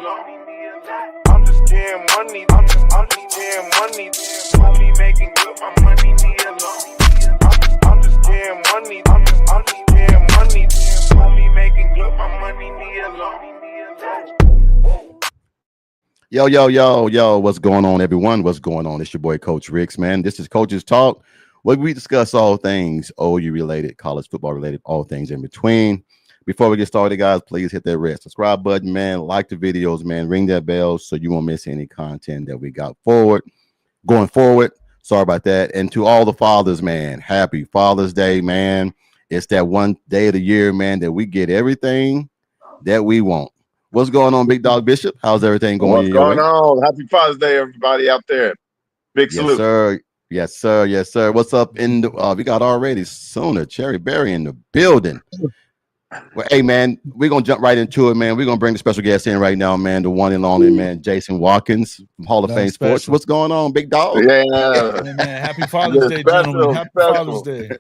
I'm just getting money. I'm just getting money. Homie making good, my money need a loan. I'm just getting money. I'm just getting money. Homie making good, my money need a loan. Yo, what's going on, everyone? What's going on? It's your boy, Coach Ricks, man. This is Coach's Talk, where we discuss all things OU related, college football related, all things in between. Before we get started, guys, please hit that red subscribe button, man. Like the videos, man. Ring that bell so you won't miss any content that we got going forward. Sorry about that. And to all the fathers, man, happy Father's Day, man. It's that one day of the year, man, that we get everything that we want. What's going on, Big Dog Bishop? How's everything going? What's going on? Happy Father's Day, everybody out there. Big salute. Sir. Yes, sir. Yes, sir. What's up in the we got already Sooner Cherry Berry in the building. Well, hey, man, we're going to jump right into it, man. We're going to bring the special guest in right now, man, the one and only, man, Jason Watkins from Hall of Fame Sports. What's going on, Big Dog? Yeah. Hey, man, happy Father's Day, gentlemen. Happy Father's Day.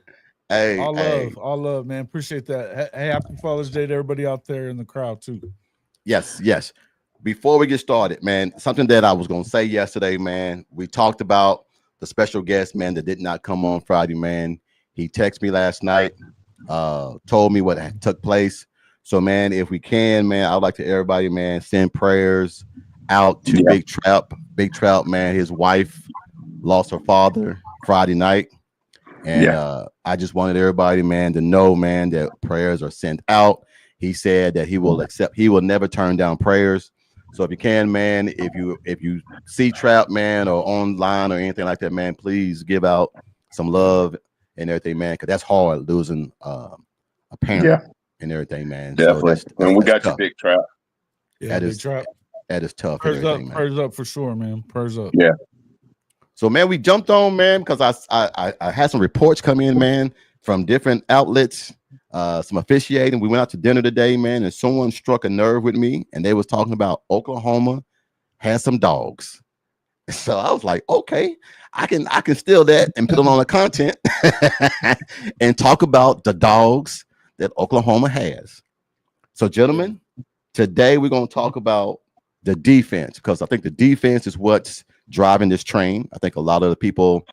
Hey, all love, man. Appreciate that. Hey, happy Father's Day to everybody out there in the crowd, too. Yes. Before we get started, man, something that I was going to say yesterday, man, we talked about the special guest, man, that did not come on Friday, man. He texted me last night. Told me what took place. So, man, if we can, man, I'd like to everybody, man, send prayers out to Big Trout, man. His wife lost her father Friday night. And I just wanted everybody, man, to know, man, that prayers are sent out. He said that he will never turn down prayers. So if you can, man, if you see Trout, man, or online or anything like that, man, please give out some love and everything, man, because that's hard losing a parent and everything, man. Definitely. So and we got you, Big Trout. Yeah, that is tough. Prayers up for sure, man. Prayers up. Yeah. So, man, we jumped on, man, because I had some reports come in, man, from different outlets, some officiating. We went out to dinner today, man, and someone struck a nerve with me, and they was talking about Oklahoma had some dogs. So I was like, okay, I can steal that and put it on the content and talk about the dogs that Oklahoma has. So, gentlemen, today we're going to talk about the defense, because I think the defense is what's driving this train. I think a lot of the people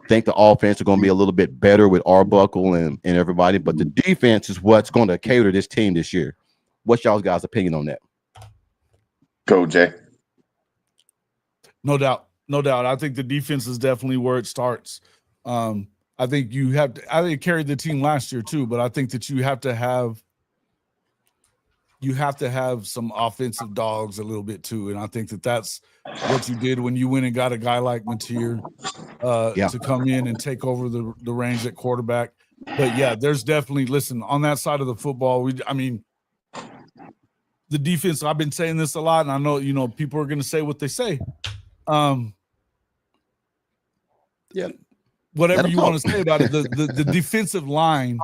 think the offense is going to be a little bit better with Arbuckle and everybody, but the defense is what's going to cater this team this year. What's y'all guys' opinion on that? Go, Jay. No doubt. I think the defense is definitely where it starts. I think you have to. I think it carried the team last year too, but I think that you have to have some offensive dogs a little bit too, and I think that that's what you did when you went and got a guy like Mateer to come in and take over the reins at quarterback. But yeah, there's definitely on that side of the football. The defense. I've been saying this a lot, and I know people are going to say what they say. Whatever you want to say about it, the defensive line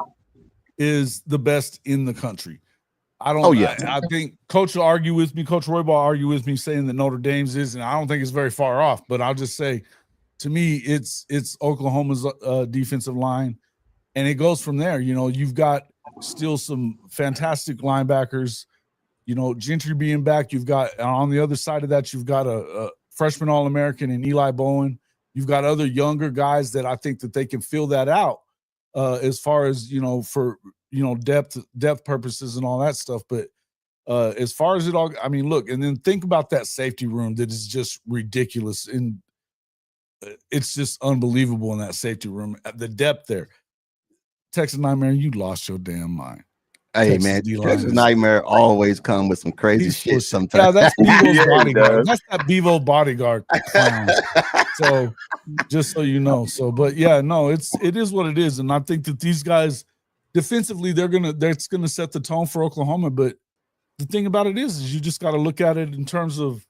is the best in the country. I think Coach will argue with me. Coach Roybal will argue with me saying that Notre Dame's is, and I don't think it's very far off. But I'll just say, to me, it's Oklahoma's defensive line, and it goes from there. You've got still some fantastic linebackers. Gentry being back. You've got on the other side of that, you've got a freshman All-American in Eli Bowen. You've got other younger guys that I think that they can fill that out as far as for depth purposes and all that stuff. But as far as it all, look, and then think about that safety room that is just ridiculous, and it's just unbelievable in that safety room. The depth there, Texas Nightmare, you lost your damn mind. Hey, man, Texas Nightmare always come with some crazy shit sometimes. Yeah, that's Bevo's bodyguard. That's that Bevo bodyguard clown. So, just so you know. So, but yeah, no, it is what it is, and I think that these guys defensively, that's gonna set the tone for Oklahoma. But the thing about it is you just got to look at it in terms of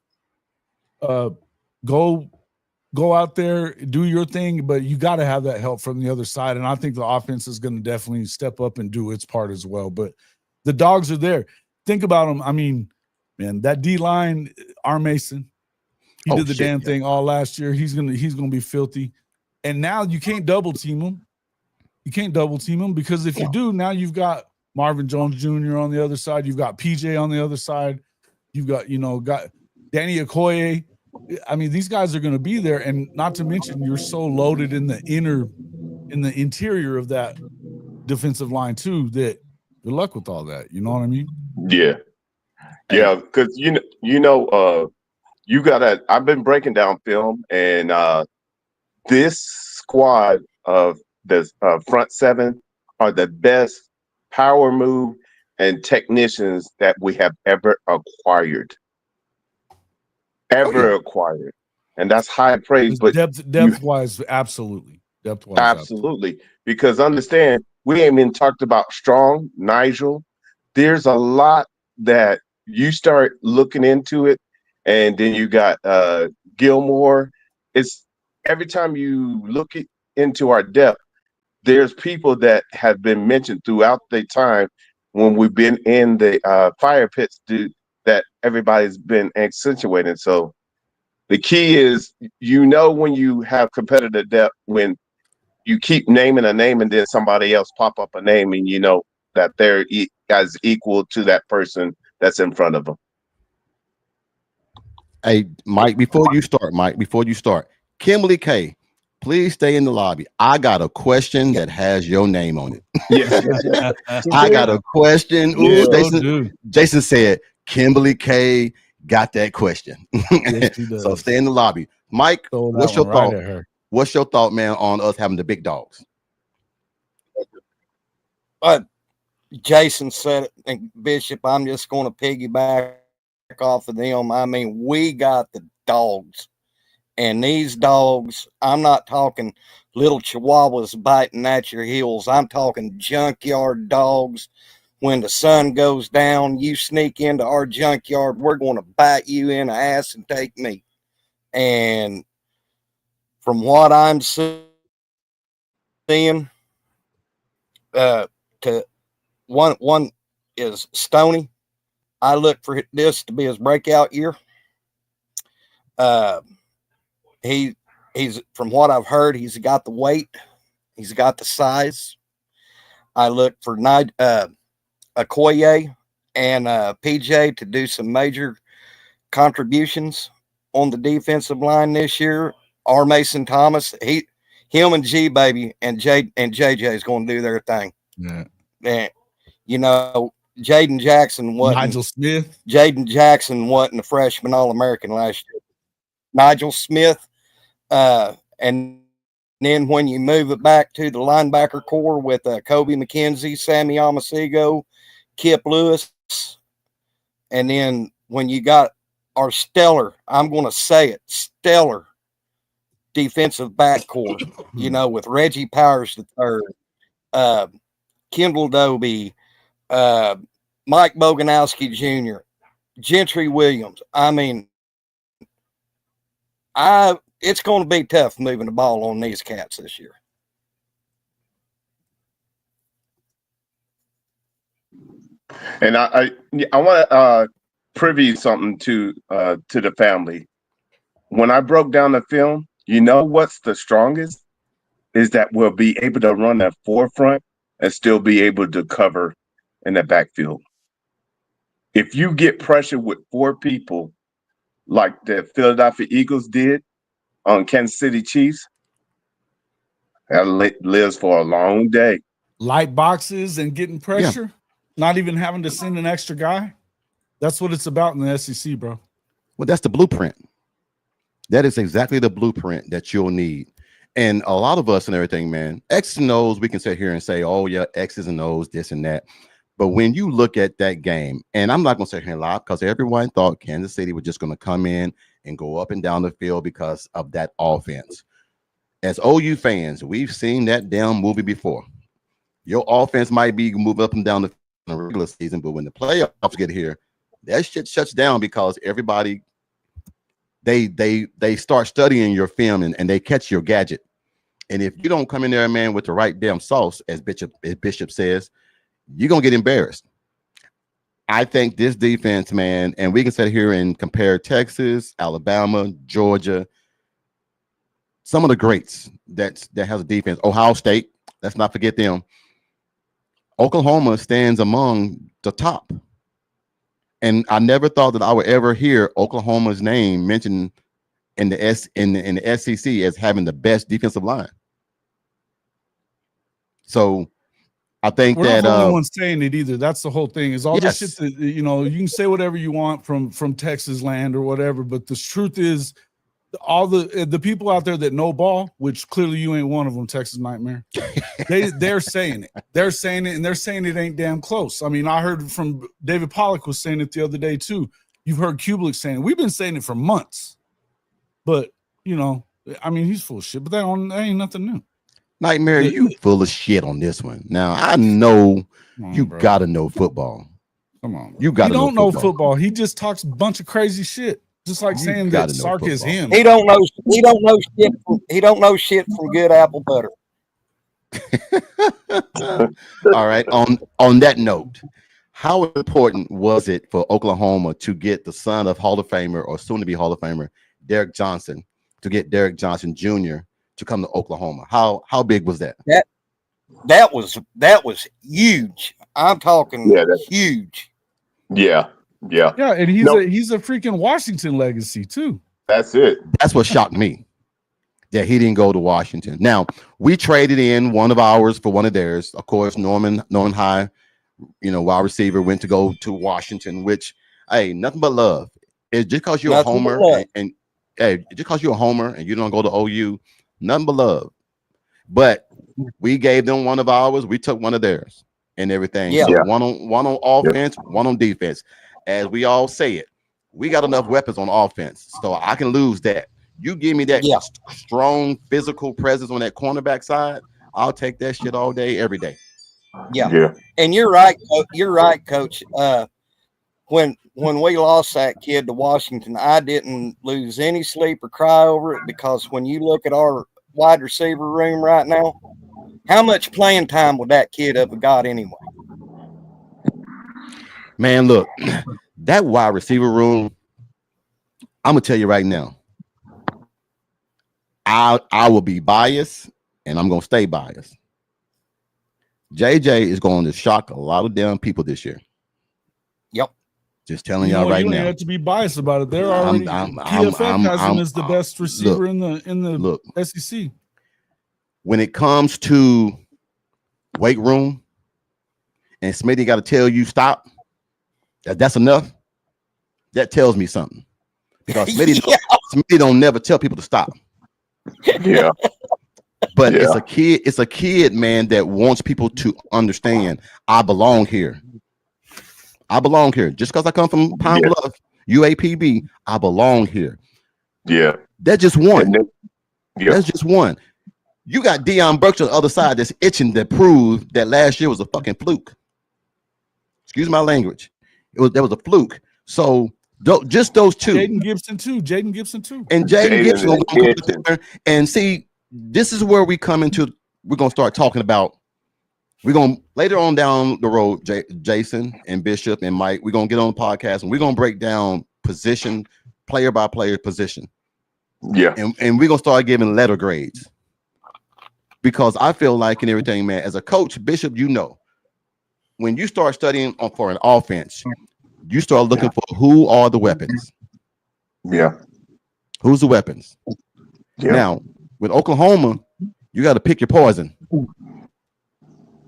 go out there, do your thing, but you got to have that help from the other side. And I think the offense is going to definitely step up and do its part as well. But the dogs are there. Think about them. Man, that D line, R. Mason, he did the damn thing all last year. He's gonna be filthy. And now you can't double team him. You can't double team him because if you do, now you've got Marvin Jones Jr. on the other side. You've got PJ on the other side. You've got, got Danny Okoye. I mean, these guys are going to be there, and not to mention you're so loaded in the interior of that defensive line too. That good luck with all that. You know what I mean? Yeah, yeah. Because you gotta. I've been breaking down film, and this squad of the front seven are the best power move and technicians that we have ever acquired. Acquired, and that's high praise. But depth wise, absolutely. Depth wise, absolutely. Because understand, we ain't even talked about Strong, Nigel. There's a lot that you start looking into it, and then you got Gilmore. It's every time you look into our depth, there's people that have been mentioned throughout the time when we've been in the fire pits that everybody's been accentuating. So the key is, when you have competitive depth, when you keep naming a name and then somebody else pop up a name, and you know that they're as equal to that person that's in front of them. Hey, Mike, before you start, Kimberly K, please stay in the lobby. I got a question that has your name on it. Yeah. I got a question. Ooh, Yeah. Jason said, Kimberly K got that question. Yes, so stay in the lobby. Mike, what's your thought? What's your thought, man, on us having the big dogs? Jason said it, and Bishop, I'm just going to piggyback off of them. I mean, we got the dogs, and these dogs, I'm not talking little chihuahuas biting at your heels. I'm talking junkyard dogs. When the sun goes down, you sneak into our junkyard, we're going to bite you in the ass and take meat. And from what I'm seeing, to one is Stoney. I look for this to be his breakout year. He's from what I've heard, he's got the weight, he's got the size. I look for Okoye and PJ to do some major contributions on the defensive line this year. R. Mason Thomas, him and G Baby and JJ is going to do their thing. Yeah. And Jaden Jackson wasn't. Nigel Smith. Jaden Jackson wasn't a freshman All-American last year. Nigel Smith. And then when you move it back to the linebacker core with Kobe McKenzie, Sammy Amasigo, Kip Lewis, and then when you got our stellar, I'm going to say it, stellar defensive back core, with Reggie Powers III, Kendall Doby, Mike Boganowski Jr., Gentry Williams. I mean, it's going to be tough moving the ball on these cats this year. And I want to preview something to the family. When I broke down the film, what's the strongest is that we'll be able to run that forefront and still be able to cover in the backfield. If you get pressure with 4 people, like the Philadelphia Eagles did on Kansas City Chiefs, that lives for a long day. Light boxes and getting pressure, not even having to send an extra guy. That's what it's about in the SEC, bro. Well, that's the blueprint. That is exactly the blueprint that you'll need. And a lot of us and everything, man, X's and O's, we can sit here and say, oh, yeah, X's and O's, this and that. But when you look at that game, and I'm not going to sit here and lie, because everyone thought Kansas City was just going to come in and go up and down the field because of that offense. As OU fans, we've seen that damn movie before. Your offense might be moving up and down the regular season, but when the playoffs get here, that shit shuts down because everybody, they start studying your film and they catch your gadget. And if you don't come in there, man, with the right damn sauce, as Bishop says, you're going to get embarrassed. I think this defense, man, and we can sit here and compare Texas, Alabama, Georgia, some of the greats that has a defense. Ohio State, let's not forget them. Oklahoma stands among the top. And I never thought that I would ever hear Oklahoma's name mentioned in the SEC as having the best defensive line. So I think we're that not the only ones saying it either. That's the whole thing. Is all yes. this shit that, you know, you can say whatever you want from Texas land or whatever, but the truth is, all the people out there that know ball, which clearly you ain't one of them, Texas Nightmare. They're saying it. They're saying it, and they're saying it ain't damn close. I mean, I heard from David Pollock was saying it the other day too. You've heard Kublik saying it. We've been saying it for months, but you know, I mean, he's full of shit. But that ain't nothing new. Nightmare, you full of shit on this one. Now I know you bro. gotta know football. Come on, bro. You gotta know football. He just talks a bunch of crazy shit. Just like saying that Sark is him. He don't know shit. He don't know shit from good apple butter. All right. On that note, how important was it for Oklahoma to get the son of Hall of Famer or soon to be Hall of Famer Derek Johnson to get Derek Johnson Jr. to come to Oklahoma? How big was that? That was huge. I'm talking huge. Yeah. And he's a freaking Washington legacy too. That's it. That's what shocked me, that he didn't go to Washington. Now we traded in one of ours for one of theirs. Of course, Norman High, you know, wide receiver, went to go to Washington. Which, hey, nothing but love. It's just because you're a homer and hey, just because you're a homer and you don't go to OU, nothing but love. But we gave them one of ours. We took one of theirs and everything. Yeah. So one on offense, one on defense. As we all say it, we got enough weapons on offense, so I can lose that. You give me that strong physical presence on that cornerback side, I'll take that shit all day, every day. Yeah. And you're right. You're right, Coach. When we lost that kid to Washington, I didn't lose any sleep or cry over it, because when you look at our wide receiver room right now, how much playing time would that kid have got anyway? Man, look, that wide receiver room, I'm gonna tell you right now, I will be biased, and I'm gonna stay biased. JJ is going to shock a lot of damn people this year. Yep. Just telling y'all right now. You don't have to be biased about it. They're already PFF has him as the best receiver in the SEC. When it comes to weight room, and Smitty got to tell you stop, that's enough. That tells me something, because Smitty don't never tell people to stop. Yeah. But it's a kid, man, that wants people to understand I belong here. I belong here. Just because I come from Pine Bluff, UAPB, I belong here. Yeah. That's just one. That's just one. You got Deion Burks on the other side that's itching to prove that last year was a fucking fluke. Excuse my language. There was a fluke. So just those two. Jaden Gibson too. And Jaden Gibson will come there and see. This is where we come into. We're gonna start talking about. We're gonna later on down the road, Jason and Bishop and Mike. We're gonna get on the podcast and we're gonna break down position, player by player position. Yeah. And we're gonna start giving letter grades, because I feel like in everything, man, as a coach, Bishop, you know, when you start studying for an offense, you start looking for who are the weapons. Yeah. Who's the weapons? Yeah. Now, with Oklahoma, you got to pick your poison,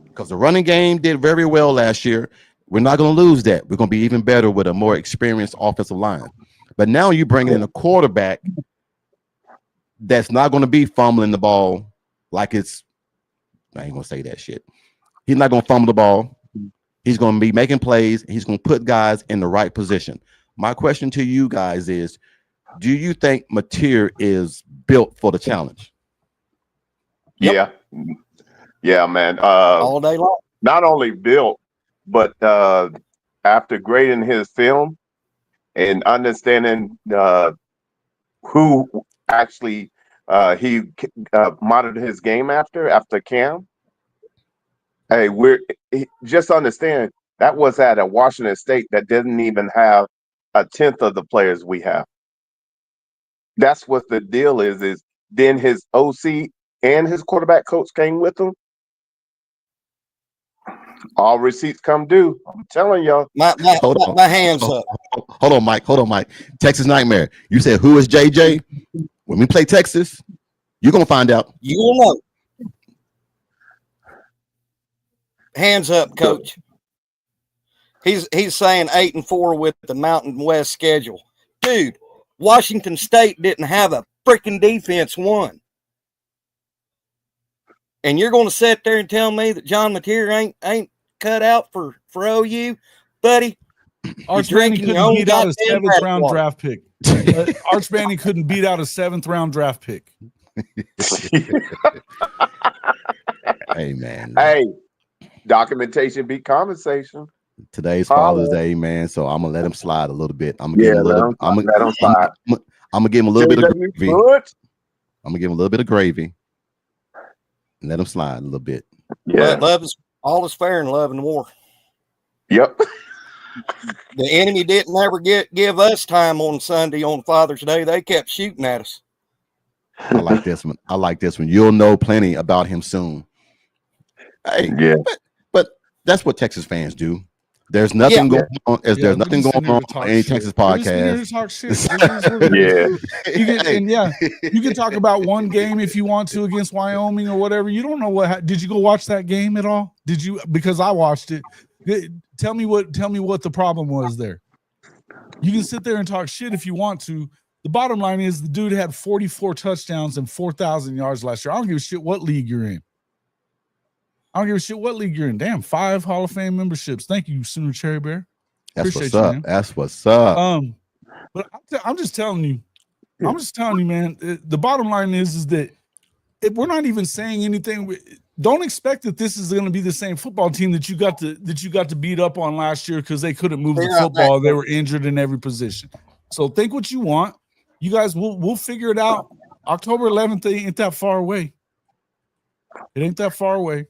because the running game did very well last year. We're not going to lose that. We're going to be even better with a more experienced offensive line. But now you bring in a quarterback that's not going to be fumbling the ball like it's. I ain't going to say that shit. He's not going to fumble the ball. He's going to be making plays. He's going to put guys in the right position. My question to you guys is, do you think Mateer is built for the challenge? Yep. Yeah, man. All day long. Not only built, but after grading his film and understanding who actually he monitored his game after Cam. Hey, just understand that was at a Washington State that didn't even have a tenth of the players we have. That's what the deal is. Is then his OC and his quarterback coach came with him. All receipts come due. I'm telling y'all. My hands up. Hold on, Mike. Texas Nightmare. You said who is JJ? When we play Texas, you're gonna find out. You will know. Hands up, coach. He's saying 8-4 with the Mountain West schedule. Dude, Washington State didn't have a freaking defense one. And you're going to sit there and tell me that John Mateer ain't cut out for OU, buddy? Arch Manning couldn't beat out a 7th round draft pick. Arch Manning couldn't beat out a 7th round draft pick. Hey, man. Hey, documentation beat conversation. Today's Father's Day, man. So I'm gonna let him slide a little bit. I'm gonna give him a little bit of gravy. I'm gonna give him a little bit of gravy and let him slide a little bit. Yeah, love is all is fair in love and war. Yep. The enemy didn't ever give us time on Sunday on Father's Day. They kept shooting at us. I like this one. You'll know plenty about him soon. Hey, yeah. But that's what Texas fans do. There's nothing going on. There's nothing going on any Texas podcast. Talk shit. You can talk about one game if you want to against Wyoming or whatever. You don't know what. Did you go watch that game at all? Did you? Because I watched it. Tell me what the problem was there. You can sit there and talk shit if you want to. The bottom line is the dude had 44 touchdowns and 4,000 yards last year. I don't give a shit what league you're in. Damn, 5 Hall of Fame memberships. Thank you, Sooner Cherry Bear. That's what's up. That's what's up. But I'm just telling you, man. The bottom line is that we're not even saying anything. Don't expect that this is going to be the same football team that you got to beat up on last year because they couldn't move the football. They were injured in every position. So think what you want. You guys, we'll figure it out. October 11th ain't that far away. It ain't that far away.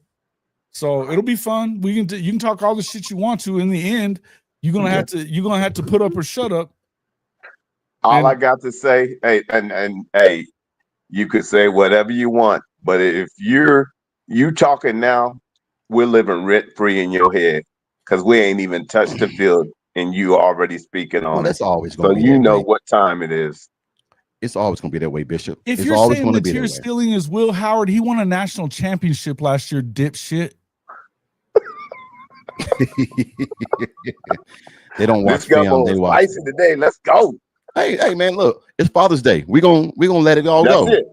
So it'll be fun. You can talk all the shit you want to. In the end, you're gonna have to put up or shut up. I got to say, hey, you could say whatever you want, but if you talking now, we're living rent free in your head because we ain't even touched the field and you already speaking on it. That's always going to be. So you know what time it is. It's always going to be that way, Bishop. If you're saying Mateer stealing is Will Howard, he won a national championship last year, dipshit. They don't watch film. They watch today. Let's go. Hey, man, look, it's Father's Day. We're gonna let it all go. It.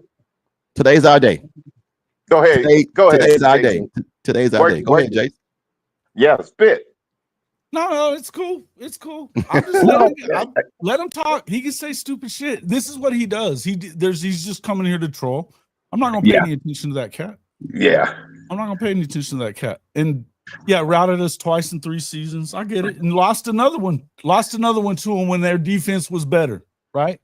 Today's our day. Go ahead. Today's our day. Today's our day. Go ahead, Jace. Yeah, spit. No, it's cool. It's cool. I'm just let him talk. He can say stupid shit. This is what he does. He's just coming here to troll. I'm not gonna pay any attention to that cat. Yeah. I'm not gonna pay any attention to that cat. And routed us twice in 3 seasons. I get it. And lost another one to him when their defense was better, right?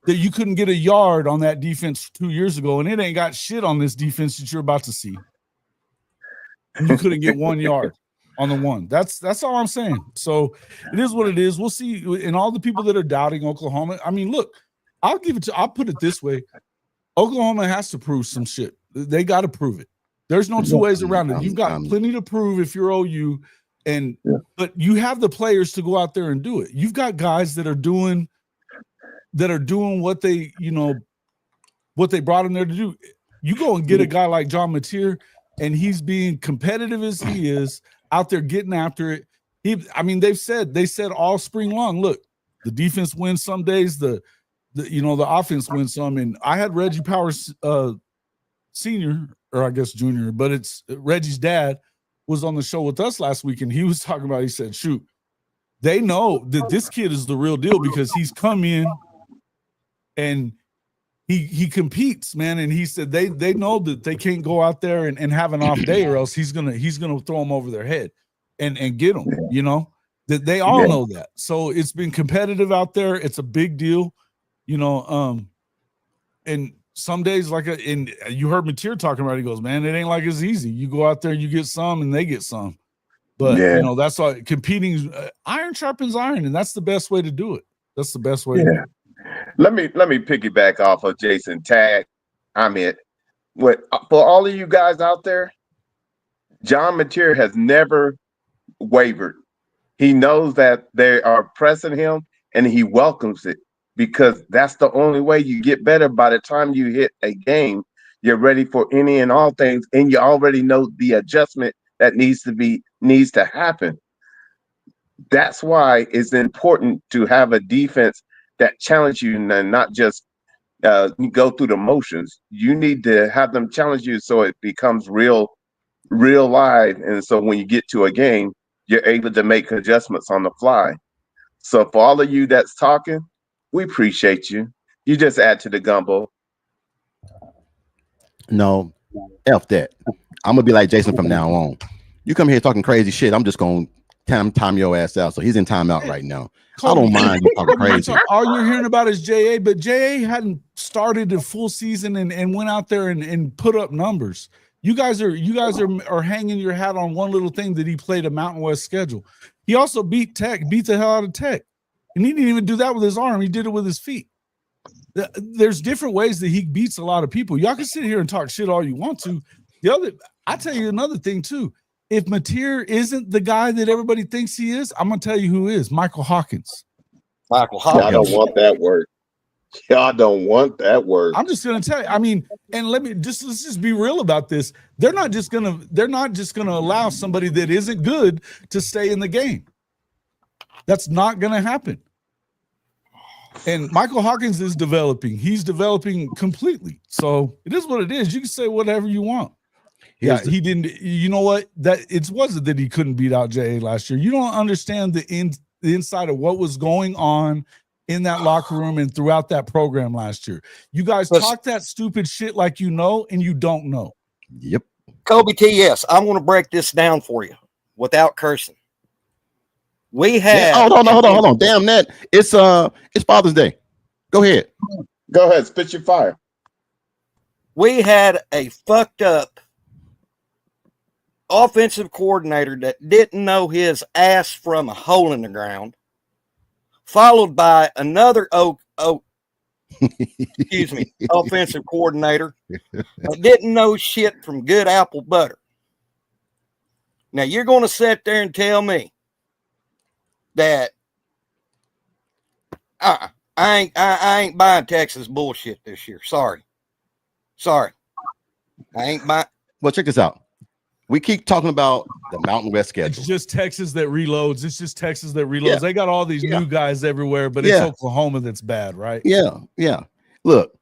That you couldn't get a yard on that defense 2 years ago, and it ain't got shit on this defense that you're about to see. And you couldn't get 1 yard on the one. That's all I'm saying. So it is what it is. We'll see. And all the people that are doubting Oklahoma, I mean, look, I'll put it this way. Oklahoma has to prove some shit. They got to prove it. There's no 2 ways around it. You've got plenty to prove if you're OU, but you have the players to go out there and do it. You've got guys that are doing what they, what they brought him there to do. You go and get a guy like John Mateer, and he's being competitive as he is out there getting after it. They said all spring long, look, the defense wins some days, the offense wins some. And I had Reggie Powers Senior, or I guess junior, but it's Reggie's dad was on the show with us last week, and he was talking about, he said, shoot, they know that this kid is the real deal because he's come in and he competes, man. And he said they know that they can't go out there and have an off day, or else he's gonna throw them over their head and get them, that they all know that. So it's been competitive out there. It's a big deal, and some days, and you heard Mateer talking about it, he goes, man, it ain't like it's easy. You go out there, you get some, and they get some. But, that's all. Competing, iron sharpens iron, and that's the best way to do it. That's the best way to do it. Let me piggyback off of Jason Tag. For all of you guys out there, John Mateer has never wavered. He knows that they are pressing him and he welcomes it because that's the only way you get better. By the time you hit a game, you're ready for any and all things, and you already know the adjustment that needs to happen. That's why it's important to have a defense that challenge you and not just go through the motions. You need to have them challenge you so it becomes real live. And so when you get to a game, you're able to make adjustments on the fly. So for all of you that's talking, we appreciate you. You just add to the gumbo. No, F that. I'm gonna be like Jason from now on. You come here talking crazy shit, I'm just gonna time your ass out. So he's in timeout right now. I don't mind you talking crazy. All you're hearing about is JA, but JA hadn't started a full season and went out there and put up numbers. You guys are hanging your hat on one little thing that he played a Mountain West schedule. He also beat the hell out of Tech. And he didn't even do that with his arm. He did it with his feet. There's different ways that he beats a lot of people. Y'all can sit here and talk shit all you want to. I tell you another thing too. If Mateer isn't the guy that everybody thinks he is, I'm gonna tell you who is. Michael Hawkins. Michael Hawkins. I don't want that word. Y'all don't want that word. I'm just gonna tell you. I mean, and let's just be real about this. They're not just gonna allow somebody that isn't good to stay in the game. That's not gonna happen. And Michael Hawkins is developing. He's developing completely. So it is what it is. You can say whatever you want. He didn't. You know what? That it wasn't that he couldn't beat out JA last year. You don't understand the inside of what was going on in that locker room and throughout that program last year. You guys talk that stupid shit like you know, and you don't know. Yep. Kobe TS, I'm going to break this down for you without cursing. We had. Hold on. Damn that. It's Father's Day. Go ahead. Go ahead. Spit your fire. We had a fucked up offensive coordinator that didn't know his ass from a hole in the ground, followed by another offensive coordinator that didn't know shit from good apple butter. Now you're going to sit there and tell me that I ain't buying Texas bullshit this year. Sorry. I ain't buying. Well, check this out. We keep talking about the Mountain West schedule. It's just Texas that reloads. Yeah. They got all these new guys everywhere, but it's Oklahoma that's bad, right? Yeah. Look,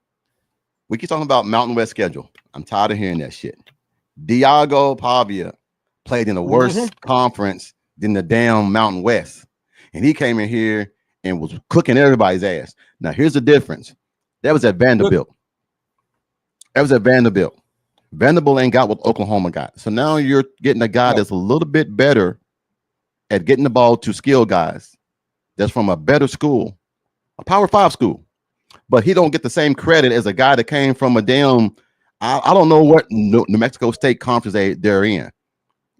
we keep talking about Mountain West schedule. I'm tired of hearing that shit. Diago Pavia played in a worse conference than the damn Mountain West. And he came in here and was cooking everybody's ass. Now, here's the difference. That was at Vanderbilt. Vanderbilt ain't got what Oklahoma got. So now you're getting a guy that's a little bit better at getting the ball to skilled guys. That's from a better school, a Power 5 school. But he don't get the same credit as a guy that came from a damn, I don't know what New Mexico State conference they're in.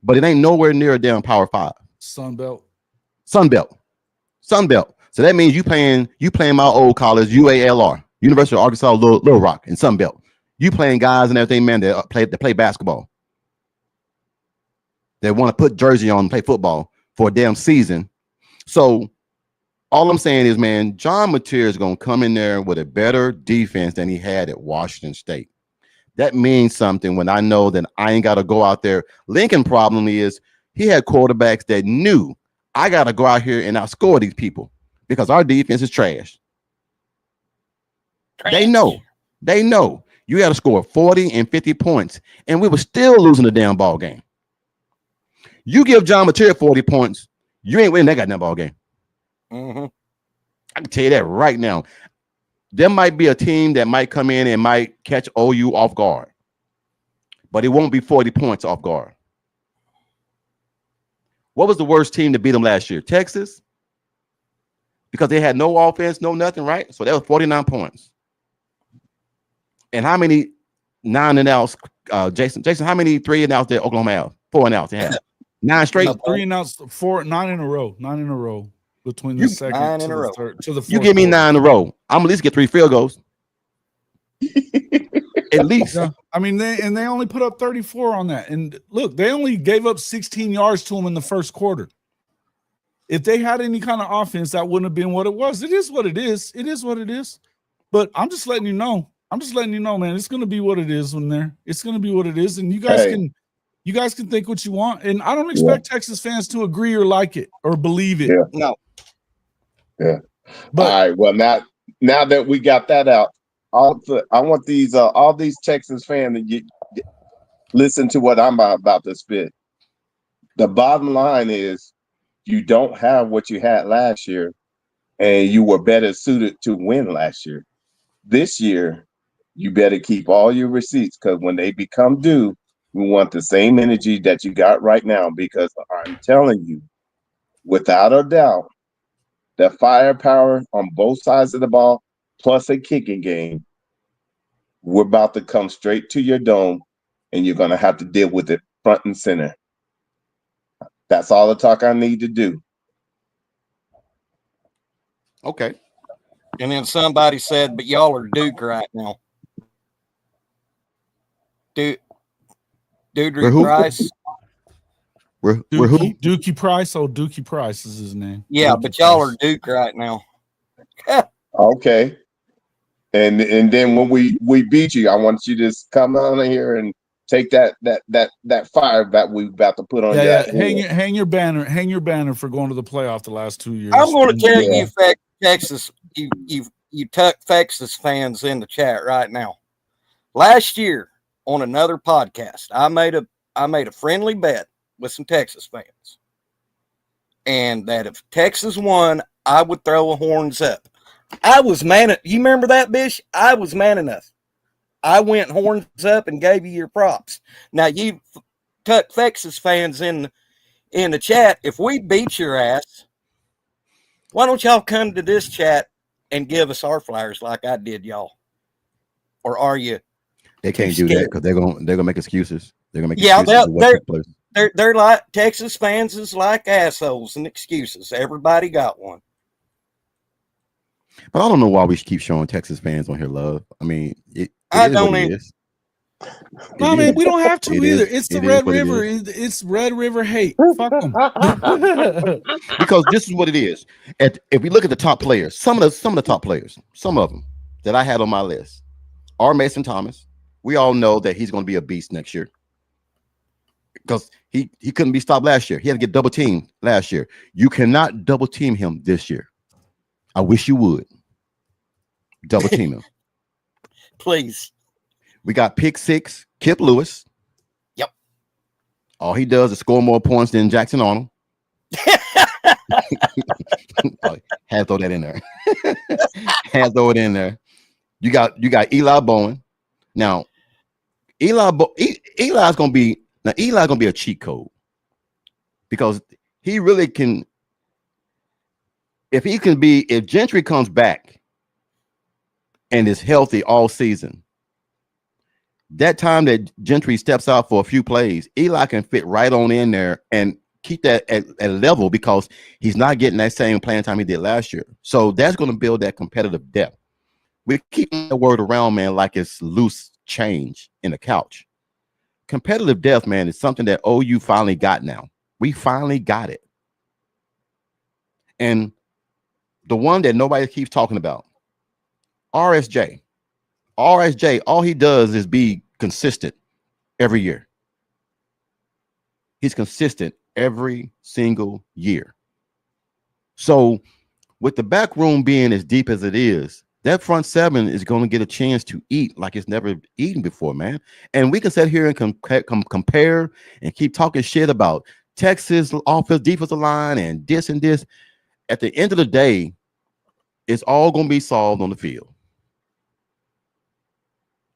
But it ain't nowhere near a damn Power 5. Sun Belt. So that means you playing my old college, UALR, University of Arkansas, Little Rock, and Sun Belt. You playing guys and everything, man, that play basketball. They want to put jersey on and play football for a damn season. So all I'm saying is, man, John Mateer is going to come in there with a better defense than he had at Washington State. That means something when I know that I ain't got to go out there. Lincoln's problem is he had quarterbacks that knew I got to go out here and outscore these people because our defense is trash. They know. You got to score 40 and 50 points, and we were still losing the damn ball game. You give John Mateer 40 points, you ain't winning that goddamn ball game. I can tell you that right now. There might be a team that might come in and might catch OU off guard, but it won't be 40 points off guard. What was the worst team to beat them last year? Texas? Because they had no offense, no nothing, right? So that was 49 points. And how many 9-and-outs, Jason, how many 3-and-outs did Oklahoma have? 4-and-outs they have. 9 straight. 3-and-outs, 9 in a row between the second to the third to the fourth. You give me 9 in a row, I'm at least get 3 field goals. At least. Yeah. I mean, they only put up 34 on that. And look, they only gave up 16 yards to them in the first quarter. If they had any kind of offense, that wouldn't have been what it was. It is what it is. It is what it is. But I'm just letting you know. Man. It's going to be what it is it's going to be what it is. And you guys can think what you want. And I don't expect Texas fans to agree or like it or believe it. Yeah. No. Yeah. But, all right. Well, now that we got that out, I want these all these Texas fans to listen to what I'm about to spit. The bottom line is you don't have what you had last year, and you were better suited to win last year. This year, you better keep all your receipts, because when they become due, we want the same energy that you got right now, because I'm telling you, without a doubt, the firepower on both sides of the ball, plus a kicking game, we're about to come straight to your dome, and you're going to have to deal with it front and center. That's all the talk I need to do. Okay. And then somebody said, but y'all are Duke right now. Dudry Price. We're who? Dookie Price. Oh, Dookie Price is his name. Yeah, Dookie but y'all Price. are Duke right now. Okay. And then when we beat you, I want you to come on here and take that fire that we're about to put on Yeah. your Hang your banner for going to the playoff the last 2 years. I'm going to tell you, Texas, you tuck Texas fans in the chat right now. Last year on another podcast, I made a friendly bet with some Texas fans, and that if Texas won, I would throw a horns up. I was man. You remember that, Bish? I was man enough. I went horns up and gave you your props. Now you tuck Texas fans in the chat. If we beat your ass, why don't y'all come to this chat and give us our flowers like I did y'all? Or are you? They can't do that because they're gonna make excuses. They're gonna make excuses. They're like Texas fans is like assholes and excuses. Everybody got one. But I don't know why we keep showing Texas fans on here love. I mean, I don't even. No, man, we don't have to either. It's the Red River. It's Red River hate. Fuck them. Because this is what it is. If we look at the top players, some of the top players, some of them that I had on my list are Mason Thomas. We all know that he's going to be a beast next year because he couldn't be stopped last year. He had to get double teamed last year. You cannot double team him this year. I wish you would double team him. Please. We got pick six, Kip Lewis. Yep. All he does is score more points than Jackson Arnold. Had to throw that in there. Had to throw it in there. You got Eli Bowen. Now, Eli's gonna be a cheat code because he really can. If Gentry comes back and is healthy all season, that time that Gentry steps out for a few plays, Eli can fit right on in there and keep that at a level because he's not getting that same playing time he did last year. So that's going to build that competitive depth. We're keeping the word around, man, like it's loose change in a couch. Competitive depth, man, is something that OU finally got now. We finally got it. And the one that nobody keeps talking about, RSJ. RSJ, all he does is be consistent every year. He's consistent every single year. So with the back room being as deep as it is, that front seven is going to get a chance to eat like it's never eaten before, man. And we can sit here and compare and keep talking shit about Texas offense, defensive line, and this and this. At the end of the day, it's all going to be solved on the field.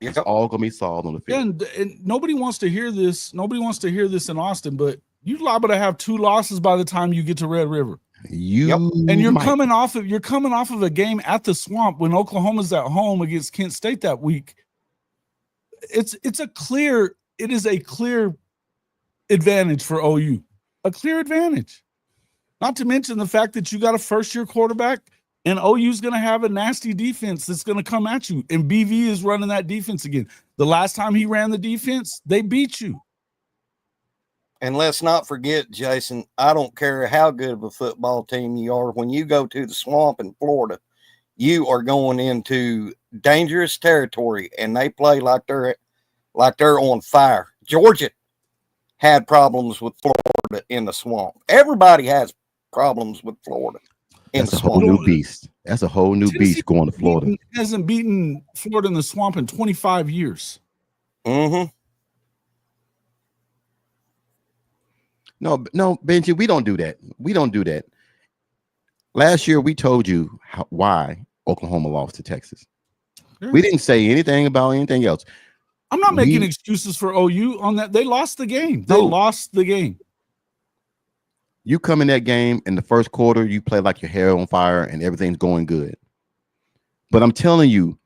It's all going to be solved on the field. And nobody wants to hear this. Nobody wants to hear this in Austin, but you're liable to have 2 losses by the time you get to Red River. And you're coming off of a game at the Swamp when Oklahoma's at home against Kent State that week. It is a clear advantage for OU. A clear advantage. Not to mention the fact that you got a first-year quarterback and OU's going to have a nasty defense that's going to come at you. And BV is running that defense again. The last time he ran the defense, they beat you. And let's not forget, Jason, I don't care how good of a football team you are. When you go to the swamp in Florida, you are going into dangerous territory, and they play like they're on fire. Georgia had problems with Florida in the swamp. Everybody has problems with Florida in That's the a whole swamp. new beast. That's a whole new beast going to Florida. Hasn't beaten Florida in the swamp in 25 years. Mm-hmm. No, Benji, we don't do that. We don't do that. Last year, we told you why Oklahoma lost to Texas. We didn't say anything about anything else. I'm not making excuses for OU on that. They lost the game. They lost the game. You come in that game in the first quarter, you play like your hair on fire and everything's going good. But I'm telling you,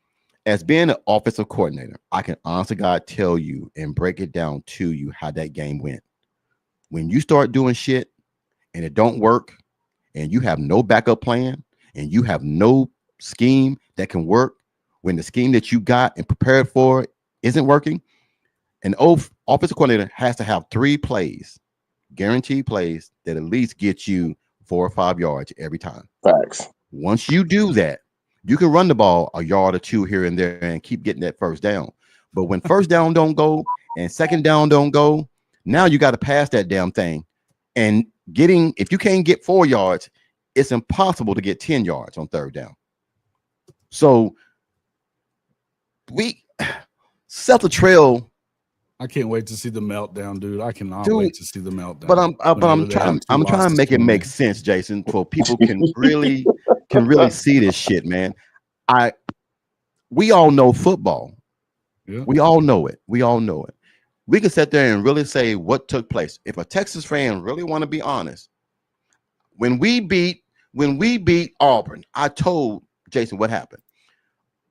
as being an offensive coordinator, I can honestly God tell you and break it down to you how that game went. When you start doing shit and it don't work and you have no backup plan and you have no scheme that can work, when the scheme that you got and prepared for isn't working, an offensive coordinator has to have 3 plays, guaranteed plays that at least get you 4 or 5 yards every time. Facts. Once you do that, you can run the ball a yard or 2 here and there and keep getting that first down. But when first down don't go and second down don't go, now you got to pass that damn thing. And if you can't get 4 yards, it's impossible to get 10 yards on third down. So we set the trail. I can't wait to see the meltdown, dude. I cannot wait to see the meltdown. But I'm trying to make it make sense, Jason, so people can really see this shit, man. We all know football. Yeah. We all know it. We can sit there and really say what took place. If a Texas fan really want to be honest, when we beat Auburn, I told Jason what happened.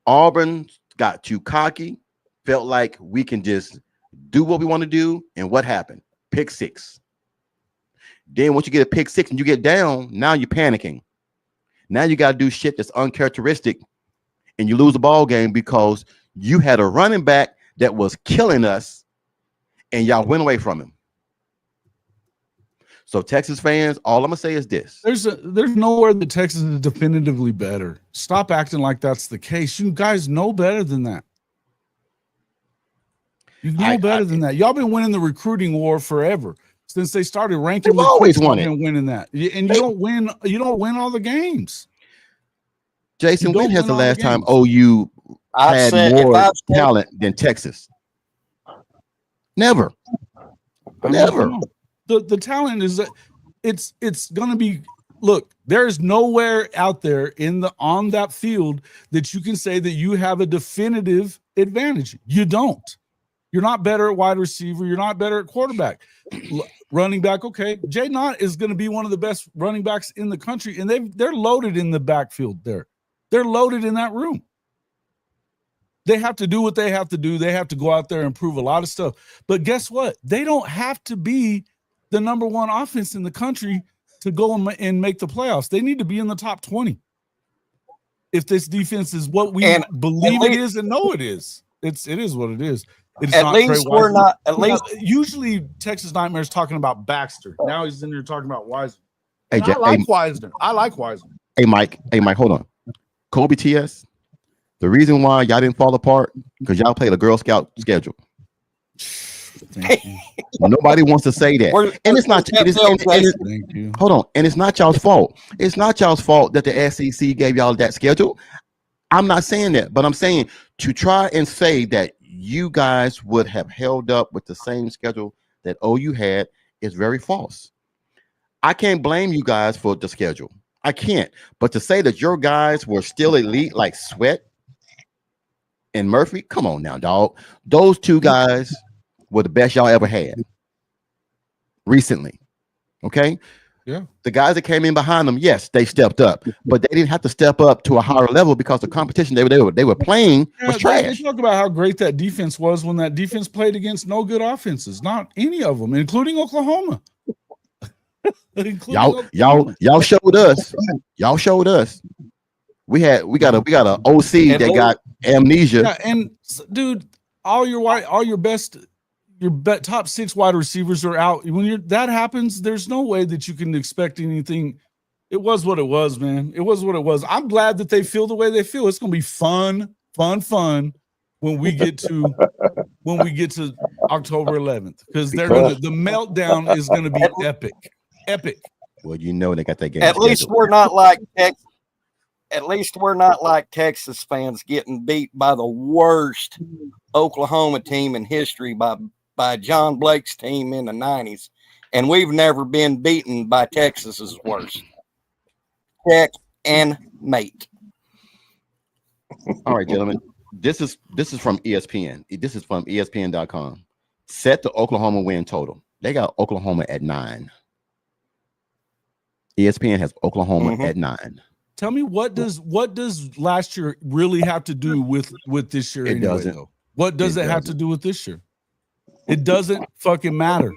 Auburn got too cocky, felt like we can just do what we want to do, and what happened? Pick 6. Then once you get a pick 6 and you get down, now you're panicking. Now you got to do shit that's uncharacteristic, and you lose the ball game because you had a running back that was killing us, and y'all went away from him. So Texas fans, all I'm gonna say is this: there's nowhere that Texas is definitively better. Stop acting like that's the case. You guys know better than that. You know better than that. Y'all been winning the recruiting war forever since they started ranking. We've always won it. Winning that, and you don't win. You don't win all the games. Jason, when has the last time OU had more talent than Texas? Never. The talent is that it's gonna be. Look, there's nowhere out there on that field that you can say that you have a definitive advantage. You don't. You're not better at wide receiver. You're not better at quarterback. Running back, okay. Jay Knott is going to be one of the best running backs in the country, and they're loaded in the backfield there. They're loaded in that room. They have to do what they have to do. They have to go out there and prove a lot of stuff. But guess what? They don't have to be the number 1 offense in the country to go and make the playoffs. They need to be in the top 20. If this defense is what we believe it is and know it is. It is what it is. Usually Texas Nightmares talking about Baxter. Now he's in here talking about Wiseman. I like Wiseman. Hey Mike, hold on. Kobe TS. The reason why y'all didn't fall apart because y'all played a Girl Scout schedule. Nobody wants to say that, and it's not. Hold on, and it's not y'all's fault. It's not y'all's fault that the SEC gave y'all that schedule. I'm not saying that, but I'm saying to try and say that you guys would have held up with the same schedule that OU had is very false. I can't blame you guys for the schedule. I can't. But to say that your guys were still elite like Sweat and Murphy, come on now, dog. Those 2 guys were the best y'all ever had recently. Okay? Yeah. The guys that came in behind them, yes, they stepped up, but they didn't have to step up to a higher level because the competition they were playing was trash. They talk about how great that defense was when that defense played against no good offenses, not any of them, including Oklahoma. Y'all showed us. Y'all showed us. We got a OC that got amnesia. Yeah, and dude, all your best, top 6 wide receivers are out. When that happens, there's no way that you can expect anything. It was what it was, man. It was what it was. I'm glad that they feel the way they feel. It's gonna be fun when we get to October 11th, because the meltdown is gonna be epic. Well, you know they got that game. At least we're not like Texas. At least we're not like Texas fans getting beat by the worst Oklahoma team in history by John Blake's team in the 90s, and we've never been beaten by Texas's worst. Check and mate. All right, gentlemen. This is from ESPN. This is from ESPN.com. Set the Oklahoma win total. They got Oklahoma at 9. ESPN has Oklahoma at 9. Tell me, what does last year really have to do with this year? It anyway, doesn't. Though? What does it have to do with this year? It doesn't fucking matter.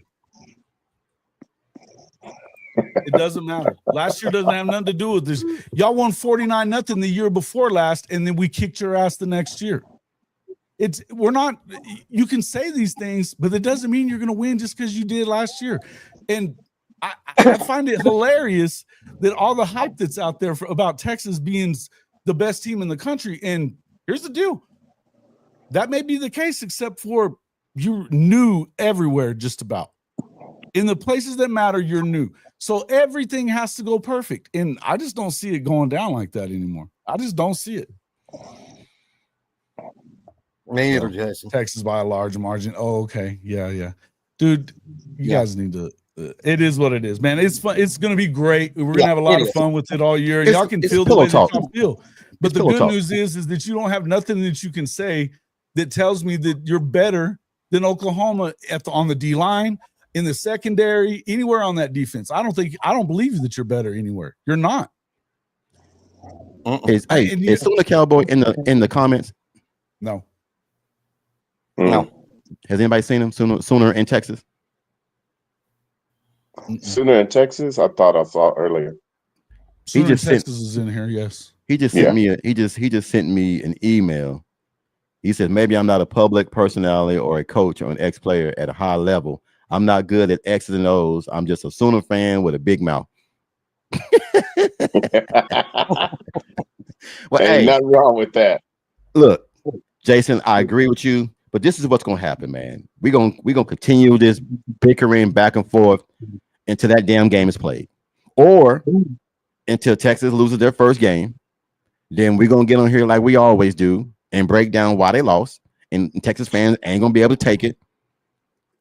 It doesn't matter. Last year doesn't have nothing to do with this. Y'all won 49-0 the year before last, and then we kicked your ass the next year. We're not. You can say these things, but it doesn't mean you're going to win just because you did last year. And I find it hilarious that all the hype that's out there about Texas being the best team in the country. And here's the deal: that may be the case, except for you're new everywhere, just about. In the places that matter, you're new. So everything has to go perfect. And I just don't see it going down like that anymore. I just don't see it. Me either, Jason. Texas by a large margin. Oh, okay. Yeah. Dude, you guys need to. It is what it is, man. It's fun. It's going to be great. We're going to have a lot of fun with it all year. And y'all can feel the way that y'all feel. But the good news is that you don't have nothing that you can say that tells me that you're better than Oklahoma on the D line, in the secondary, anywhere on that defense. I don't believe that you're better anywhere. You're not. Is Sooner Cowboy in the comments? No. Has anybody seen him? Sooner in Texas? Sooner in Texas? I thought I saw earlier. Texas is in here, yes. He just sent me he just sent me an email. He said, maybe I'm not a public personality or a coach or an ex-player at a high level. I'm not good at X's and O's. I'm just a Sooner fan with a big mouth. Well, ain't nothing wrong with that. Look, Jason, I agree with you, but this is what's gonna happen, man. We're gonna continue this bickering back and forth until that damn game is played, or until Texas loses their first game. Then we're gonna get on here like we always do and break down why they lost, and Texas fans ain't gonna be able to take it.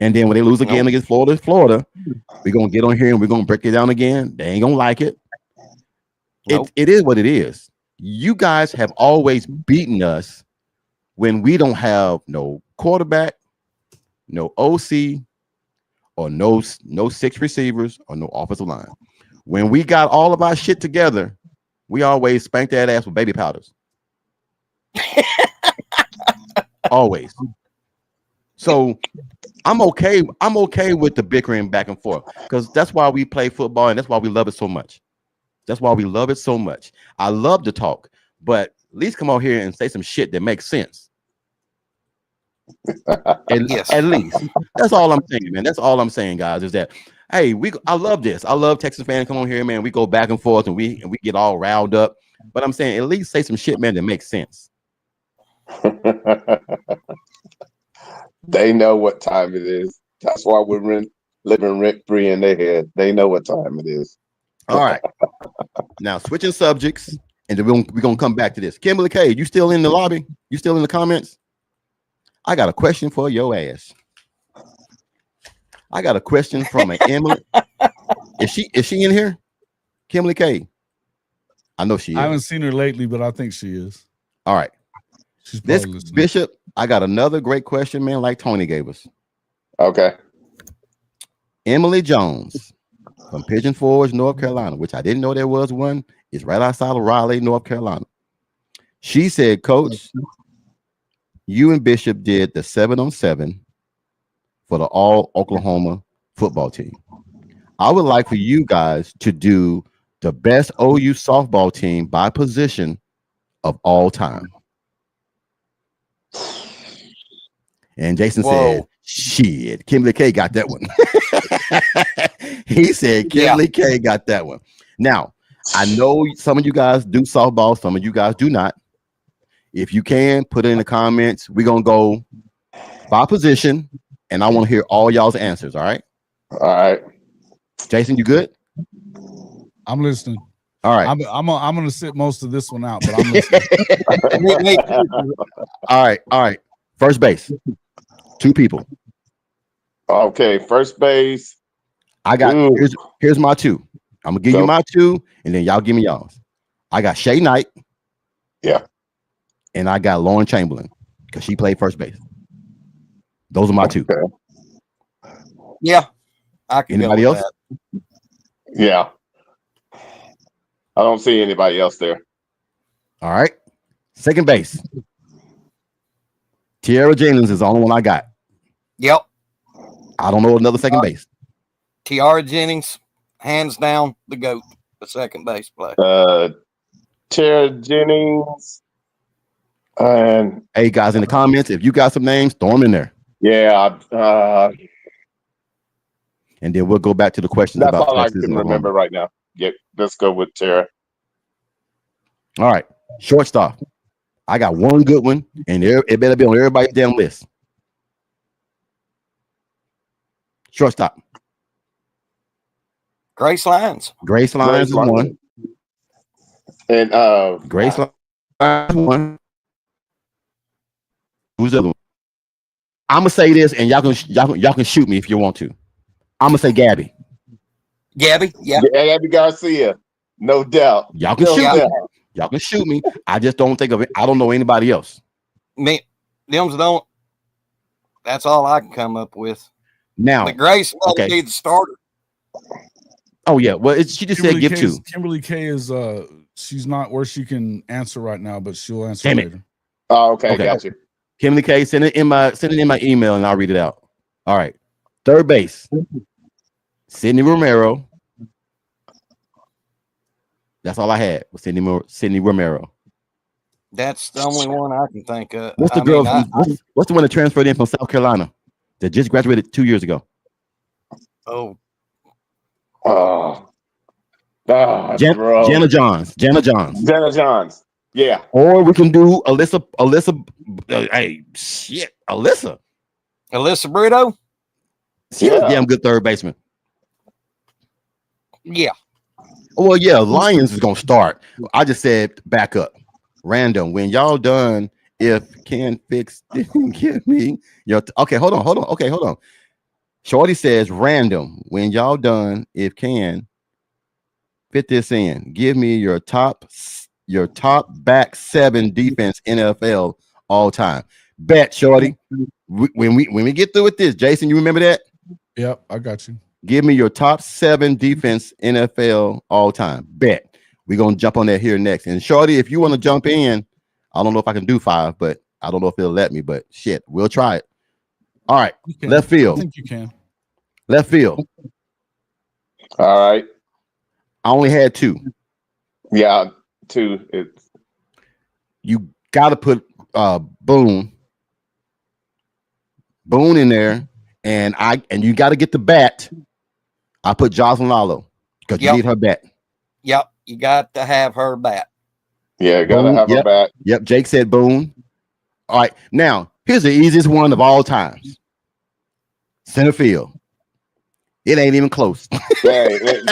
And then when they lose again against Florida, we're gonna get on here and we're gonna break it down again. They ain't gonna like it. It is what it is. You guys have always beaten us when we don't have no quarterback, no OC, or no 6 receivers, or no offensive line. When we got all of our shit together, we always spank that ass with baby powders. Always. So I'm okay with the bickering back and forth, because that's why we play football, and that's why we love it so much. I love to talk, but at least come out here and say some shit that makes sense. At least. That's all I'm saying, man. That's all I'm saying, guys, is that, hey, I love this. I love Texas fans come on here, man. We go back and forth and we get all riled up. But I'm saying, at least say some shit, man, that makes sense. They know what time it is. That's why we're living rent-free in their head. They know what time it is. All right. Now, switching subjects, and then we're going to come back to this. Kimberly K, you still in the lobby? You still in the comments? I got a question for your ass. I got a question from an Emily. Is she in here? Kimberly K. I know she is. I haven't seen her lately, but I think she is. All right. This listening. Bishop, I got another great question, man, like Tony gave us. Okay. Emily Jones from Pigeon Forge, North Carolina, which I didn't know there was one. It's right outside of Raleigh, North Carolina. She said, Coach, you and Bishop did the 7-on-7 for the all Oklahoma football team. I would like for you guys to do the best OU softball team by position of all time. And Jason Whoa. said, shit, Kimberly K got that one. He said Kimberly K got that one. Now, I know some of you guys do softball, some of you guys do not. If you can, put it in the comments. We're going to go by position, and I want to hear all y'all's answers, all right? All right. Jason, you good? I'm listening. All right. I'm gonna sit most of this one out, but I'm listening. All right. First base. 2 people. Okay, first base. I got here's my 2. I'm gonna give you my 2, and then y'all give me y'all's. I got Shay Knight. Yeah. And I got Lauren Chamberlain because she played first base. Those are my 2. Okay. Yeah. I can Anybody go with else? that. Yeah. I don't see anybody else there. All right. Second base. Tiara Jennings is the only one I got. Yep. I don't know another second base. Tiara Jennings, hands down, the GOAT, the second base player. Tara Jennings. And hey, guys, in the comments, if you got some names, throw them in there. Yeah. And then we'll go back to the questions That's about all Texas. I can remember right now. Yeah, let's go with Tara. All right. Shortstop. I got one good one, and it better be on everybody's damn list. Shortstop. Grace Lyons. Grace Lyons is one. And Grace Lyons is one. Who's the other one? I'm gonna say this, and y'all can shoot me if you want to. I'm gonna say Gabby. Gabby, yeah. Gabby Garcia, no doubt. Y'all can shoot me. Y'all can shoot me. I just don't think of it. I don't know anybody else. Me, Dims don't. That's all I can come up with. Now, but Grace will be the starter. Oh yeah, well, she just said give 2. Kimberly K is she's not where she can answer right now, but she'll answer Damn later. It. Oh, okay, gotcha. Kimberly K, send it in my email and I'll read it out. All right. Third base. Sydney Romero. That's all I had was Sydney Romero. That's the only one I can think of. What's the girl? What's the one that transferred in from South Carolina that just graduated 2 years ago? Jana Johns. Yeah. Or we can do Alyssa. Hey, shit, Alyssa Brito. She was a damn good third baseman. Yeah. Well, yeah, Lions is gonna start. I just said back up. Random. When y'all done, if can fix, give me your. Okay, hold on. Okay, hold on. Shorty says random. When y'all done, if can fit this in, give me your top back 7 defense NFL all time. Bet, Shorty. When we get through with this, Jason, you remember that? Yep, I got you. Give me your top 7 defense NFL all time. Bet. We're gonna jump on that here next. And Shorty, if you want to jump in, I don't know if I can do 5, but I don't know if it'll let me. But shit, we'll try it. All right, left field. I think you can. Left field. All right. I only had 2. Yeah, 2. You got to put Boone in there, and you got to get the bat. I put Jocelyn Lalo because you need her bat. Yep, you got to have her bat. Yeah, gotta have her bat. Yep, Jake said Boone. All right, now here's the easiest one of all times. Center field. It ain't even close. If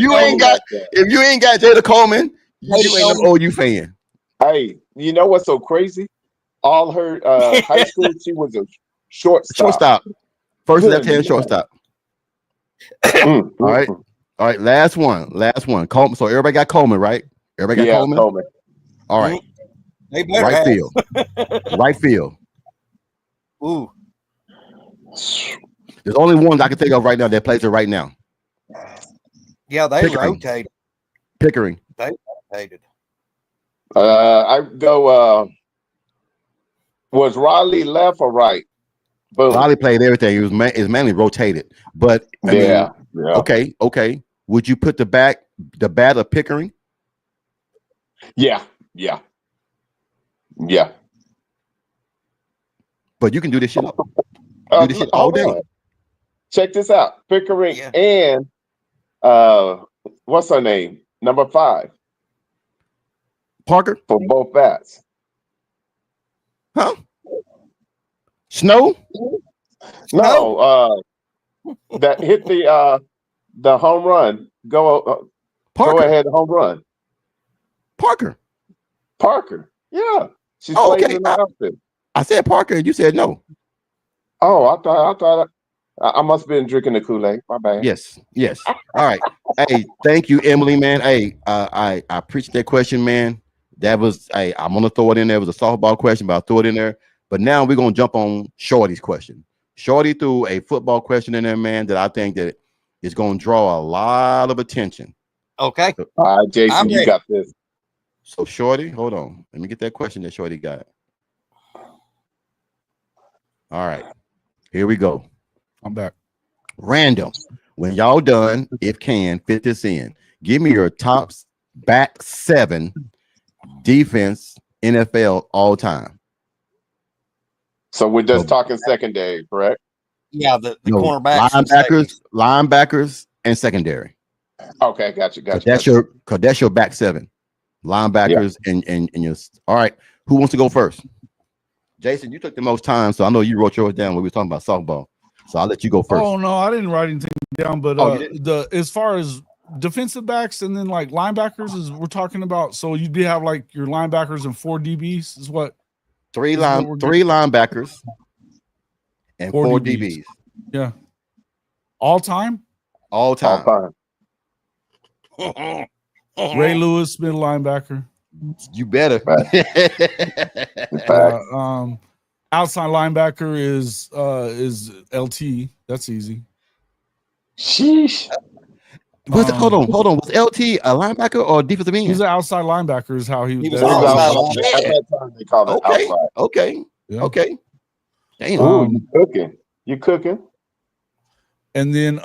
you ain't got Jada Coleman, you ain't no OU fan. Hey, you know what's so crazy? All her high school, she was a shortstop. First left-hand shortstop. All right. Last one. Coleman. So everybody got Coleman, right? Everybody got Coleman. All right. Right field. Right field. Ooh. There's only one I can think of right now that plays it right now. Yeah, they rotated. Pickering. They rotated. I go. Was Riley left or right? Boom. Riley played everything. He was mainly rotated. But I mean, okay. Would you put the bat of Pickering? Yeah. But you can do this shit. Do this shit all day. On. Check this out. Pickering Yeah. and what's her name? Number 5 Parker? for both bats. Huh? Snow? No, that hit the home run. Go Parker. ahead, home run. Parker. Parker. Yeah. She's Oh, playing okay. in the outfit. I said Parker, and you said no. Oh, I thought I must have been drinking the Kool-Aid. My bad. Yes. All right. Hey, thank you, Emily, man. Hey, I appreciate that question, man. That was I'm gonna throw it in there. It was a softball question, but I'll throw it in there. But now we're gonna jump on Shorty's question. Shorty threw a football question in there, man, that I think that is gonna draw a lot of attention. Okay. All right, Jason, you got this. So Shorty, hold on. Let me get that question that Shorty got. All right. Here we go. I'm back. Random. When y'all done, if can, fit this in. Give me your top back 7 defense NFL all time. So we're just talking secondary, correct? Yeah, the cornerbacks, linebackers, and secondary. Okay, gotcha. That's your back 7. Linebackers and your. All right. Who wants to go first? Jason, you took the most time, so I know you wrote yours down when we were talking about softball. So I'll let you go first. Oh no, I didn't write anything down, but as far as defensive backs and then like linebackers is we're talking about. So you do have like your linebackers and 4 DBs is what? 3 linebackers and 4 DBs. Yeah. All time? All time. Ray Lewis, middle linebacker. You better. Outside linebacker is LT. That's easy. Sheesh. Hold on. Was LT a linebacker or defensive end? He's an outside linebacker. Is how he was. At that time they called it outside. Okay. Yeah. Okay. Damn. Ooh, you cooking. And then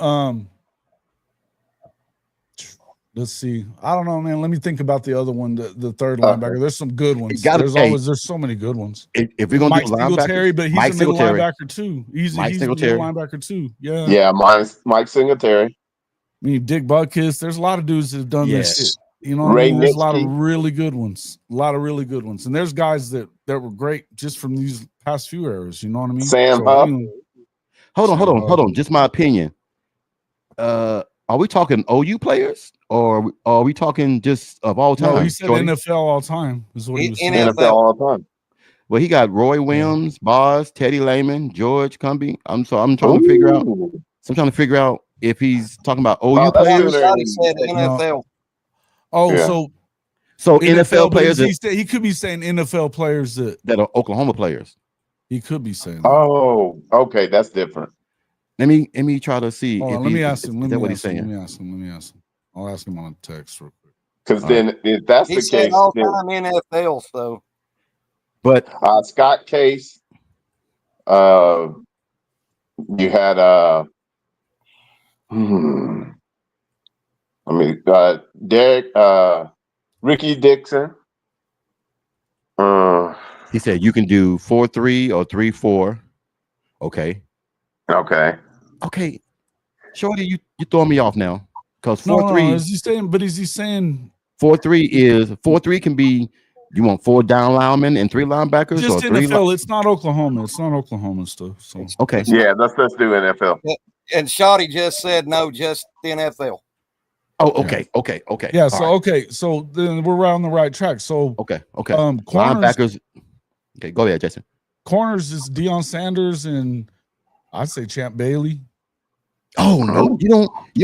let's see. I don't know, man. Let me think about the other one, the third linebacker. There's some good ones. There's so many good ones. If we're gonna Mike do Singletary, but he's a middle linebacker too. He's a middle linebacker too. Yeah. Yeah, mine's Mike Singletary. I mean, Dick Butkus. There's a lot of dudes that have done this shit. You know what Ray I mean? There's a lot of Nitschke. really good ones. And there's guys that were great just from these past few eras. You know what I mean? Sam Huff. Hold on. Just my opinion. Are we talking OU players or are we talking just of all time? No, he said NFL all time is what he was saying. NFL all time. Well, he got Roy Williams, Boz, Teddy Lehman, George Cumbie. I'm trying to figure out. I'm trying to figure out if he's talking about OU players. He said NFL. So NFL players. He could be saying NFL players that are Oklahoma players. He could be saying that. Oh, okay, that's different. Let me try to see. Let me ask him. Let me ask him. I'll ask him on text real quick. Because then, if that's the case, all time NFL. So, but Scott Case, you had Derek, Ricky Dixon. He said you can do 4-3 or 3-4. Okay. Shorty, you throwing me off now. Because 4-3 is he saying, but is he saying 4-3 can be you want 4 down linemen and 3 linebackers just or NFL? It's not Oklahoma. It's not Oklahoma stuff. So okay. Yeah, let's do NFL. And Shotty just said no, just the NFL. Oh, okay. Yeah, so right. So then we're on the right track. So okay. Corners, linebackers. Okay, go ahead, Jason. Corners is Deion Sanders and I'd say Champ Bailey. Oh no, you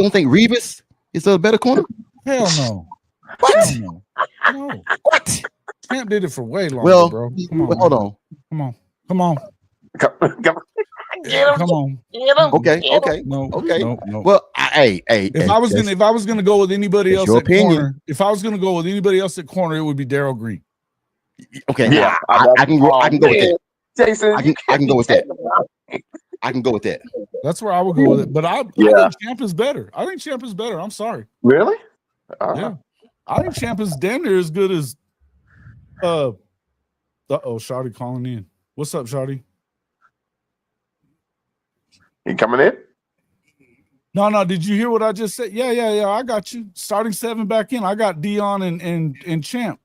don't think Revis is a better corner? Hell no. What? Hell no. What? Champ did it for way longer, well, bro. Hold on. Come on. Come on. Come on. Okay. No. Well, if I was gonna go with anybody else at corner, it would be Darryl Green. Okay, yeah, I can go with that. Jason, I can go with that. I can go with that. That's where I would go with it. But I think Champ is better. I'm sorry. Really? Yeah. I think Champ is damn near as good as Shotty calling in. What's up, Shotty? He coming in? No. Did you hear what I just said? Yeah. I got you. Starting 7 back in. I got Dion and Champ.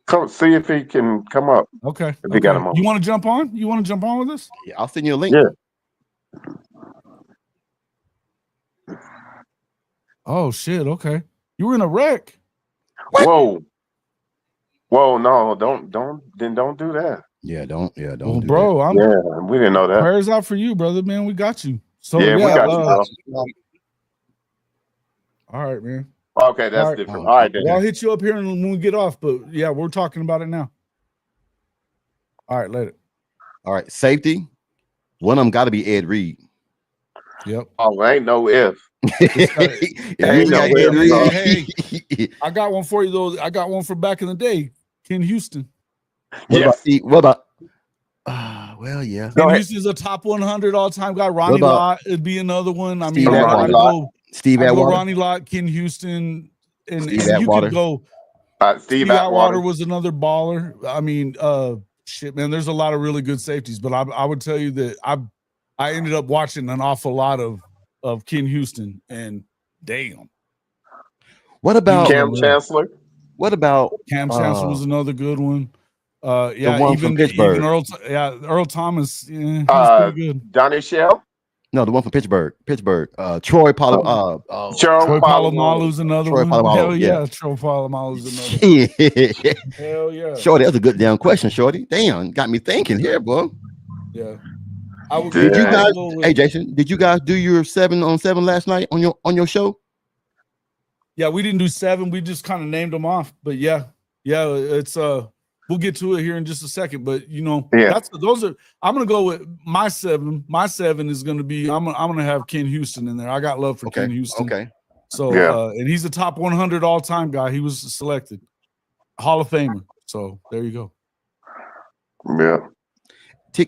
Come see if he can come up. Okay. If he got him on. You want to jump on? You want to jump on with us? Yeah, I'll send you a link. Yeah. Oh shit. Okay. You were in a wreck. Whoa, no, don't do that. Yeah, don't Well, do bro, I'm Yeah, we didn't know that. prayers out for you, brother, man. We got you. So Yeah, we got you, bro. all right, man. Okay, that's All right. different. All right, then. Well, I'll hit you up here when we get off, but yeah, we're talking about it now. All right, later. All right, safety. One of them got to be Ed Reed. Yep. Oh, ain't no if. Hey, I got one for you though. I got one from back in the day. Ken Houston. What about well, yeah. Go Ken ahead. Houston's a top 100 all-time guy. Ronnie about Lott would be another one. I mean, Steve I'd Atwater? Steve go Atwater. Ronnie Lott, Ken Houston, and Steve you Atwater. could go. Steve Atwater Atwater. was another baller. I mean, shit, man. There's a lot of really good safeties, but I would tell you that I ended up watching an awful lot of Ken Houston, and damn. What about Cam Chancellor? What about Cam Chancellor was another good one. Yeah, one from Pittsburgh. even Earl Thomas. Yeah, he was pretty good. Donnie Shell? No, the one from Pittsburgh. Troy Polamalu. Troy Polamalu's another Troy one. Polamalu, Hell yeah, yeah. Troy Polamalu's another one. Hell yeah. Shorty, that's a good damn question, Shorty. Damn, got me thinking here, bro. Yeah. I would Did you guys, little, hey Jason, did you guys do your 7-on-7 last night on your show? Yeah, we didn't do 7. We just kind of named them off. But yeah, it's we'll get to it here in just a second. But you know, I'm gonna go with my 7. My 7 is gonna be I'm gonna have Ken Houston in there. I got love for Ken Houston. Okay. So and he's a top 100 all-time guy. He was selected Hall of Famer. So there you go. Yeah.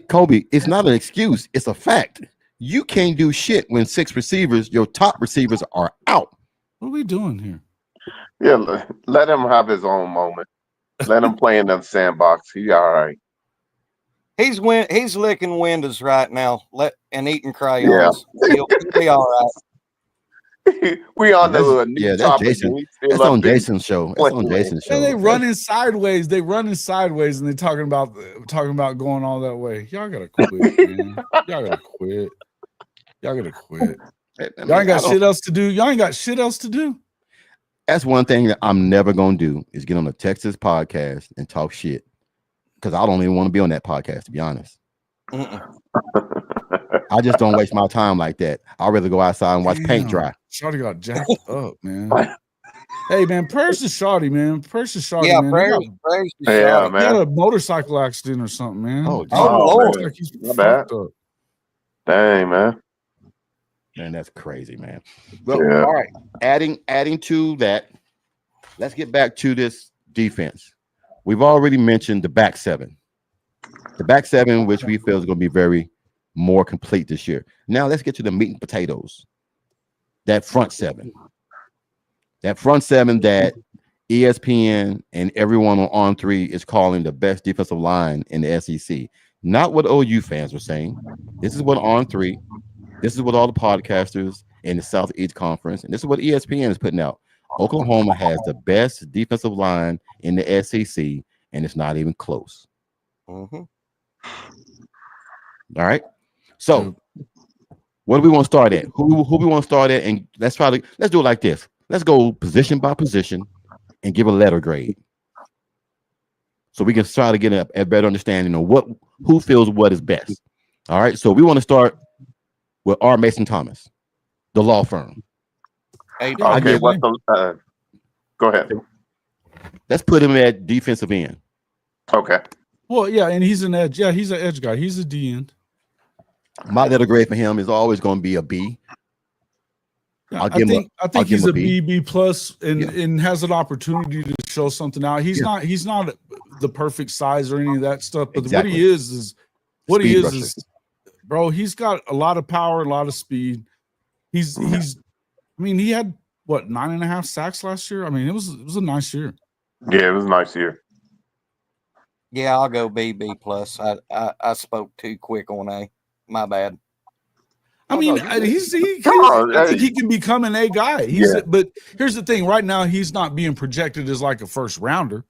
Kobe, it's not an excuse, it's a fact. You can't do shit when 6 receivers, your top receivers, are out. What are we doing here? Yeah, let him have his own moment. Let him play in that sandbox. He all right. He's licking windows right now. And eating crayons. He'll be all right. We on the new that's topic. Jason. That's on Jason's show. That's on Jason's show. And they running sideways. They running sideways, and they talking about going all that way. Y'all gotta quit, man. Y'all gotta quit. Y'all gotta quit. Y'all ain't got shit else to do. Y'all ain't got shit else to do. That's one thing that I'm never gonna do is get on a Texas podcast and talk shit, because I don't even want to be on that podcast, to be honest. I just don't waste my time like that. I'd rather go outside and watch paint dry. Shawty got jacked up, man. Hey, man, prayers to Shawty, man. Prayers to Shawty, yeah, man. Prayers to yeah, Shawty. man. He had a motorcycle accident or something, man. Oh, Lord. Like he's My fucked bad. up. Dang, man. Man, that's crazy, man. Well, Yeah. all right. Adding to that, let's get back to this defense. We've already mentioned the back 7. The back 7, which we feel is going to be very more complete this year. Now let's get to the meat and potatoes. That front 7. That front 7 that ESPN and everyone on On3 is calling the best defensive line in the SEC. Not what OU fans are saying. This is what On3, this is what all the podcasters in the Southeast Conference, and this is what ESPN is putting out. Oklahoma has the best defensive line in the SEC, and it's not even close. Mm-hmm. All right. So, what do we want to start at? Who we want to start at? And let's do it like this. Let's go position by position and give a letter grade, so we can try to get a better understanding of who feels what is best. All right. So we want to start with R. Mason Thomas, the law firm. Hey, Okay, what's the go ahead. Let's put him at defensive end. Okay. Well, yeah, and he's an edge. Yeah, he's an edge guy. He's a D end. My letter grade for him is always going to be a B. I think he's a B plus, and has an opportunity to show something out. He's not the perfect size or any of that stuff, but Exactly. what he is, bro, he's got a lot of power, a lot of speed. He had what, 9.5 sacks last year? I mean, it was a nice year. Yeah, it was a nice year. Yeah, I'll go B plus. I spoke too quick on A. My bad. I mean, no, I hey. think he can become an A guy. But here's the thing: right now, he's not being projected as like a first rounder.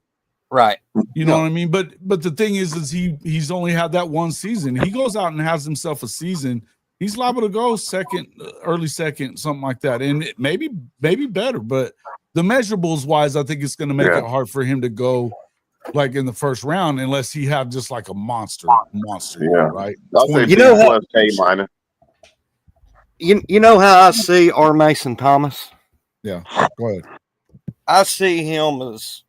Right. You know what I mean? But the thing is he's only had that one season. He goes out and has himself a season. He's liable to go second, early second, something like that, and maybe better. But the measurables wise, I think it's going to make it hard for him to go like in the first round unless he have just like a monster year, right? I'll say You B know plus A minus. You know how I see R. Mason Thomas? Yeah, go ahead. I see him as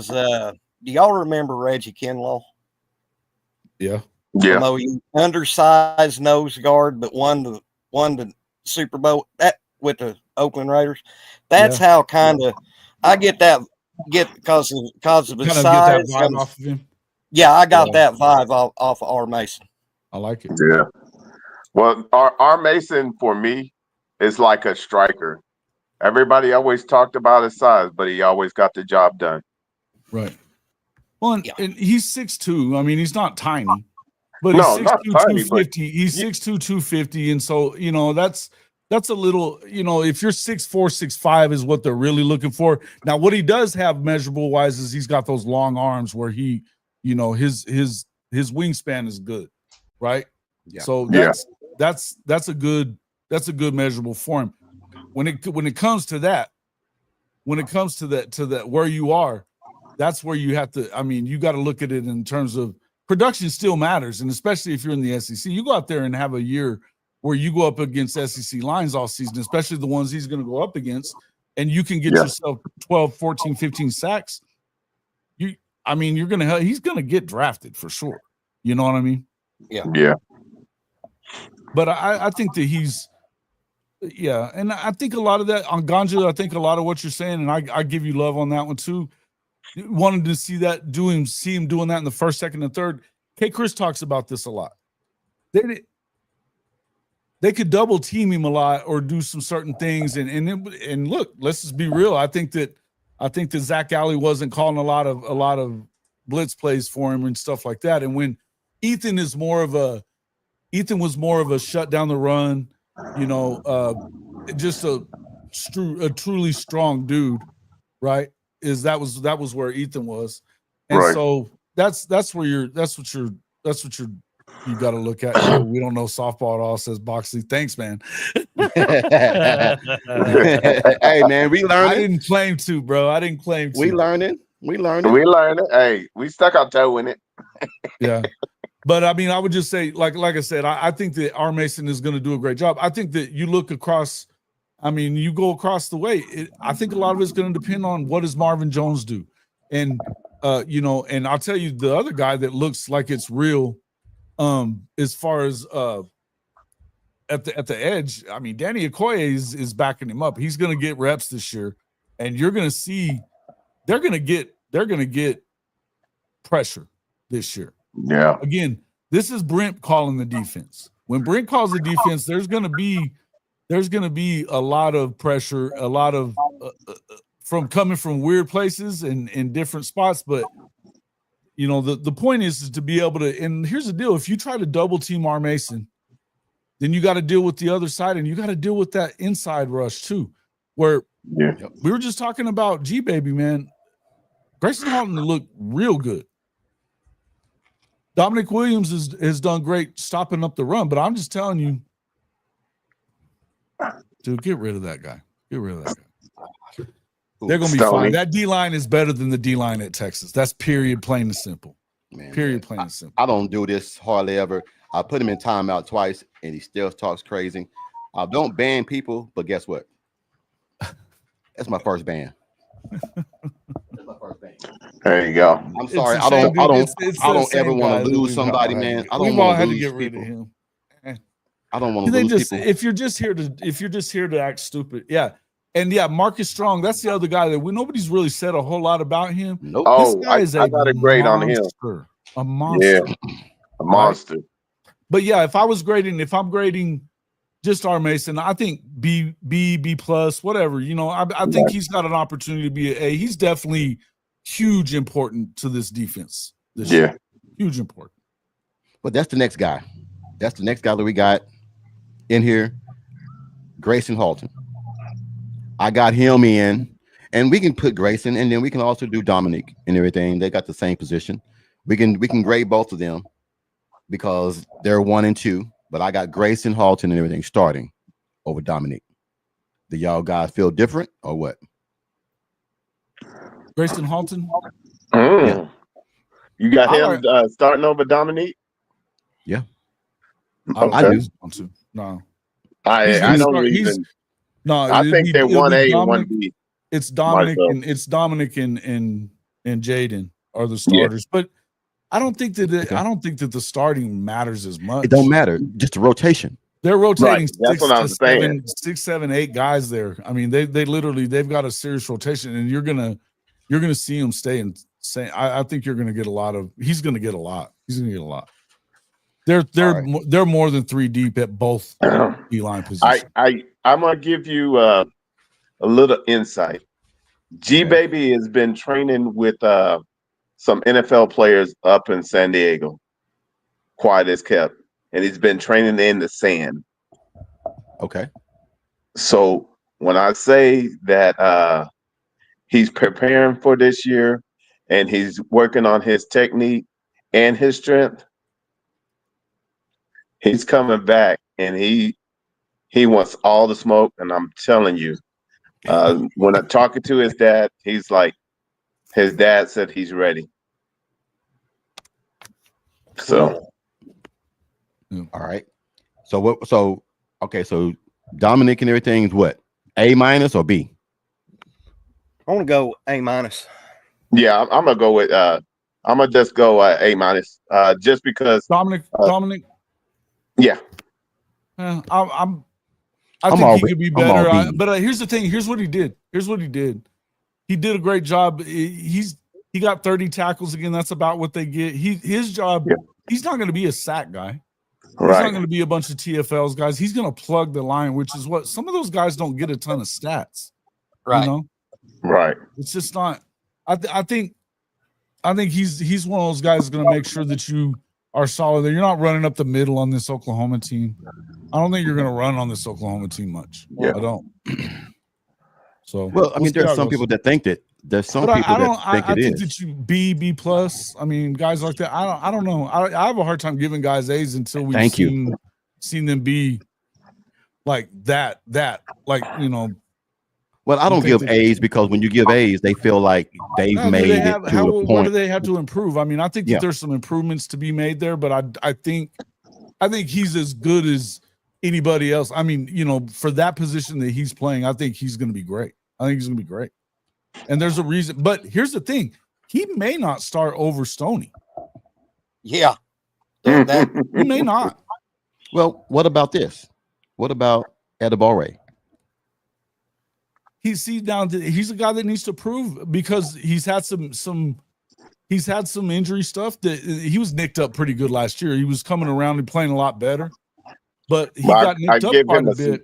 do y'all remember Reggie Kinlaw? Yeah. Although he undersized nose guard, but won the Super Bowl that with the Oakland Raiders. That's how kind of I get because of his size. Get that vibe off of him. Yeah, I got that vibe off of R. Mason. I like it. Yeah. Well, R. Mason for me is like a striker. Everybody always talked about his size, but he always got the job done. Right. Well, and he's 6'2". I mean, he's not tiny, but he's 6'2", 250. He's 6'2", 250, and so that's a little. If you're 6'4", 6'5" is what they're really looking for. Now, what he does have measurable wise is he's got those long arms where he, his wingspan is good, right? Yeah. So that's a good measurable for him. When it comes to that where you are, that's where you have to. I mean, you got to look at it in terms of production. Still matters, and especially if you're in the SEC, you go out there and have a year where you go up against SEC lines all season, especially the ones he's going to go up against, and you can get yourself 12, 14, 15 sacks. He's going to get drafted for sure. You know what I mean? Yeah. Yeah. But I think that he's. Yeah, and I think a lot of that on Ganja, I think a lot of what you're saying, and I give you love on that one too. Wanted to see him doing that in the first, second, and third. K. Chris talks about this a lot. They could double team him a lot or do some certain things, and look, let's just be real. I think that Zach Alley wasn't calling a lot of blitz plays for him and stuff like that. And when Ethan was more of a shut down the run. Just a truly strong dude, right? That was where Ethan was, and so that's what you got to look at. Oh, we don't know softball at all, says Boxley. Thanks, man. Hey, man, we learning. I didn't claim to, bro. I didn't claim to. We learning. Hey, we stuck our toe in it. Yeah. But I mean, I would just say, like I said, I think that R. Mason is going to do a great job. I think that you look across, you go across the way. I think a lot of it's going to depend on what does Marvin Jones do, and and I'll tell you the other guy that looks like it's real, as far as at the edge. I mean, Danny Okoye is backing him up. He's going to get reps this year, and you're going to see they're going to get pressure this year. Yeah. Again, this is Brent calling the defense. When Brent calls the defense, there's going to be a lot of pressure, a lot of from coming from weird places and in different spots. But the point is to be able to. And here's the deal: if you try to double team R. Mason, then you got to deal with the other side, and you got to deal with that inside rush too. Where we were just talking about G Baby, man. Grayson Halton looked real good. Dominic Williams has done great stopping up the run, but I'm just telling you, dude, get rid of that guy. Get rid of that guy. They're going to be fine. That D-line is better than the D-line at Texas. That's period, plain and simple. Man, plain and simple. I don't do this hardly ever. I put him in timeout twice, and he still talks crazy. I don't ban people, but guess what? That's my first ban. There you go. I'm sorry. I don't ever want to lose somebody, man. I don't want to get rid of him. I don't want to lose people. If you're just here to act stupid, yeah. And yeah, Marcus Strong, that's the other guy that nobody's really said a whole lot about him. Nope. Oh, I got a grade on him. A monster. Yeah, a monster. Right? But yeah, if I'm grading just R. Mason, I think B plus, whatever. I think he's got an opportunity to be an A. He's definitely huge important to this defense. this year. Huge important. But that's the next guy. That's the next guy that we got in here, Grayson Halton. I got him in, and we can put Grayson, and then we can also do Dominic and everything. They got the same position. We can grade both of them because they're 1 and 2. But I got Grayson Halton and everything starting over Dominic. Do y'all guys feel different or what? Grayson Halton. Yeah. You got him starting over Dominique? Yeah. Okay. I do. No. I don't even. I think they're 1A and 1B. It's Dominic and Jaden are the starters, but I don't think that I don't think that the starting matters as much. It don't matter. Just the rotation. They're rotating That's what I'm saying. 6, 7, 8 guys there. I mean, they've got a serious rotation, and you're gonna see him stay and say. I think you're gonna get a lot of. He's gonna get a lot. They're more than 3 deep at both D-line positions. I'm gonna give you a little insight. G-Baby has been training with some NFL players up in San Diego, quiet as kept, and he's been training in the sand. Okay. So when I say that he's preparing for this year and he's working on his technique and his strength, he's coming back and he wants all the smoke. And I'm telling you, when I'm talking to his dad, he's like, his dad said he's ready. So, all right. So what? So okay. So Dominic and everything is what? A- or B? I want to go A-. Yeah, I'm gonna go with. I'm gonna just go A-. Just because Dominic. Yeah. I think he could be better. But here's the thing. Here's what he did. He did a great job. He got 30 tackles again. That's about what they get. His job. Yeah. He's not going to be a sack guy. Right. He's not going to be a bunch of TFLs guys. He's going to plug the line, which is what some of those guys don't get a ton of stats. Right. You know? Right. It's just not. I think he's one of those guys that's going to make sure that you are solid there. You're not running up the middle on this Oklahoma team. I don't think you're going to run on this Oklahoma team much. Yeah. I don't. So well, I mean, there's some people that think that. There's some people that think it is. I think that you B plus. I mean, guys like that. I don't know. I have a hard time giving guys A's until we've seen them be like that. Like, you know. Well, I don't give A's because when you give A's, they feel like they've made it to a point. What do they have to improve? I mean, I think that there's some improvements to be made there, but I think he's as good as anybody else. I mean, you know, for that position that he's playing, I think he's going to be great. And there's a reason. But here's the thing. He may not start over Stoney. Yeah. He may not. Well, what about this? What about Adebawore? He's a guy that needs to prove because he's had some injury stuff that he was nicked up pretty good last year. He was coming around and playing a lot better, but he got nicked up quite a bit.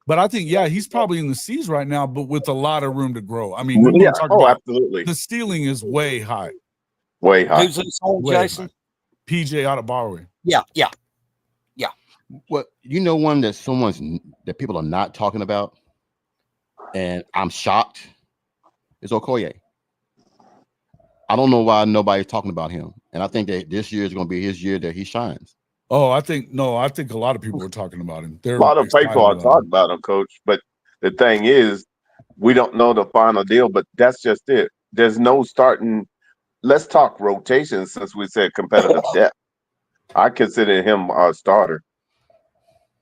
But I think, he's probably in the C's right now, but with a lot of room to grow. I mean, absolutely. The ceiling is way high. Way high. Who's this on, Jason? PJ Adebawore. Yeah. Well, you know one that people are not talking about, and I'm shocked, is Okoye. I don't know why nobody's talking about him. And I think that this year is going to be his year that he shines. Oh, I think a lot of people are talking about him. A lot of people are talking about him, Coach. But the thing is, we don't know the final deal, but that's just it. There's no starting. Let's talk rotation since we said competitive depth. I consider him a starter.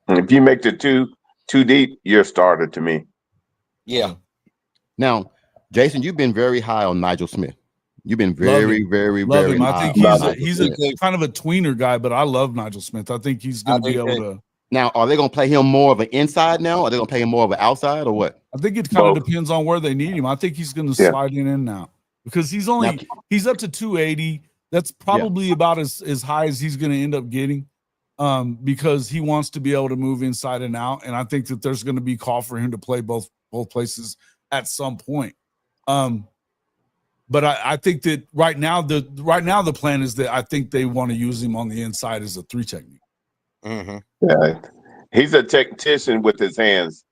And if you make the too deep, you're a starter to me. Yeah. Now, Jason, you've been very high on Nigel Smith. You've been very him. I think he's a kind of a tweener guy, but I love Nigel Smith. I think he's going to be able to. Now, are they going to play him more of an inside now? Or are they going to play him more of an outside or what? I think it kind of depends on where they need him. I think he's going to slide in and out because he's up to 280. That's probably about as high as he's going to end up getting because he wants to be able to move inside and out. And I think that there's going to be call for him to play both places at some point. But I think that right now the plan is that I think they want to use him on the inside as a 3 technique. Mm-hmm. Yeah, he's a technician with his hands.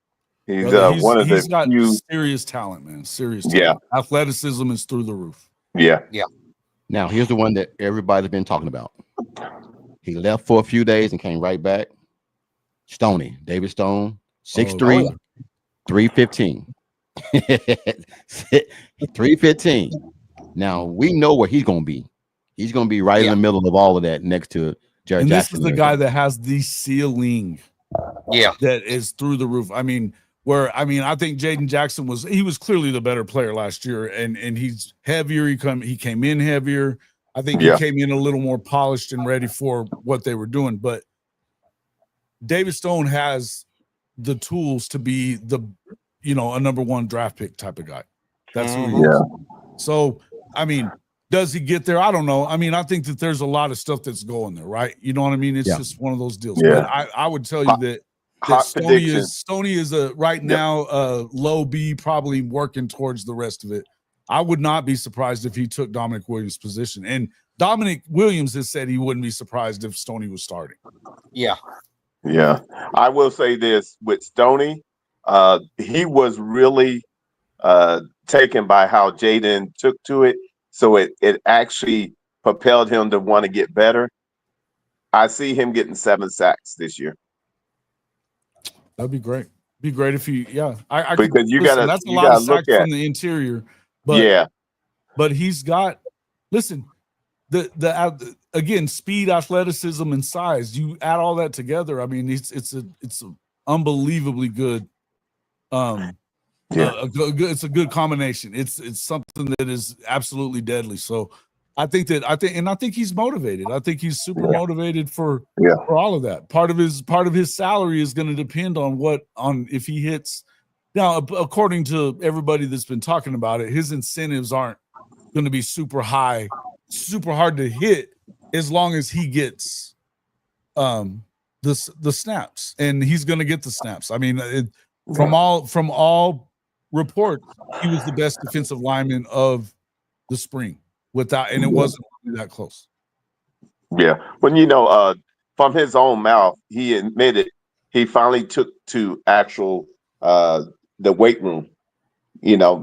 He's Brother, one of he's the got few. serious talent, man. Serious Yeah, talent. Athleticism is through the roof. yeah. Now, here's the one that everybody's been talking about. He left for a few days and came right back. Stoney, David Stone, 6'3", 315. 315. Now, we know where he's going to be. He's going to be right in the middle of all of that next to Jared And Jackson. this is the guy that has the ceiling that is through the roof. I mean, I think Jaden Jackson was clearly the better player last year, and he's heavier. He came in heavier. I think he came in a little more polished and ready for what they were doing. But David Stone has the tools to be a number 1 draft pick type of guy. That's who he is. So, I mean, does he get there? I don't know. I mean, I think that there's a lot of stuff that's going there, right? You know what I mean? It's just one of those deals. Yeah. But I would tell you that Stoney is a right now low B, probably working towards the rest of it. I would not be surprised if he took Dominic Williams' position. And Dominic Williams has said he wouldn't be surprised if Stoney was starting. Yeah. I will say this with Stoney, he was really taken by how Jaden took to it. So it actually propelled him to want to get better. I see him getting 7 sacks this year. That'd be great. Be great if he, I because could, you listen, gotta that's a you lot gotta of look sacks at from the interior. But but he's got, listen, the again, speed, athleticism, and size. You add all that together. I mean, it's a unbelievably good. It's a good combination. It's something that is absolutely deadly. So I think he's motivated. I think he's super motivated for all of that. Part of his salary is going to depend on if he hits. Now, according to everybody that's been talking about it, his incentives aren't going to be super high, super hard to hit, as long as he gets the snaps, and he's going to get the snaps. I mean, from all reports, he was the best defensive lineman of the spring. And it wasn't really that close. Yeah. When from his own mouth, he admitted he finally took to actual the weight room.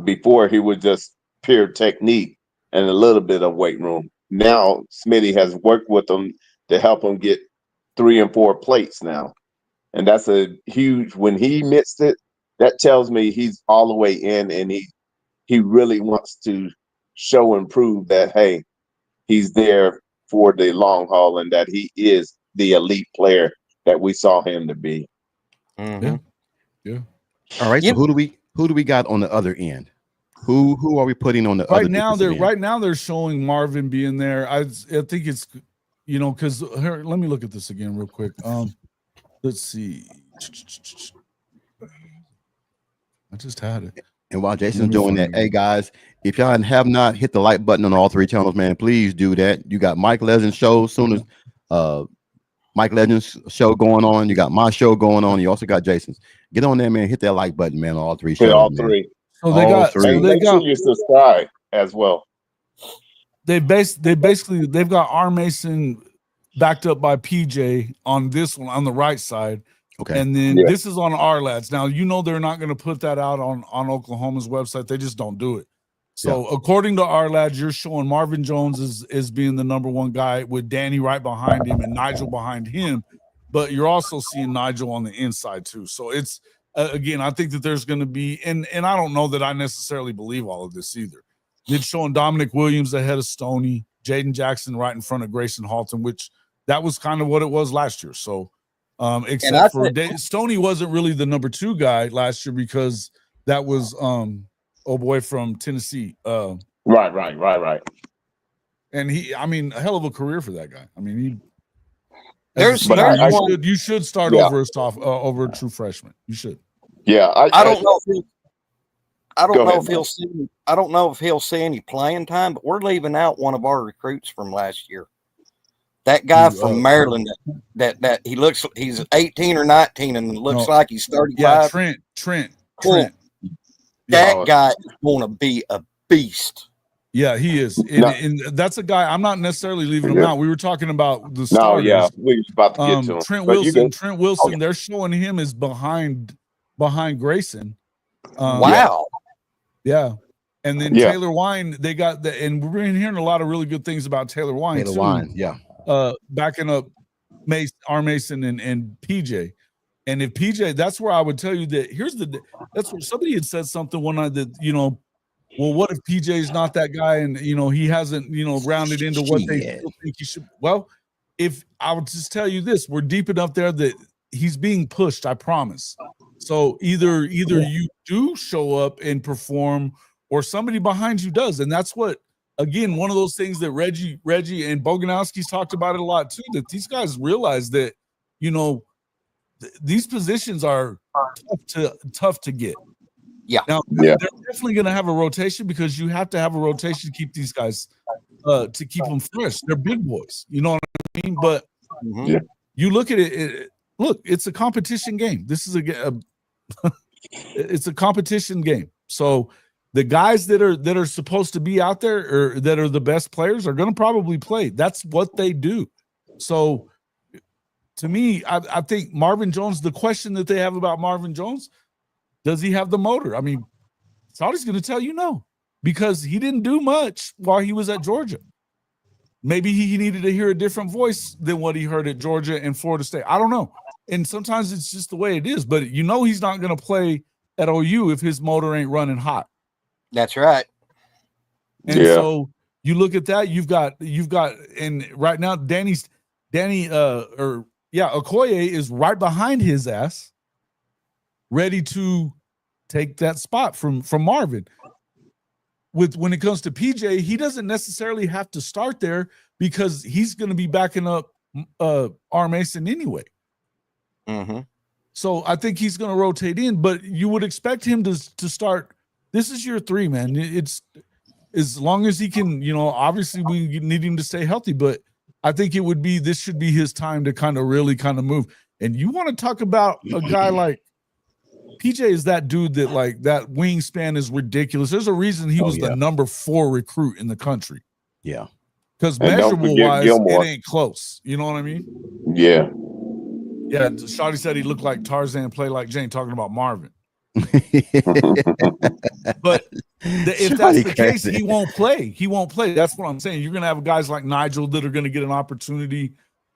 Before he was just pure technique and a little bit of weight room. Now Smitty has worked with him to help him get 3 and 4 plates now. And that's a huge, when he missed it, that tells me he's all the way in, and he really wants to show and prove that, hey, he's there for the long haul and that he is the elite player that we saw him to be. Yeah. All right. So who do we got on the other end? Who are we putting on the other end? Right now they're showing Marvin being there. I think it's because let me look at this again real quick. Let's see. I just had it. And while Jason's doing that, hey guys, if y'all have not hit the like button on all 3 channels, man, please do that. You got Mike Legend's show soon as Mike Legend's show going on. You got my show going on. You also got Jason's. Get on there, man. Hit that like button, man, on all 3 shows. All 3. So they got 3. And make sure you subscribe as well. They've got R. Mason backed up by PJ on this one on the right side. Okay. And then this is on our lads. Now, they're not going to put that out on Oklahoma's website. They just don't do it. So according to our lads, you're showing Marvin Jones is being the number 1 guy with Danny right behind him and Nigel behind him. But you're also seeing Nigel on the inside too. So it's again, I think that there's going to be, and I don't know that I necessarily believe all of this either. It's showing Dominic Williams ahead of Stoney, Jaden Jackson right in front of Grayson Halton, which that was kind of what it was last year. So except for Stoney wasn't really the number 2 guy last year because that was from Tennessee. Right. And a hell of a career for that guy. I mean, you should start over a true freshman. You should. Yeah, I don't know if he'll see any playing time, but we're leaving out one of our recruits from last year. That guy from Maryland that he's 18 or 19 and looks like he's 35. Yeah, Trent. That guy is going to be a beast. Yeah, he is. And that's a guy. I'm not necessarily leaving him out. We were talking about the No, starters. yeah, we was about to get to him. Trent But you Wilson. good. Trent Wilson. They're showing him as behind Grayson. Wow. Yeah. And then Yeah. Taylor Wine, they got the, and we've been hearing a lot of really good things about Taylor Wine Taylor too. Wine, yeah. Backing up R. Mason and PJ. And if PJ, that's where I would tell you that that's where somebody had said something one night that, you know, well, what if PJ is not that guy and, you know, he hasn't, you know, rounded into what they still think he should. Well, if I would just tell you this, we're deep enough there that he's being pushed, I promise. So either you do show up and perform or somebody behind you does. And that's what, again, one of those things that Reggie and Boganowski's talked about it a lot too, that these guys realize that, you know, these positions are tough to get. Yeah. Now they're definitely going to have a rotation because you have to have a rotation to keep these guys, to keep them fresh. They're big boys, you know what I mean? But you look at it, look, it's a competition game. This is it's a competition game. So the guys that are supposed to be out there or that are the best players are going to probably play. That's what they do. So to me, I think Marvin Jones, the question that they have about Marvin Jones, does he have the motor? I mean, Saudi's going to tell you no, because he didn't do much while he was at Georgia. Maybe he needed to hear a different voice than what he heard at Georgia and Florida State. I don't know. And sometimes it's just the way it is. But you know he's not going to play at OU if his motor ain't running hot. That's right. And so you look at that, you've got, and right now Okoye is right behind his ass, ready to take that spot from Marvin. When it comes to PJ, he doesn't necessarily have to start there because he's going to be backing up R. Mason anyway. Mm-hmm. So I think he's going to rotate in, but you would expect him to start. This is year 3, man. It's as long as he can, you know, obviously we need him to stay healthy, but I think this should be his time to kind of really kind of move. And you want to talk about a guy like PJ is that dude that like that wingspan is ridiculous. There's a reason he was the number 4 recruit in the country. Yeah. Because measurable wise, it ain't close. You know what I mean? Yeah. Yeah. Shawty said he looked like Tarzan, play like Jane, talking about Marvin. But if that's the case, he won't play. He won't play. That's what I'm saying. You're gonna have guys like Nigel that are gonna get an opportunity.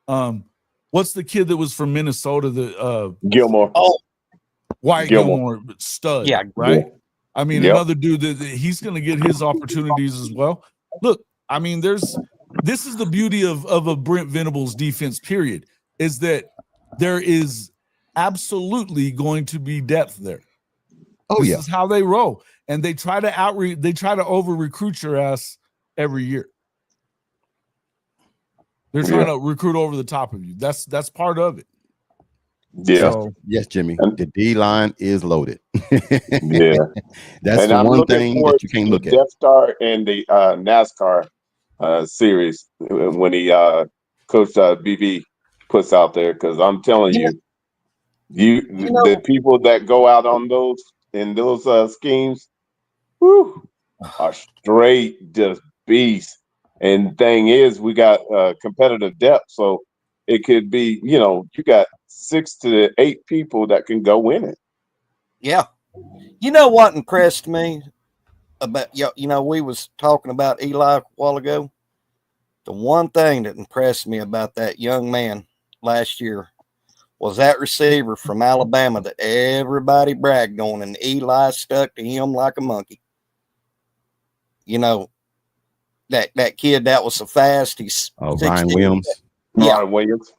What's the kid that was from Minnesota? The Gilmore. Oh, Wyatt Gilmore, stud. Yeah, right. Yeah. I mean, another dude that he's gonna get his opportunities as well. Look, I mean, this is the beauty of a Brent Venables defense. Period. Is that there is absolutely going to be depth there. This is how they roll, and they try to over recruit your ass every year. They're trying to recruit over the top of you. That's part of it. Yeah. So, yes, Jimmy. The D line is loaded. Yeah. That's and the I'm one thing that you can't look at. Death Star and the NASCAR series when he Coach BB puts out there, because I'm telling you, the people that go out on those in those schemes, are straight just beasts. And thing is, we got competitive depth, so it could be, you know, you got 6 to 8 people that can go win it. Yeah. You know what impressed me about, you know, we was talking about Eli a while ago. The one thing that impressed me about that young man last year was that receiver from Alabama that everybody bragged on, and Eli stuck to him like a monkey. You know, that kid that was so fast. He's Ryan Williams. Yeah. Ryan Williams.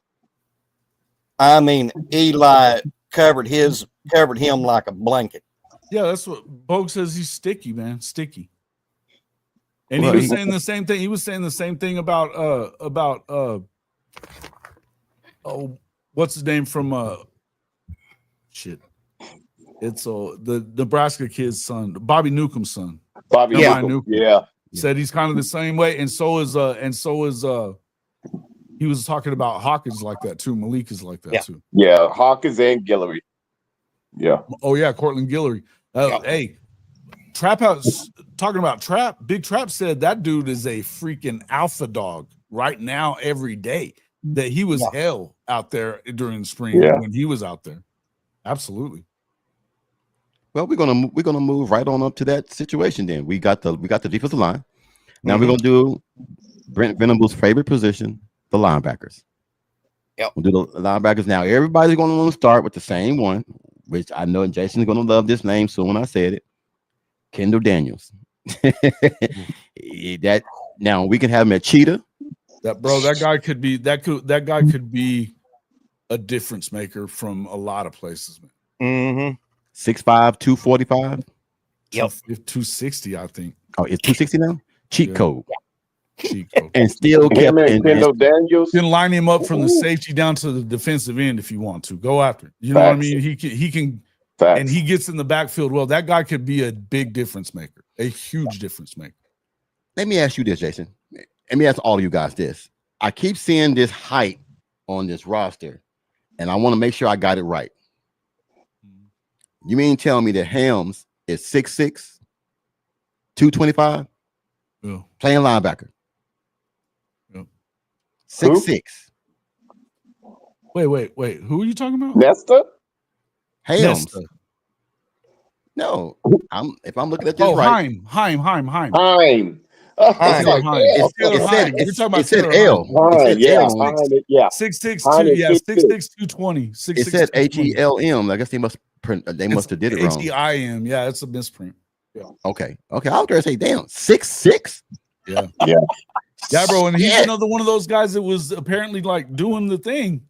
I mean, Eli covered him like a blanket. Yeah, that's what Bogue says. He's sticky, man, sticky. And he was saying the same thing. He was saying the same thing about what's his name from shit. It's the Nebraska kid's son, Bobby Newcomb's son. Bobby Newcomb. Yeah. Said he's kind of the same way, and so is he was talking about Hawkins like that too. Malik is like that too. Yeah, Hawkins and Guillory. Yeah. Oh yeah, Cortland Guillory. Hey, Trap House talking about Trap. Big Trap said that dude is a freaking alpha dog right now every day. That he was hell out there during the spring when he was out there. Absolutely. Well, we're gonna move right on up to that situation. Then we got the defensive line. Now we're gonna do Brent Venable's favorite position, the linebackers. Yep. We'll do the linebackers now. Everybody's gonna want to start with the same one, which I know Jason's gonna love this name. So when I said it, Kendall Daniels. That now we can have him at Cheetah. That guy could be a difference maker from a lot of places, man. 6'5", 245. Yep. 260, I think. Oh, it's 260 now? Cheat code. Cheat code. And still kept in Kendall Daniels. You can line him up from the safety down to the defensive end if you want to. Go after. You know what I mean? He can and he gets in the backfield. Well, that guy could be a big difference maker, a huge difference maker. Let me ask you this, Jason. Let me ask all of you guys this. I keep seeing this height on this roster, and I want to make sure I got it right. You mean tell me that Helms is 6'6", 225? Yeah. Playing linebacker. Yeah. 6'6". Wait. Who are you talking about? Nesta? Helms. Nesta. No. If I'm looking at this right. Heim. Heim. It said L. Yeah. 6'6", 220. It said HELM. I guess they must have did it wrong. HEIM. Yeah, it's a misprint. Yeah. Okay. I was going to say, damn, 6'6". Yeah, bro. And he's another one of those guys that was apparently like doing the thing.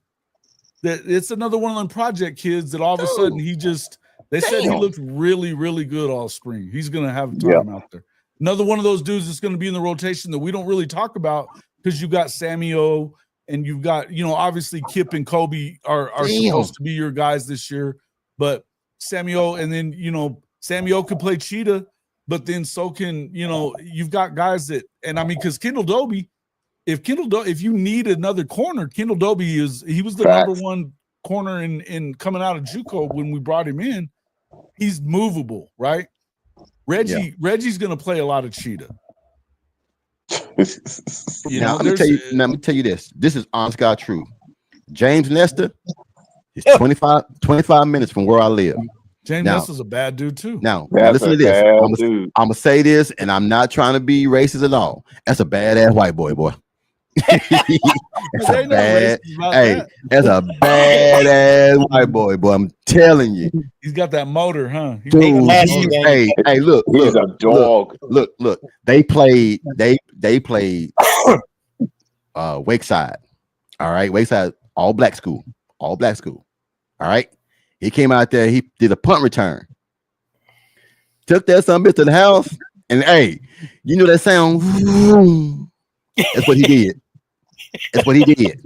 That it's another one of them project kids that all of a sudden they said he looked really, really good all spring. He's gonna have time out there. Another one of those dudes that's gonna be in the rotation that we don't really talk about because you got Sammy O and you've got, obviously Kip and Kobe are supposed to be your guys this year, but Sammy O, and then Sammy O could play Cheetah, but then so can you've got guys that, and I mean, because Kendall Dobie, if you need another corner, Kendall Dobie he was the number one corner in coming out of JUCO when we brought him in. He's movable, right? Reggie's gonna play a lot of Cheetah. Let me tell you this. This is honest God truth. James Nesta is 25 minutes from where I live. James Nesta's a bad dude too. Now listen to this. I'm gonna say this, and I'm not trying to be racist at all. That's a badass white boy. That's a badass white boy. I'm telling you. He's got that motor, huh? Dude, hey, look, he's a dog. Look. They played Wakeside. All right, Wakeside, all black school. All right. He came out there, he did a punt return. Took that son bitch to the house, and you know that sound. That's what he did.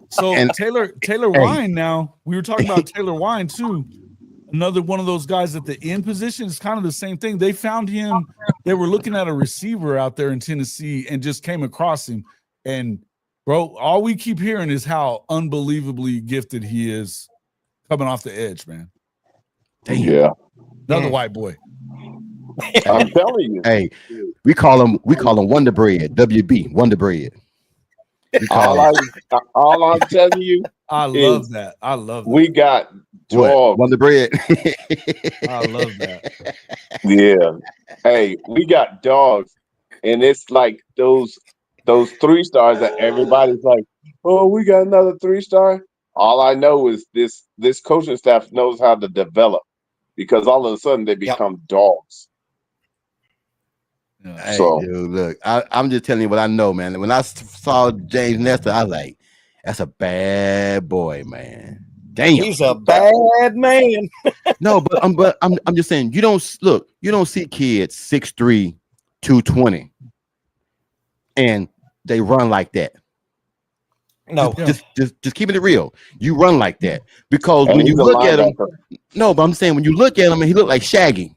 So Taylor Wine now, we were talking about Taylor Wine too. Another one of those guys at the end position is kind of the same thing. They found him. They were looking at a receiver out there in Tennessee and just came across him. And bro, all we keep hearing is how unbelievably gifted he is coming off the edge, man. Damn. Yeah. Another white boy. I'm telling you. Hey, we call him Wonder Bread, WB, Wonder Bread. All I'm telling you, I love that. We got dogs. Wonder Bread. I love that. Yeah. Hey, we got dogs, and it's like those 3-stars that everybody's like, oh, we got another 3-star. All I know is this coaching staff knows how to develop, because all of a sudden they become dogs. Hey, dude, look, I'm just telling you what I know, man. When I saw James Nesta, I was like, that's a bad boy, man. Damn, he's a bad man. No, but I'm just saying, you don't see kids 6'3", 220, and they run like that. No, just keeping it real. You run like that because when you look at him, no, but I'm saying when you look at him, and he looked like Shaggy.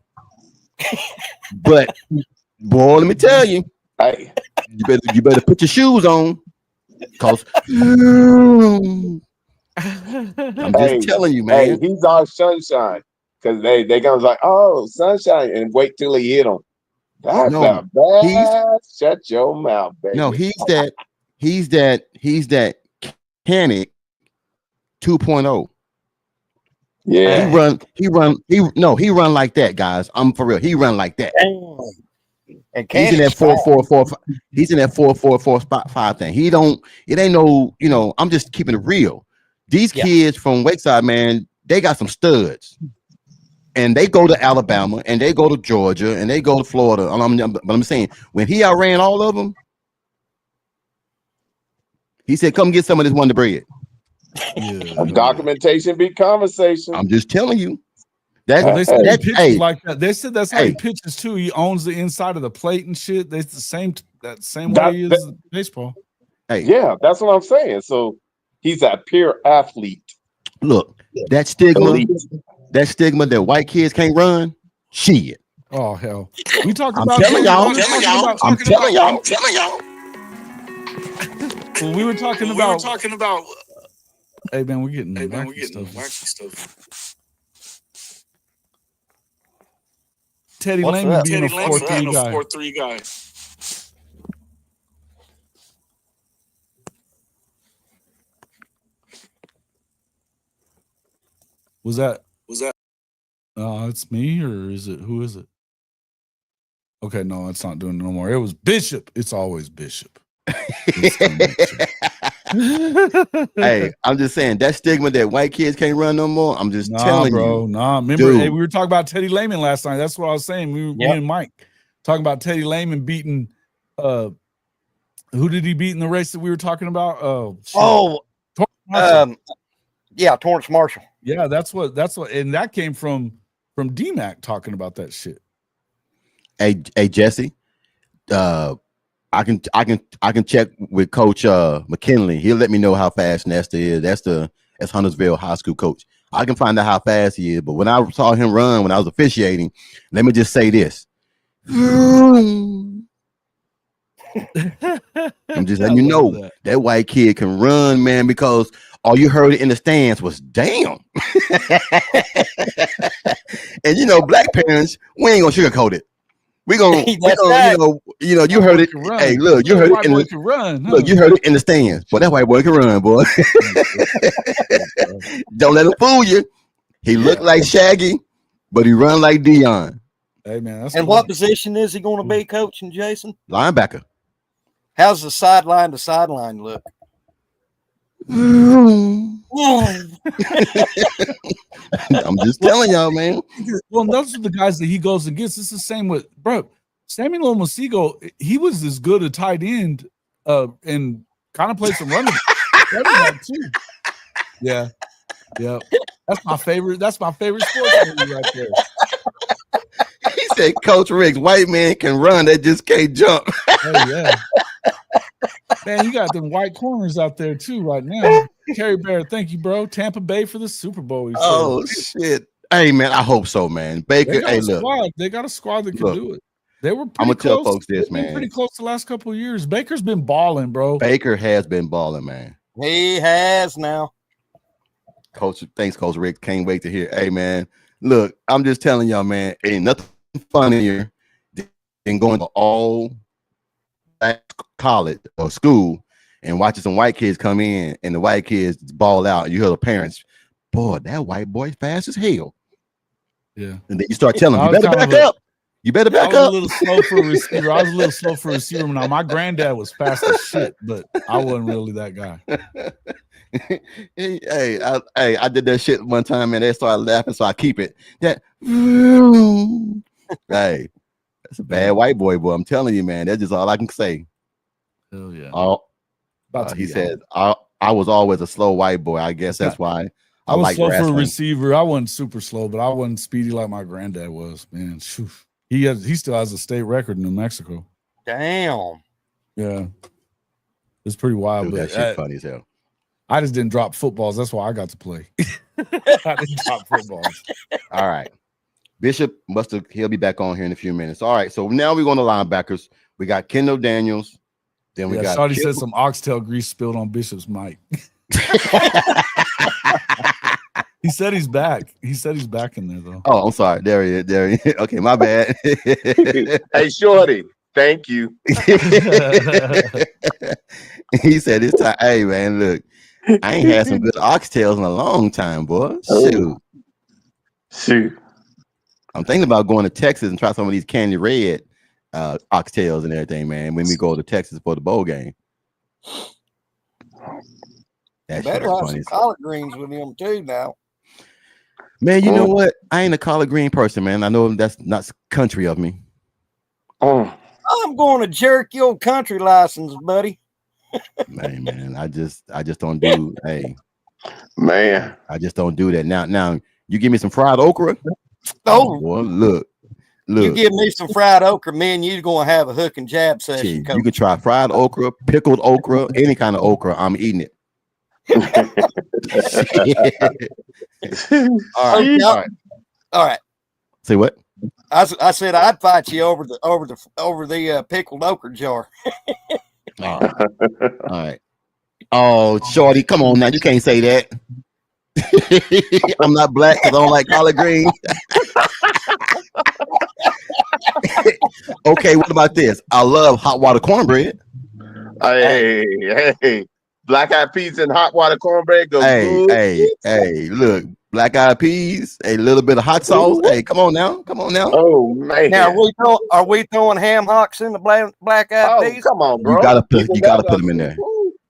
But boy, let me tell you, you better put your shoes on, cause I'm just telling you, man. Hey, he's our sunshine. because they gonna like, oh, sunshine, and wait till he hit them. That's No, not bad. Shut your mouth, baby. no, he's that Canic 2.0. Yeah. He run like that, guys. I'm for real. He run like that. And He's in that 4-4-4. He's in that 4-4-4-5 thing. It ain't no, I'm just keeping it real. These kids from Wakeside, man, they got some studs. And they go to Alabama and they go to Georgia and they go to Florida. But I'm saying, when he outran all of them, he said, come get some of this Wonder Bread. Documentation beat conversation. I'm just telling you. They said he pitches like that. They said that's how he pitches too. He owns the inside of the plate and shit. That's the same way he is baseball. Hey, yeah, that's what I'm saying. So he's a pure athlete. Look, that stigma that white kids can't run, shit. Oh hell, we talked I'm about. telling y'all. Well, we were talking about. Hey man, we're getting stuff. Teddy Lehman being a 4-3 guy. Was that? It's me, or is it? Who is it? Okay, no, it's not doing it no more. It was Bishop. It's always Bishop. Hey, I'm just saying that stigma that white kids can't run no more. I'm just telling you. Remember, dude. Hey, we were talking about Teddy Lehman last night. That's what I was saying. Me and Mike talking about Teddy Lehman beating. Who did he beat in the race that we were talking about? Torrance Marshall. Yeah, that's what, and that came from D-Mac talking about that shit. Hey, Jesse, I can check with Coach McKinley. He'll let me know how fast Nesta is. That's Huntersville High School coach. I can find out how fast he is. But when I saw him run when I was officiating, let me just say this. I'm just letting you know that white kid can run, man, because all you heard in the stands was damn. And black parents, we ain't gonna sugarcoat it. You heard it. Hey, look, you heard it in you heard it in the stands. Boy, that white boy can run, boy. Don't let him fool you. He looked like Shaggy, but he run like Dion. Hey man, that's what position is he going to be, coaching, Jason? Linebacker. How's the sideline to sideline look? I'm just telling y'all, man. Well, those are the guys that he goes and gets. It's the same with Samuel Omosigo. He was as good a tight end and kind of played some running back too. Yeah. That's my favorite sports movie right there. He said, Coach Riggs, white man can run, they just can't jump. Oh yeah. Man, you got them white corners out there too right now. Kerry Bear, thank you, bro. Tampa Bay for the Super Bowl. Oh shit! Hey man, I hope so, man. Baker, look, they got a squad that can do it. They were. I'm gonna tell folks this, man. Pretty close the last couple of years. Baker's been balling, bro. Baker has been balling, man. He has now. Coach, thanks, Coach Rick. Can't wait to hear. Hey man, look, I'm just telling y'all, man. Ain't nothing funnier than going to all college or school and watching some white kids come in and the white kids ball out and you hear the parents, boy, that white boy fast as hell. Yeah. And then you start telling them, you better back up. You better back up. I was a little slow for a receiver. Now, my granddad was fast as shit, but I wasn't really that guy. I did that shit one time and they started laughing, so I keep it. Hey, that's a bad white boy. I'm telling you, man. That's just all I can say. Hell yeah. He said, I was always a slow white boy. I guess that's why I was like slow wrestling. For a receiver. I wasn't super slow, but I wasn't speedy like my granddad was. Man, he still has a state record in New Mexico. Damn. Yeah, it's pretty wild. Dude, but that shit funny as hell. I just didn't drop footballs. That's why I got to play. I didn't drop footballs. All right. Bishop he'll be back on here in a few minutes. All right, so now we're going to linebackers. We got Kendall Daniels. Then we got. Shawty said some oxtail grease spilled on Bishop's mic. He said he's back. He said he's back in there though. Oh, I'm sorry. There he is. There he is. Okay, my bad. Hey, Shorty, thank you. He said it's time. Hey man, look, I ain't had some good oxtails in a long time, boy. Shoot. I'm thinking about going to Texas and try some of these candy red oxtails and everything, man. When we go to Texas for the bowl game. That shit Better is have funny. some collard greens with him too now. Man, you know what? I ain't a collard green person, man. I know that's not country of me. Oh, I'm going to jerk your country license, buddy. Man, I just don't do. Hey, man. I just don't do that. Now, you give me some fried okra. Oh, Boy, look. You give me some fried okra, man, you're going to have a hook and jab session. You can try fried okra, pickled okra, any kind of okra. I'm eating it. All right. Say what? I said I'd fight you over the pickled okra jar. All right. Oh, Shorty, come on now. You can't say that. I'm not black because I don't like collard greens. Okay, what about this? I love hot water cornbread. Hey, black eyed peas and hot water cornbread go good. Hey, look, black eyed peas, a little bit of hot sauce. Hey, come on now. Oh man. Now are we throwing ham hocks in the black eyed peas? Come on, bro. You gotta put them in there.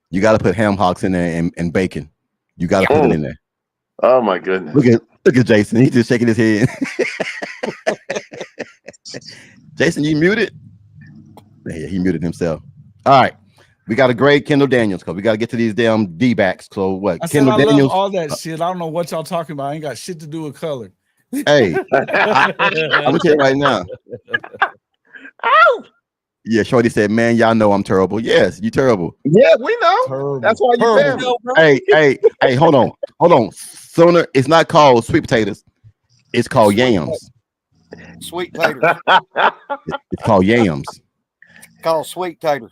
You gotta put ham hocks in there and bacon. You gotta put it in there. Oh my goodness. Look at Jason. He's just shaking his head. Jason, you muted? Yeah, he muted himself. All right. We got to grade Kendall Daniels because we got to get to these damn D-backs. So what? Kendall Daniels, love all that shit. I don't know what y'all talking about. I ain't got shit to do with color. Hey, I'm gonna tell you right now. Ow! Yeah, Shorty said, "Man, y'all know I'm terrible." Yes, you terrible. Yeah, we know. Terrible. That's why you family. Hey, hold on. Sooner, it's not called sweet potatoes. It's called yams. Sweet taters. It's called yams. Called sweet taters.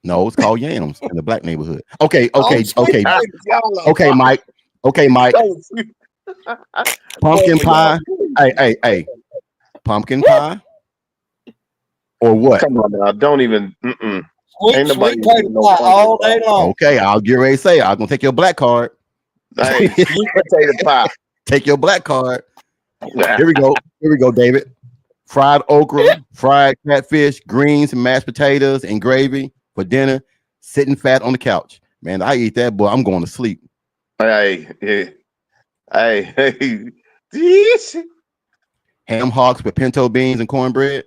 No, it's called yams in the black neighborhood. Okay, Mike. Okay, Mike. Pumpkin pie. Hey. Pumpkin pie. Or what? Come on now. Don't even. Sweet tater pie all day long. Okay, I'll get ready to say I'm gonna take your black card. Hey, sweet potato pie. Take your black card. Here we go, David. Fried okra, fried catfish, greens, and mashed potatoes, and gravy for dinner. Sitting fat on the couch. Man, I eat that, boy. I'm going to sleep. Hey. Ham hocks with pinto beans and cornbread.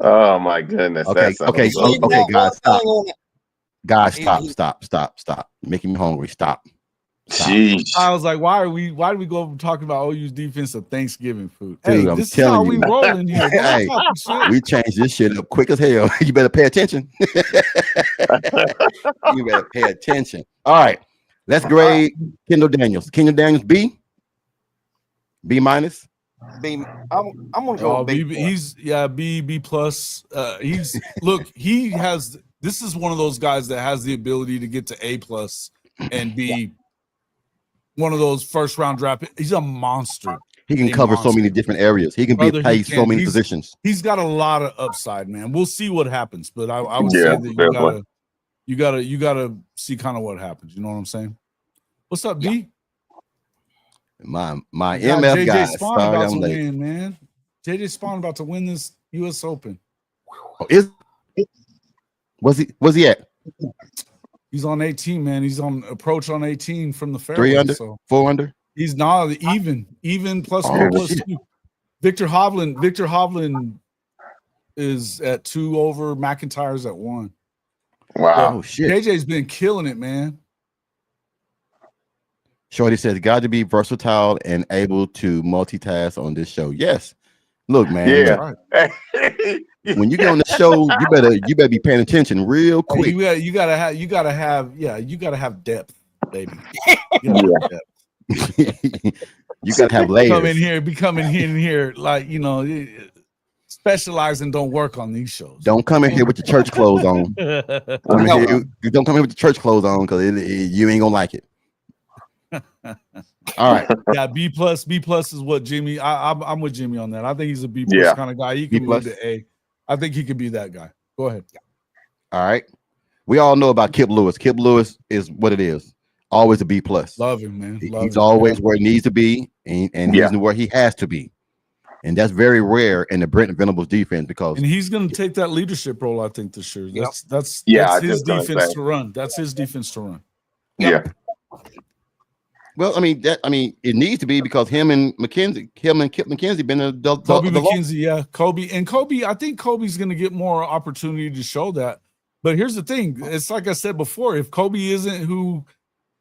Oh my goodness. Okay, guys, stop. You're making me hungry. Stop. Jeez. I was like, why do we go from talking about OU's defense to Thanksgiving food? Dude, hey, I'm this is how we telling you. rolling here. Hey, we changed this shit up quick as hell. You better pay attention. You better pay attention. All right, let's grade Kendall Daniels. Kendall Daniels B minus. I'm gonna go B. B. He's B plus. He has. This is one of those guys that has the ability to get to A plus and be one of those first round draft. He's a monster. He can cover so many different areas. He can play so many positions. He's got a lot of upside, man. We'll see what happens, but I would say that you gotta see kind of what happens. You know what I'm saying? What's up, D? My MF guy. Spawn about to win, man. JJ Spawn about to win this U.S. Open. Was he at? He's on 18, man. He's on approach on 18 from the fairway. 3 under, so 4 under. He's not even plus 1 plus 2. Victor Hovland is at 2 over. McIntyre's at 1. Wow. Oh shit. JJ's been killing it, man. Shorty says, got to be versatile and able to multitask on this show. Yes. Look, man. Yeah. When you get on the show, you better be paying attention real quick. You gotta have depth, baby. You gotta have layers. Be coming in here like specialize and don't work on these shows. Don't come in here with your church clothes on. Don't come in here with your church clothes on because you ain't gonna like it. All right. Yeah, B plus is what Jimmy. I'm with Jimmy on that. I think he's a B plus Yeah. kind of guy. He B can plus. move to A. I think he could be that guy. Go ahead. All right. We all know about Kip Lewis. Kip Lewis is what it is. Always a B plus. Love him, man. Love He's him. always where he needs to be, and Yeah. he's where he has to be. And that's very rare in the Brent Venables defense because And he's going to take that leadership role, I think, this year. That's Yeah, I his just gonna defense say. to run. That's his defense to run. Yeah. well, I mean it needs to be because him and Kip McKenzie been the Kobe the McKenzie, yeah. Kobe. I think Kobe's going to get more opportunity to show that. But here's the thing. It's like I said before, if Kobe isn't who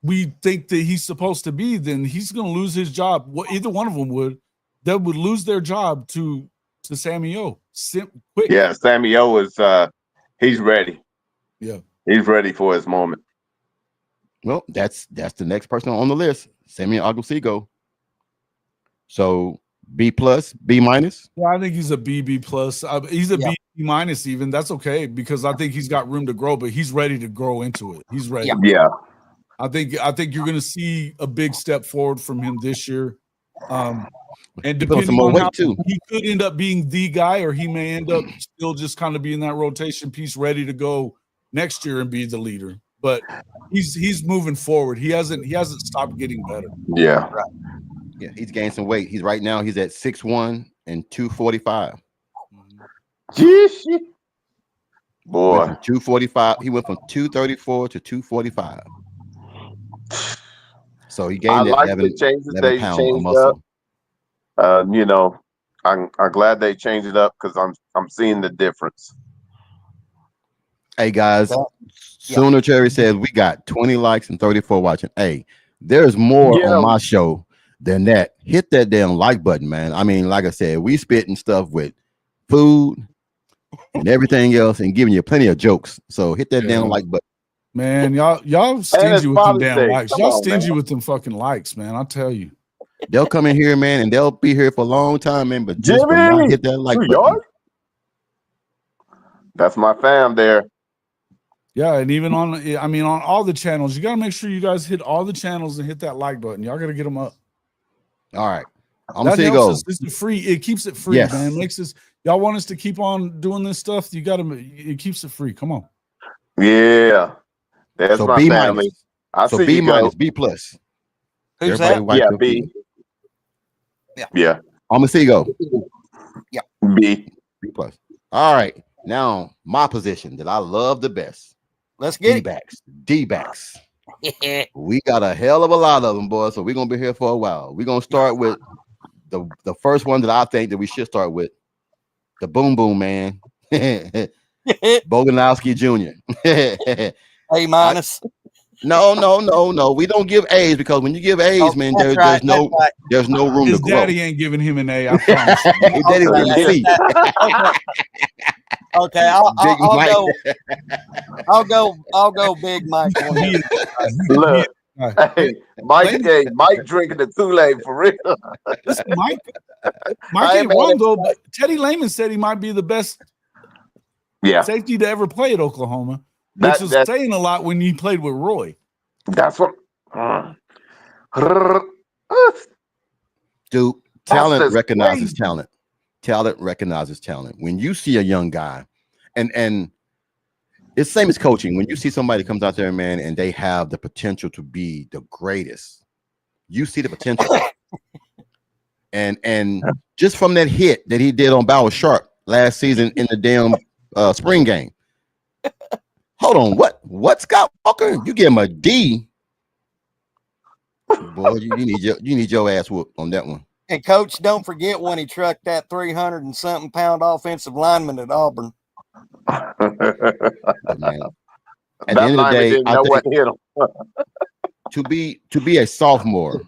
we think that he's supposed to be, then he's going to lose his job. Well, either one of them would. They would lose their job to Sammy O. Quick. Yeah, Sammy O is he's ready. Yeah. He's ready for his moment. Well, that's the next person on the list, Sammy Agusigo. So B plus, B minus. Yeah, I think he's a B plus. He's a B minus even. That's okay because I think he's got room to grow, but he's ready to grow into it. He's ready. Yeah. I think you're going to see a big step forward from him this year. And depending on how he could end up being the guy, or he may end up still just kind of being that rotation piece, ready to go next year and be the leader. But he's moving forward. He hasn't stopped getting better. Yeah. Right. Yeah, he's gained some weight. He's at 6'1" and 245. Boy, 245. He went from 234 to 245. So he gained I that like 11, the changes 11 they pounds of changed muscle. up. You know, I'm glad they changed it up because I'm seeing the difference. Hey guys, Sooner Cherry says we got 20 likes and 34 watching. Hey, there's more on my show than that. Hit that damn like button, man. I mean, like I said, we spitting stuff with food and everything else and giving you plenty of jokes. So hit that damn like button. Man, y'all stingy with them damn likes. Y'all stingy with them fucking likes, man. I'll tell you. They'll come in here, man, and they'll be here for a long time, man. But just for not hit that like button. That's my fam there. Yeah, and even on all the channels, you got to make sure you guys hit all the channels and hit that like button. Y'all got to get them up. All right. I'm gonna say go. It's free. It keeps it free, man. It makes us. Y'all want us to keep on doing this stuff? You got to. It keeps it free. Come on. Yeah, that's my B family. So B minus, B plus. Who's that? Yeah, B. Yeah. I'm gonna say go. Yeah. B plus. All right. Now my position that I love the best. Let's get D-backs. We got a hell of a lot of them, boys. So we're gonna be here for a while. We're gonna start with the first one that I think that we should start with. The boom boom man. Boganowski Jr. A minus. No. We don't give A's because when you give A's, man, there's no room His to grow. daddy ain't giving him an A. I promise. His daddy's giving a C. Okay, I'll go Big Mike. Look, hey, Mike drinking the Kool-Aid for real. Listen, Mike ain't wrong though, but Teddy Lehman said he might be the best safety to ever play at Oklahoma, which is saying a lot when he played with Roy. That's what. Dude, talent recognizes talent. Talent recognizes talent. When you see a young guy, and it's the same as coaching. When you see somebody comes out there, man, and they have the potential to be the greatest, you see the potential. and just from that hit that he did on Bauer Sharp last season in the damn spring game. Hold on, what Scott Walker? You give him a D. Boy, you need your ass whooped on that one. And coach, don't forget when he trucked that 300 and something pound offensive lineman at Auburn. Man, at the end of the day, I think to be a sophomore,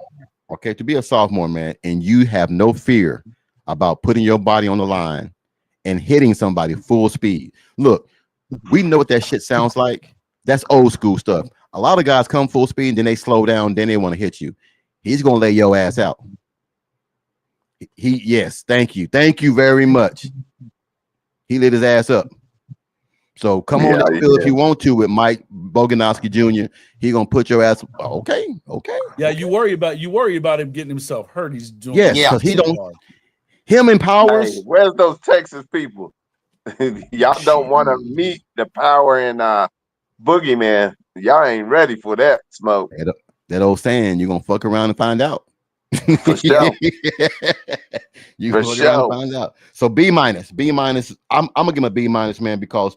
okay, to be a sophomore, man, and you have no fear about putting your body on the line and hitting somebody full speed. Look, we know what that shit sounds like. That's old school stuff. A lot of guys come full speed, and then they slow down, then they want to hit you. He's gonna lay your ass out. Thank you very much. He lit his ass up. So come on that field if you want to with Mike Boganowski Jr. He gonna put your ass. Okay. Yeah, you worry about him getting himself hurt. He's doing because he don't. Him and Powers. Hey, where's those Texas people? Y'all don't want to meet the Power and Boogeyman. Y'all ain't ready for that smoke. That old saying, you're gonna fuck around and find out. For sure. You for sure. Find out. So B minus. I'm gonna give him a B minus, man, because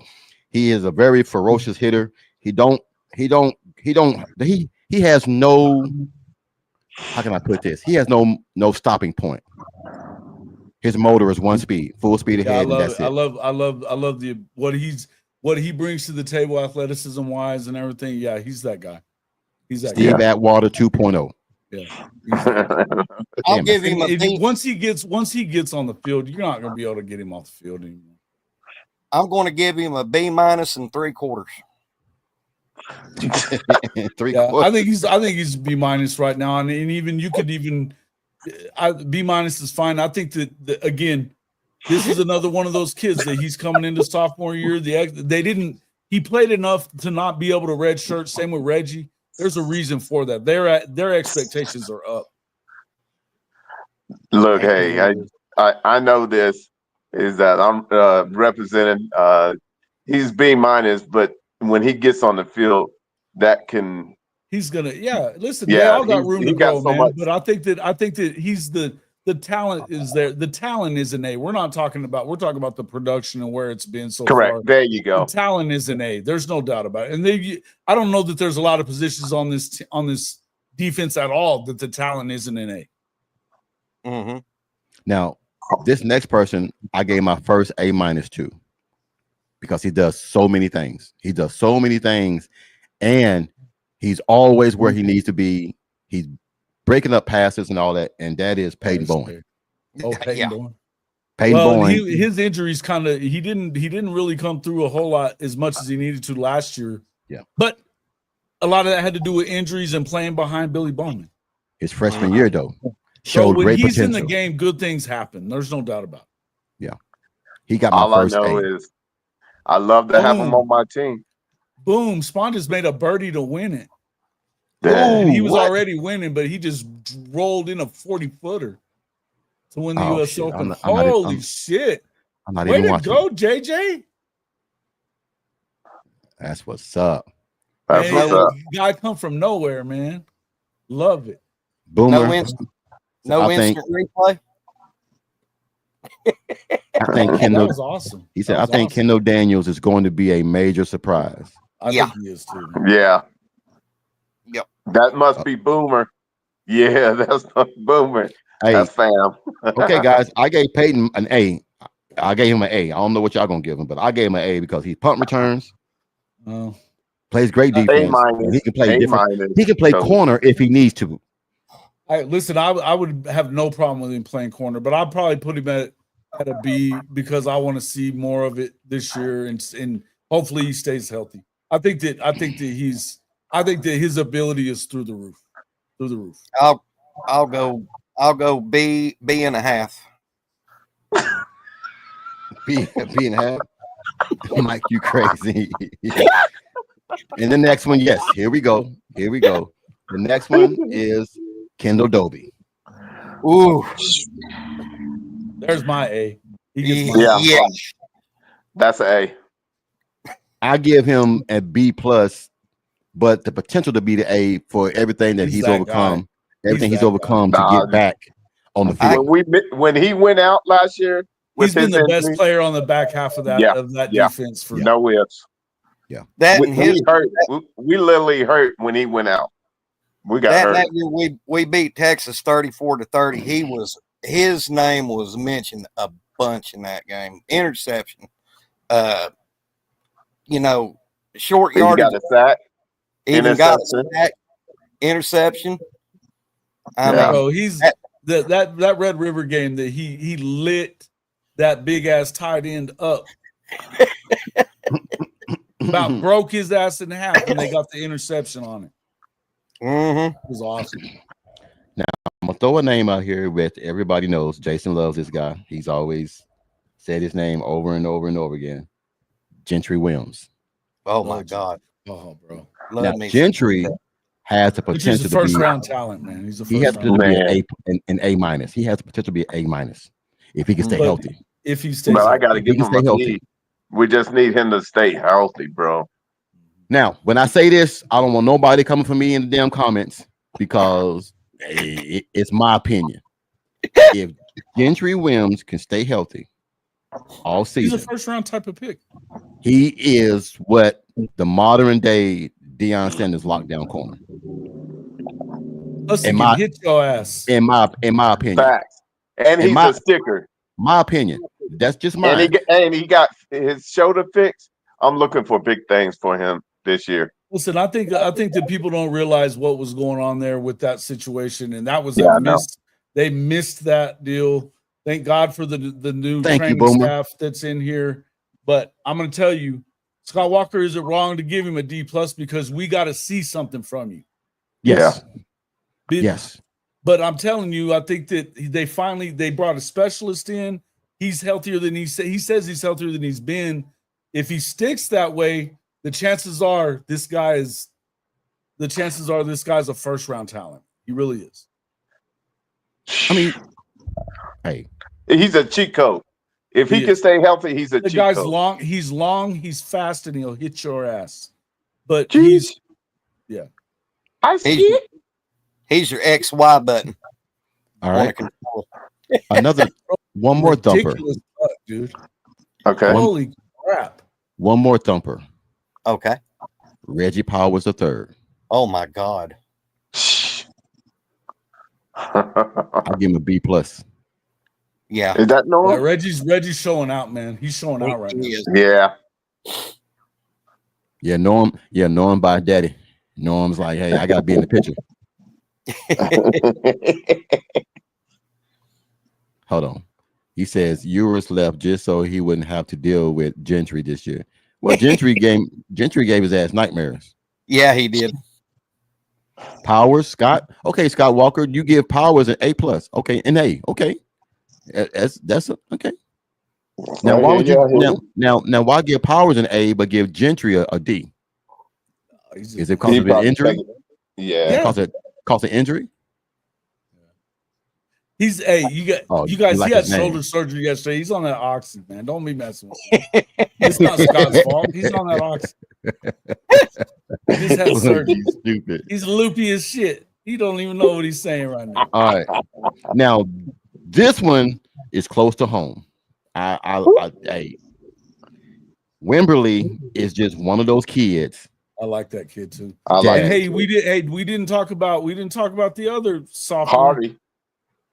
he is a very ferocious hitter. He has no, how can I put this? He has no stopping point. His motor is one speed, full speed ahead. And that's it. I love what he brings to the table, athleticism wise and everything. Yeah, he's that guy. He's that Steve Atwater 2.0. Yeah. I'll give him once he gets on the field, you're not going to be able to get him off the field anymore. I'm going to give him a B minus and 3/4. 3/4. I think he's B minus right now, and even you could B minus is fine. I think that again, this is another one of those kids that he's coming into sophomore year. He played enough to not be able to redshirt. Same with Reggie. There's a reason for that. Their expectations are up. Look, hey, I know this is that I'm representing. He's B minus, but when he gets on the field, he's gonna. Yeah, listen, they all got room to grow, man. Much. But I think that he's the talent is there. The talent is an A. We're talking about the production and where it's been so correct. Far. There you go. The talent is an A. There's no doubt about it. And I don't know that there's a lot of positions on this defense at all that the talent isn't an A. Mm-hmm. Now, this next person, I gave my first A minus to because he does so many things. And he's always where he needs to be. He's breaking up passes and all that, and that is Peyton Bowen. Oh, Peyton Bowen. Peyton Bowen. His injuries he didn't really come through a whole lot as much as he needed to last year. Yeah. But a lot of that had to do with injuries and playing behind Billy Bowman. His freshman year, though, showed great potential. When he's in the game, good things happen. There's no doubt about it. Yeah. He got my first all I know A. is I love to have him on my team. Boom. Spawn just made a birdie to win it. Ooh, he was already winning, but he just rolled in a 40-footer to win the U.S. Open. Holy shit. I'm not Way even to watching. Go, JJ. That's what's up. That's what's up. Guy come from nowhere, man. Love it. Boomer. No instant replay. I think Kendall. That was awesome. He said, I think Kendall Daniels is going to be a major surprise. I think he is too. Yeah. Yep. That must be Boomer. Yeah, that's Boomer. Hey, that's fam. Okay, guys, I gave Peyton an A. I gave him an A. I don't know what y'all gonna give him, but I gave him an A because he punt returns, plays great defense. He can play different. He can play corner if he needs to. Listen, I would have no problem with him playing corner, but I'd probably put him at a B because I want to see more of it this year, and hopefully he stays healthy. I think that his ability is through the roof. I'll go B and a half. B and a half. Mike, you crazy. And the next one, yes, here we go. The next one is Kendall Doby. Ooh, there's my A. Yeah, that's an A. I give him a B plus, but the potential to be the A for everything that he's overcome. Everything he's overcome to get back on the field. When he went out last year, he's been the best player on the back half of that defense for no ifs. Yeah, we literally hurt when he went out. We got hurt. That year we beat Texas 34-30. His name was mentioned a bunch in that game. Interception. Short yardage. Got a sack. Even got a sack. Interception. He's that Red River game that he lit that big ass tight end up. About broke his ass in half when they got the interception on it. Mm-hmm. It was awesome. Now I'm gonna throw a name out here with everybody knows. Jason loves this guy. He's always said his name over and over and over again. Gentry Williams. Oh my God. Oh, bro. Now, Gentry has the Which is potential a to first be. round talent, man. He's a He has first the round. potential to be an A minus. He has the potential to be an A minus if he can stay healthy. If he stays But I healthy. got to give him a B. We just need him to stay healthy, bro. Now, when I say this, I don't want nobody coming for me in the damn comments because it's my opinion. If Gentry Williams can stay healthy all season, he's a first round type of pick. He is what the modern day Deion Sanders lockdown corner. He can hit your ass. In my opinion. Facts. And he's a sticker. My opinion. That's just mine. And he got his shoulder fixed. I'm looking for big things for him this year. Listen, I think that people don't realize what was going on there with that situation, and that was they missed that deal. Thank God for the new training staff that's in here. But I'm going to tell you, Scott Walker, is it wrong to give him a D+ because we got to see something from you? Yes. Yeah. Yes. But I'm telling you, I think that they brought a specialist in. He's healthier than he says he's healthier than he's been. If he sticks that way, the chances are this guy's a first round talent. He really is. I mean, hey, he's a cheat code. If he can stay healthy, he's a cheat guy's code. long, he's fast, and he'll hit your ass. But I see it. He's your XY button. All right. One more thumper. Butt, dude. Okay. Holy crap. One more thumper. Okay. Reggie Powers III. Oh my God. I'll give him a B+. Yeah. Is that Norm? Yeah, Reggie's showing out, man. He's showing out right now. Yeah. Yeah, Norm by daddy. Norm's like, hey, I gotta be in the picture. Hold on. He says Ewers left just so he wouldn't have to deal with Gentry this year. Well, Gentry gave his ass nightmares. Yeah, he did. Powers, Scott. Okay, Scott Walker, you give Powers an A+. Okay, an A. Okay. That's okay. Now why would you now why give Powers an A but give Gentry a D? Is it because of an injury? Yeah. Cause an injury? You guys, he had shoulder surgery yesterday. He's on that oxy, man. Don't be messing with him. It's not Scott's fault. He's on that oxy. He just had surgery. Stupid. He's loopy as shit. He don't even know what he's saying right now. All right. Now, this one is close to home. Hey, Wimberly is just one of those kids. I like that kid too. We didn't talk about the other sophomore,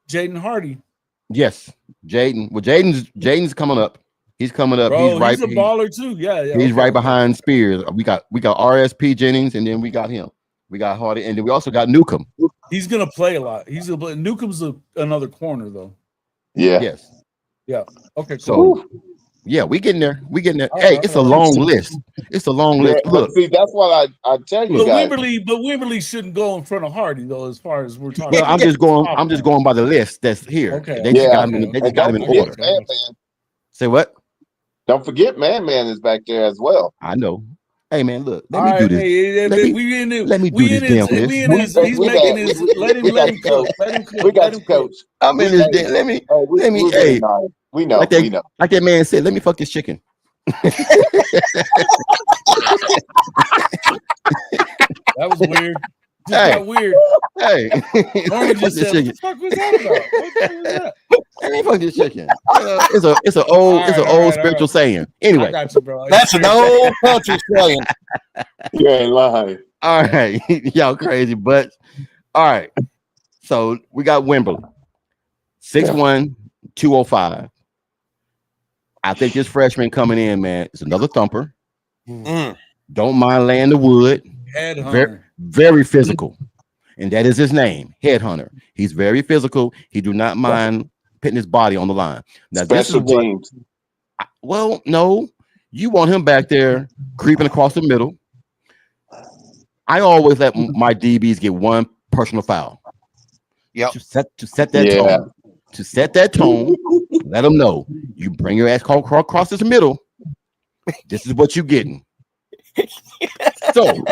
Jaden Hardy. Yes, Jaden. Well, Jaden's coming up. He's coming up. Bro, he's a baller too. Yeah. He's right behind Spears. We got RSP Jennings, and then we got him. We got Hardy, and then we also got Newcomb. He's gonna play a lot. Newcomb's another corner though. Yeah. Yes. Yeah. Okay. Cool. So, yeah, we getting there. Hey, it's a long list. It's a long list. Look, see, that's what I tell you guys. But Wimberly shouldn't go in front of Hardy though, as far as we're talking. Well, I'm just going by the list that's here. Okay. They just got him in order. Man. Say what? Don't forget, Man is back there as well. I know. Hey man, look. Let me do this. Let me do this damn list. He's making his. Let him coach. We got you, coach. I'm in this damn. Let me. Hey, we know. Like that man said. Let me fuck this chicken. That was weird. Got weird. Hey, Norman just said, "What the fuck was that about? What the fuck was that?" Let me fuck this chicken. It's an old spiritual saying. Anyway, I got you, bro. That's an old country saying. You ain't lying. All right, y'all crazy, but all right. So we got Wimberly, 6'1", 205. I think this freshman coming in, man, is another thumper. Don't mind laying the wood. Headhunter. Very physical, and that is his name, Headhunter. He's very physical. He do not mind putting his body on the line. Now, special teams. Well, no, you want him back there creeping across the middle. I always let my DBs get one personal foul. Yep. To set that tone. To set that tone, let them know you bring your ass across this middle. This is what you're getting. So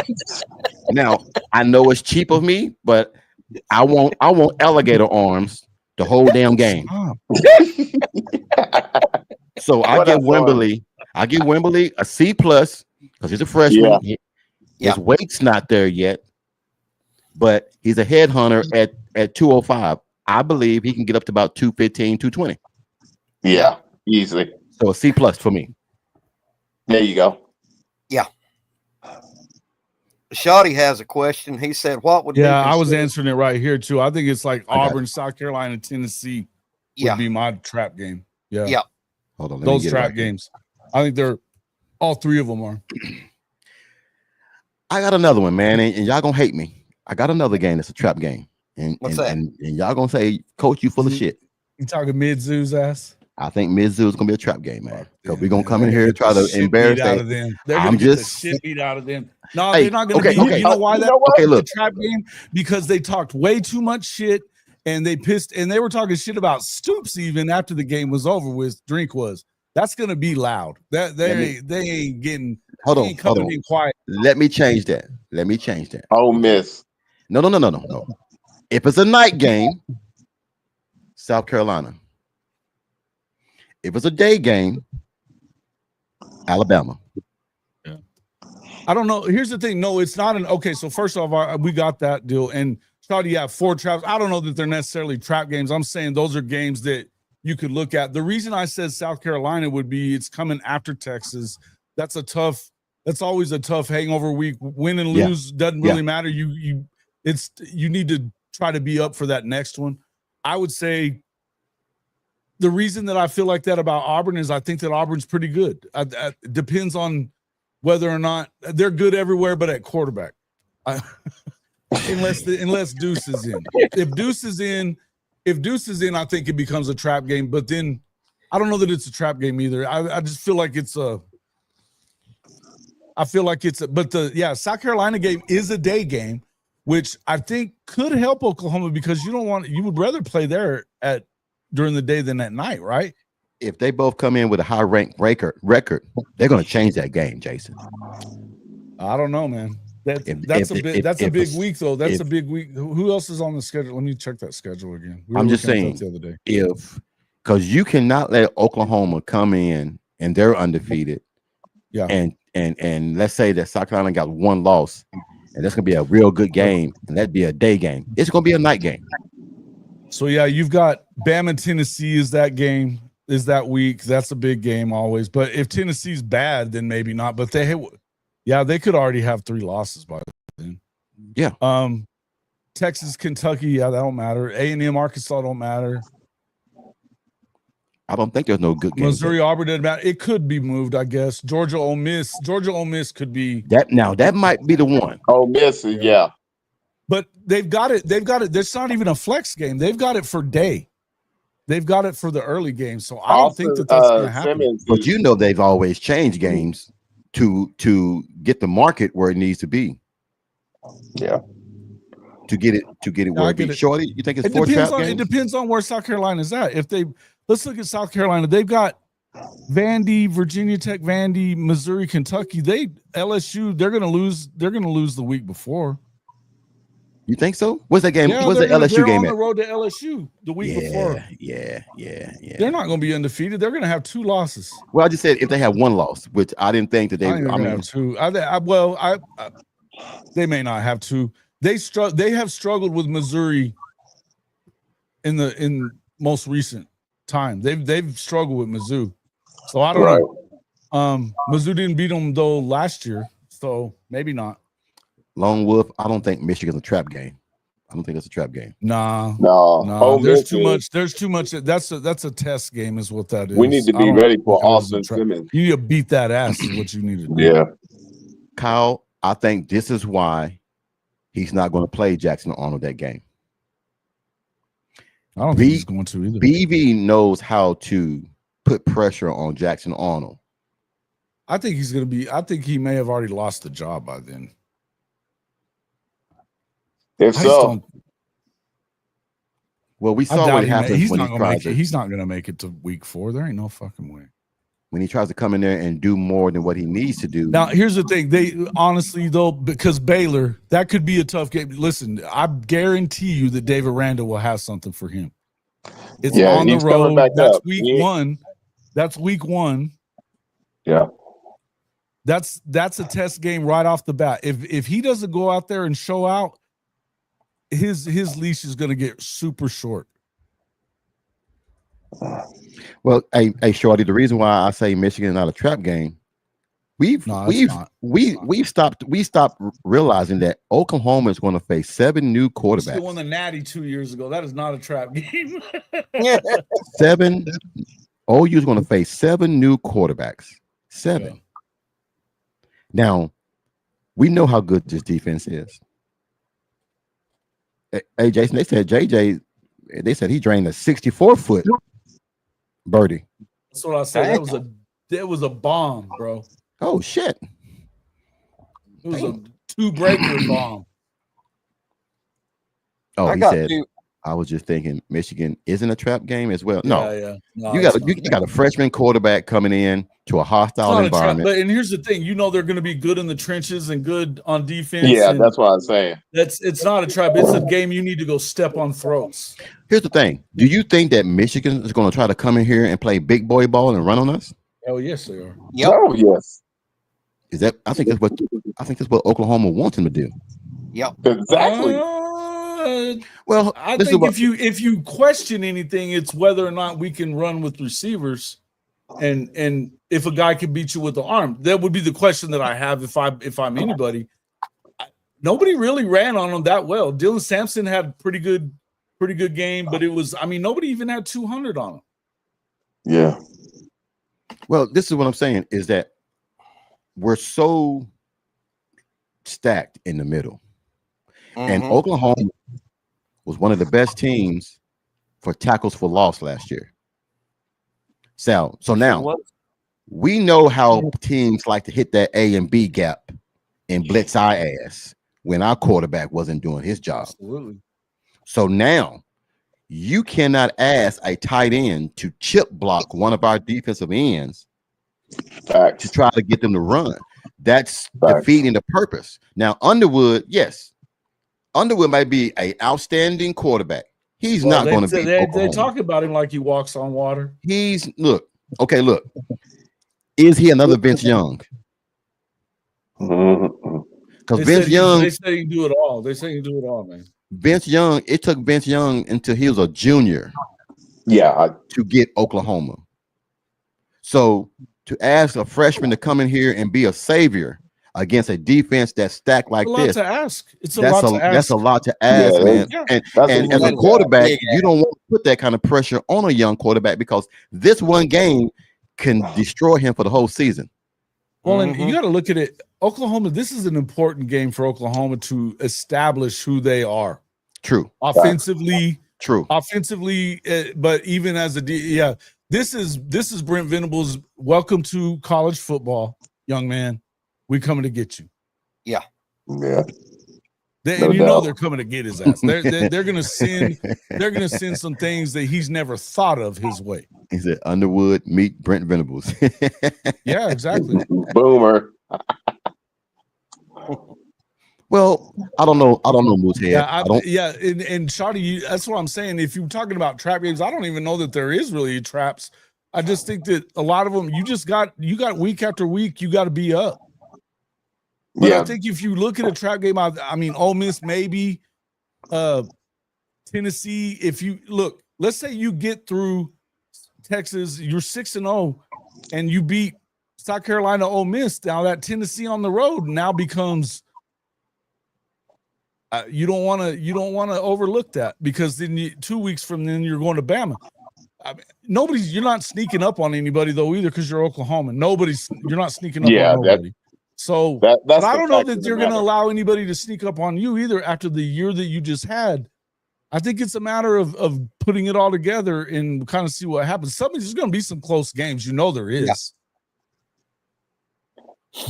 now I know it's cheap of me, but I want alligator arms the whole damn game. So I give Wembley a C+ because he's a freshman. His weight's not there yet, but he's a headhunter at 205. I believe he can get up to about 215, 220. Yeah, easily. So a C+ for me. There you go. Yeah. Shoddy has a question. He said, "What would?" Yeah, I was answering it right here too. I think it's like Auburn, South Carolina, Tennessee would be my trap game. Yeah, yeah. Hold on, those trap games. I think they're all three of them are. I got another one, man, and y'all gonna hate me. I got another game that's a trap game, and what's that? And y'all gonna say, Coach, you full of shit. You talking Mizzou's ass? I think Mizzou is gonna be a trap game, man. Because we're gonna come in here and try to embarrass out of them. They're gonna get the shit beat out of them. No, Hey, they're not gonna be. okay. You know why that? Okay, look. The trap game because they talked way too much shit and they pissed and they were talking shit about Stoops even after the game was over with. Drink was. That's gonna be loud. That they ain't getting. Hold on. In quiet. Let me change that. Oh, miss. No. If it's a night game, South Carolina. If it's a day game, Alabama. Yeah. I don't know. Here's the thing. No, it's not an okay. So first off, we got that deal. And Shawty, you have 4 traps. I don't know that they're necessarily trap games. I'm saying those are games that you could look at. The reason I said South Carolina would be it's coming after Texas. That's always a tough hangover week. Win and lose doesn't really matter. You need to try to be up for that next one. I would say the reason that I feel like that about Auburn is I think that Auburn's pretty good. It depends on whether or not they're good everywhere, but at quarterback, unless Deuce is in. If Deuce is in, I think it becomes a trap game. But then I don't know that it's a trap game either. I just feel like it's a. But South Carolina game is a day game, which I think could help Oklahoma because you would rather play there during the day than at night, right? If they both come in with a high rank record, they're going to change that game, Jason. I don't know, man. That's a big week, though. That's a big week. Who else is on the schedule? Let me check that schedule again. I'm just saying, the other day. Because you cannot let Oklahoma come in and they're undefeated. Yeah. And let's say that South Carolina got 1 loss, and that's going to be a real good game, and that'd be a day game. It's going to be a night game. So, you've got Bama, Tennessee is that game, is that week. That's a big game always. But if Tennessee's bad, then maybe not. But they could already have 3 losses by then. Yeah. Texas, Kentucky, that don't matter. A&M, Arkansas don't matter. I don't think there's no good game. Missouri, Auburn doesn't matter. It could be moved, I guess. Georgia, Ole Miss could be that. Now that might be the one. Ole Miss, yeah. But they've got it. There's not even a flex game. They've got it for day. They've got it for the early game. So I don't think that's going to happen. But they've always changed games to get the market where it needs to be. Yeah. To get it where it be. Shorty, you think it's 4 trap games? It depends on where South Carolina's at. Let's look at South Carolina. They've got Vandy, Virginia Tech, Missouri, Kentucky. LSU. They're going to lose. They're going to lose the week before. You think so? What's that game? Yeah, what's the LSU they're game on at? the road to LSU the week before. Yeah. They're not going to be undefeated. They're going to have 2 losses. Well, I just said if they have 1 loss, which I didn't think that they. have 2. They may not have 2. They have struggled with Missouri in most recent time. They've struggled with Mizzou. So I don't know. Mizzou didn't beat them though last year, so maybe not. Lone Wolf, I don't think Michigan's a trap game. I don't think that's a trap game. No. There's too much. There's too much. That's a test game, is what that is. We need to be ready for Austin Simmons. You need to beat that ass, is what you need to do. Yeah. Kyle, I think this is why he's not going to play Jackson Arnold that game. I don't think he's going to either. BV knows how to put pressure on Jackson Arnold. I think he's going to be. I think he may have already lost the job by then. If so, well, we saw what happened. He's not going to make it to week 4. There ain't no fucking way. when he tries to come in there and do more than what he needs to do. Now, here's the thing. They honestly, though, because Baylor, that could be a tough game. Listen, I guarantee you that David Randall will have something for him. It's on the road. That's week one. That's week one. Yeah. That's a test game right off the bat. If he doesn't go out there and show out, his leash is going to get super short. Well, hey, Shorty, the reason why I say Michigan is not a trap game, we stopped realizing that Oklahoma is going to face 7 new quarterbacks. They won the Natty 2 years ago. That is not a trap game. 7. OU is going to face 7 new quarterbacks. 7. Yeah. Now, we know how good this defense is. Hey, Jason, they said JJ. They said he drained a 64-foot birdie. That's what I said. That was a bomb, bro. Oh shit! It was a 2-breaker bomb. Oh, he said. I was just thinking Michigan isn't a trap game as well. No, you got a freshman quarterback coming in to a hostile environment. And here's the thing: they're going to be good in the trenches and good on defense. Yeah, that's what I'm saying. It's not a trap. It's a game you need to go step on throats. Here's the thing: do you think that Michigan is going to try to come in here and play big boy ball and run on us? Oh yes, they are. Yep. Oh yes. Is that? I think that's what Oklahoma wants him to do. Yep. Exactly. Well, I think if you question anything, it's whether or not we can run with receivers, and if a guy can beat you with the arm. That would be the question that I have if I'm anybody. Nobody really ran on him that well. Dylan Sampson had pretty good game, but it was nobody even had 200 on him. Yeah. Well, this is what I'm saying is that we're so stacked in the middle. And Oklahoma was one of the best teams for tackles for loss last year. So now we know how teams like to hit that A and B gap and blitz our ass when our quarterback wasn't doing his job. Absolutely. So now you cannot ask a tight end to chip block one of our defensive ends to try to get them to run. That's defeating the purpose. Now, Underwood, yes. Underwood might be an outstanding quarterback. He's not going to be. They talk about him like he walks on water. Look. Is he another Vince Young? Because Vince Young, they say he can do it all. They say he can do it all, man. Vince Young, it took Vince Young until he was a junior. Yeah, to get Oklahoma. So to ask a freshman to come in here and be a savior against a defense that's stacked like this, that's a lot to ask, man. Yeah. And as a quarterback, you don't want to put that kind of pressure on a young quarterback because this one game can destroy him for the whole season. Well, and you got to look at it. Oklahoma, this is an important game for Oklahoma to establish who they are. True. Offensively. True. Offensively, but even as this is Brent Venables. Welcome to college football, young man. We coming to get you. Yeah. Yeah. They're coming to get his ass. They're gonna send some things that he's never thought of his way. He said Underwood meet Brent Venables. Yeah, exactly. Boomer. Well, I don't know, Moosehead. And Shawty, that's what I'm saying. If you're talking about trap games, I don't even know that there is really traps. I just think that a lot of them, you got week after week, you got to be up. But I think if you look at a trap game, I mean, Ole Miss maybe, Tennessee. If you look, let's say you get through Texas, you're 6-0, and you beat South Carolina, Ole Miss. Now that Tennessee on the road now becomes. You don't want to overlook that because then 2 weeks from then you're going to Bama. You're not sneaking up on anybody though either because you're Oklahoma. You're not sneaking up on nobody. But I don't know that you're going to allow anybody to sneak up on you either after the year that you just had. I think it's a matter of putting it all together and kind of see what happens. There's going to be some close games. There is. Yeah.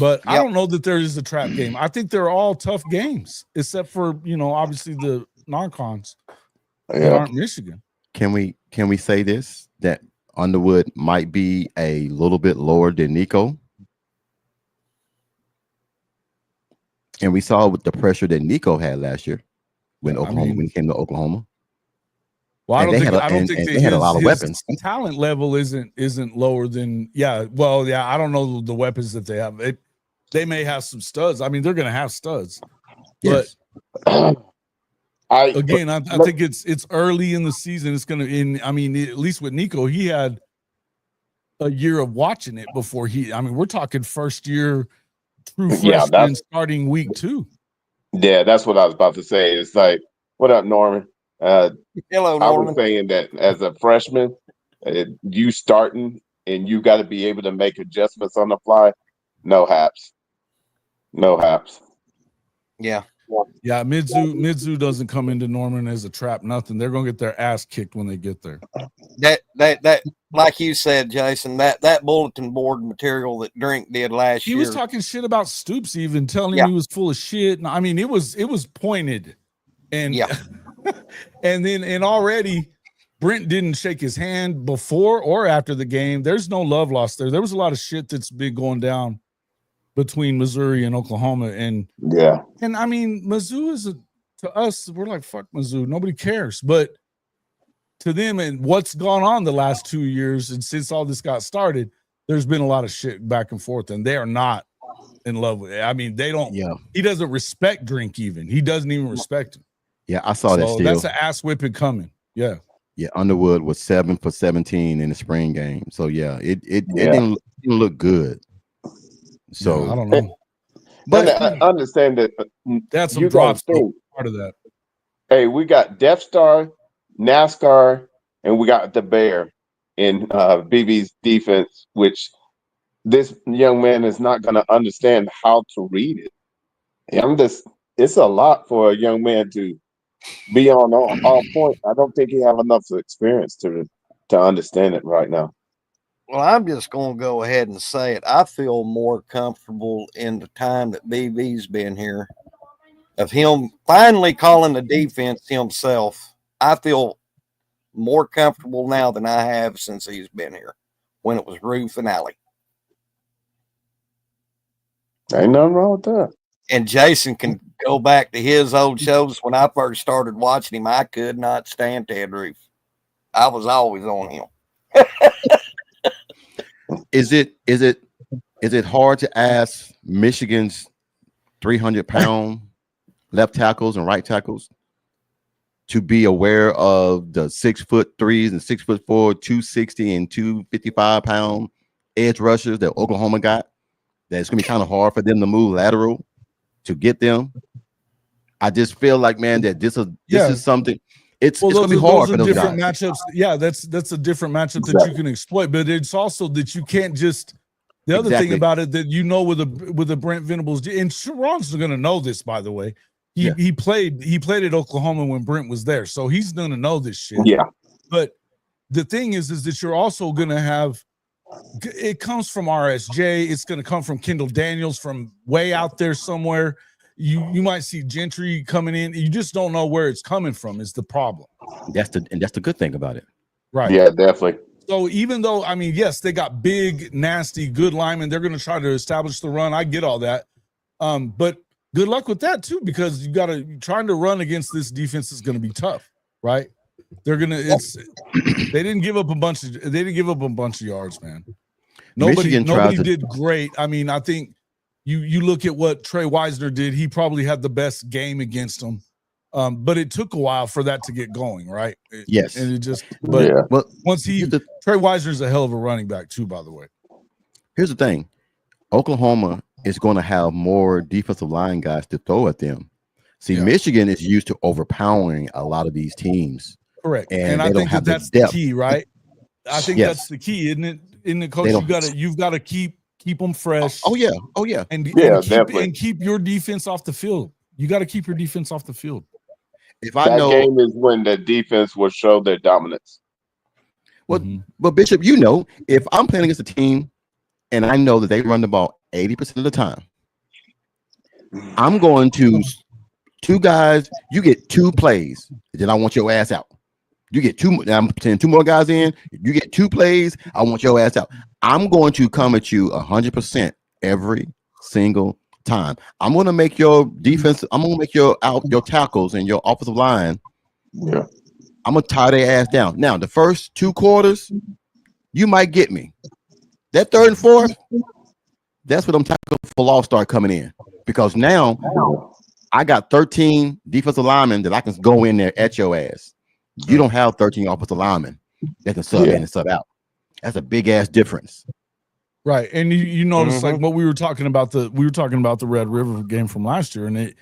But I don't know that there is a trap game. I think they're all tough games, except for, obviously the non-cons that aren't Michigan. Can we say this, that Underwood might be a little bit lower than Nico. And we saw with the pressure that Nico had last year when when he came to Oklahoma. Well, I don't think they had a lot of weapons. Talent level isn't lower than I don't know the weapons that they have. They may have some studs. I mean, they're going to have studs. Yes. But I think it's early in the season. It's going to at least with Nico, he had a year of watching it before we're talking first year true freshman starting week 2. Yeah, that's what I was about to say. It's like, what up, Norman? Hello, Norman. I was saying that as a freshman, you starting and you got to be able to make adjustments on the fly. No haps. Yeah. Yeah, Midzu doesn't come into Norman as a trap, nothing. They're gonna get their ass kicked when they get there. That like you said, Jason, that bulletin board material that Drink did last year. He was talking shit about Stoops, even telling him he was full of shit. And I mean, it was pointed. And and already Brent didn't shake his hand before or after the game. There's no love lost there. There was a lot of shit that's been going down between Missouri and Oklahoma. And I mean, Mizzou is to us, we're like, fuck Mizzou. Nobody cares. But to them and what's gone on the last 2 years and since all this got started, there's been a lot of shit back and forth, and they are not in love with it. I mean, they don't. Yeah. He doesn't respect Drink even. He doesn't even respect him. Yeah, I saw that. Still, that's an ass whipping coming. Yeah. Yeah, Underwood was 7 for 17 in the spring game. So yeah, it didn't look good. So I don't know. But I understand that that's some drops part of that. Hey, we got Death Star, NASCAR, and we got the Bear in BB's defense, which this young man is not going to understand how to read it. It's a lot for a young man to be on all point. I don't think he have enough experience to understand it right now. Well, I'm just going to go ahead and say it. I feel more comfortable in the time that BB's been here, of him finally calling the defense himself. I feel more comfortable now than I have since he's been here, when it was Roof and Alley. Ain't nothing wrong with that. And Jason can go back to his old shows. When I first started watching him, I could not stand Ted Roof. I was always on him. Is it hard to ask Michigan's 300-pound left tackles and right tackles to be aware of the 6'3" and 6'4", 260 and 255-pound edge rushers that Oklahoma got? That it's gonna be kind of hard for them to move lateral to get them. I just feel like, man, that this is something. It's gonna be hard for those different guys. Matchups. Yeah, that's a different matchup that you can exploit, but it's also that you can't just. The other thing about it that with the Brent Venables, and Sharon's gonna know this, by the way. He played at Oklahoma when Brent was there, so he's gonna know this shit. Yeah. But the thing is that you're also gonna have. It comes from RSJ. It's gonna come from Kendall Daniels from way out there somewhere. You might see Gentry coming in. You just don't know where it's coming from. Is the problem. That's the good thing about it. Right. Yeah, definitely. So even though, I mean, yes, they got big, nasty, good linemen. They're going to try to establish the run. I get all that. But good luck with that too, because trying to run against this defense is going to be tough, right? They didn't give up a bunch of yards, man. Nobody did great. I mean, I think you look at what Trey Wisner did. He probably had the best game against them. But it took a while for that to get going, right? Yes. And Trey Wisner's a hell of a running back too, by the way. Here's the thing. Oklahoma is going to have more defensive line guys to throw at them. See, Michigan is used to overpowering a lot of these teams. Correct. And I think that's the key, right? I think that's the key, isn't it? In the coach, you've got to keep them fresh. Oh yeah. And keep your defense off the field. You got to keep your defense off the field. That game is when the defense will show their dominance. Well, but Bishop, if I'm playing against a team and I know that they run the ball 80% of the time, I'm going to two guys. You get 2 plays, then I want your ass out. You get two. I'm putting 2 more guys in. You get 2 plays. I want your ass out. I'm going to come at you 100% every single time. I'm going to make your defense. I'm going to make your tackles and your offensive line. Yeah. I'm going to tie their ass down. Now, the first 2 quarters, you might get me. That 3rd and 4th, that's where them tackle for loss start coming in, because now I got 13 defensive linemen that I can go in there at your ass. You don't have 13 offensive linemen that can sub in and sub out. That's a big ass difference. Right. And you notice like what we were talking about the Red River game from last year, and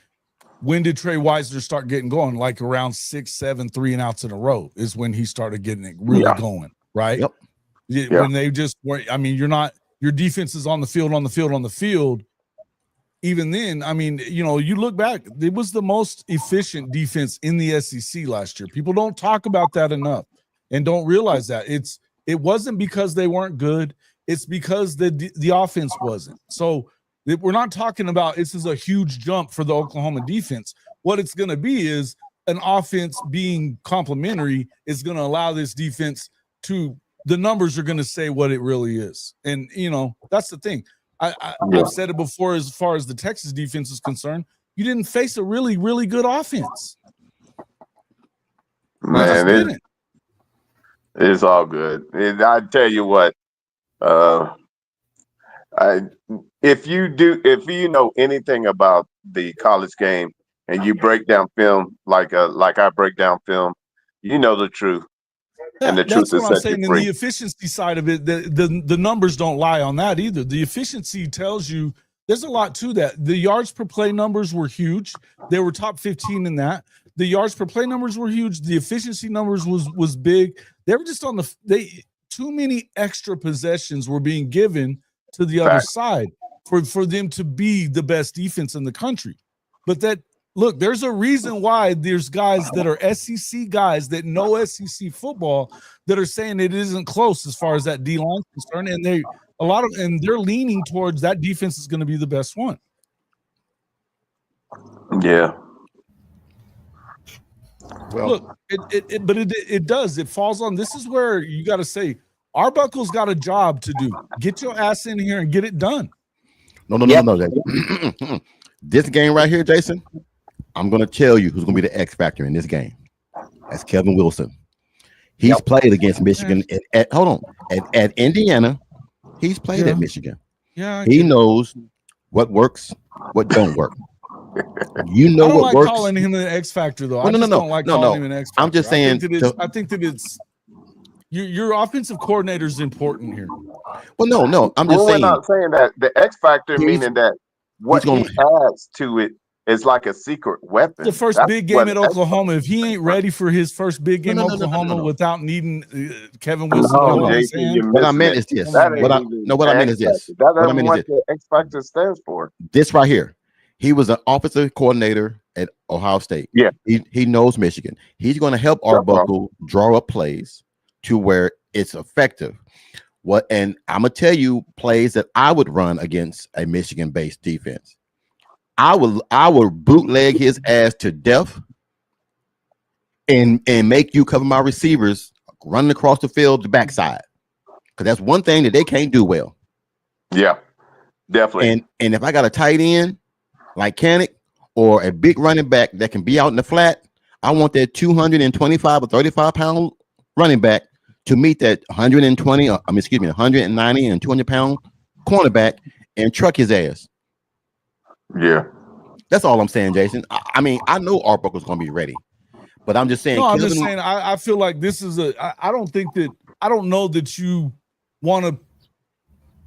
when did Trey Weisner start getting going? Like around 6, 7 3-and-outs in a row is when he started getting it really going, right? Yep. When they just were, I mean, your defense is on the field. Even then, I mean, you know, you look back, it was the most efficient defense in the SEC last year. People don't talk about that enough and don't realize that. It wasn't because they weren't good. It's because the offense wasn't. So we're not talking about this is a huge jump for the Oklahoma defense. What it's going to be is an offense being complementary is going to allow this defense to – the numbers are going to say what it really is. And, you know, that's the thing. I've said it before as far as the Texas defense is concerned. You didn't face a really, really good offense. Man, it's all good. And I tell you what, if you know anything about the college game and you break down film like I break down film, you know the truth. And the truth that's what is I'm saying. In the efficiency side of it, the numbers don't lie on that either. The efficiency tells you there's a lot to that. The yards per play numbers were huge. They were top 15 in that. The yards per play numbers were huge. The efficiency numbers was big. They were just too many extra possessions were being given to the other side for them to be the best defense in the country. But look, there's a reason why there's guys that are SEC guys that know SEC football that are saying it isn't close as far as that D line is concerned, and they're leaning towards that defense is going to be the best one. Yeah. Well, look, it does. It falls on. This is where you got to say Arbuckle's got a job to do. Get your ass in here and get it done. No, Jason. This game right here, Jason. I'm going to tell you who's going to be the X factor in this game. That's Kevin Wilson. He's played against Michigan at Indiana. He's played at Michigan. Yeah, he knows what works, what don't work. You know what like works. Calling him an X factor though. Well, I don't like calling him an X factor. I'm just saying. I think that it's your offensive coordinator is important here. Well, no. I'm just saying. We're not saying that the X factor meaning that what he adds to it is like a secret weapon. The first big game at Oklahoma. If he ain't ready for his first big game Oklahoma without needing Kevin Wilson, what I meant is this. What I meant is this. That's what the X factor stands for. This right here. He was an offensive coordinator at Ohio State. Yeah, he knows Michigan. He's going to help Arbuckle draw up plays to where it's effective. And I'm gonna tell you plays that I would run against a Michigan-based defense. I would bootleg his ass to death and make you cover my receivers running across the field the backside, because that's one thing that they can't do well. Yeah, definitely. And if I got a tight end like Canick or a big running back that can be out in the flat, I want that 225 or 35 pound running back to meet that 190 and 200 pound cornerback and truck his ass. Yeah, that's all I'm saying, Jason. I mean, I know Arbuckle's going to be ready, but I'm just saying. No, I'm just saying. I feel like this is I don't know that you want to.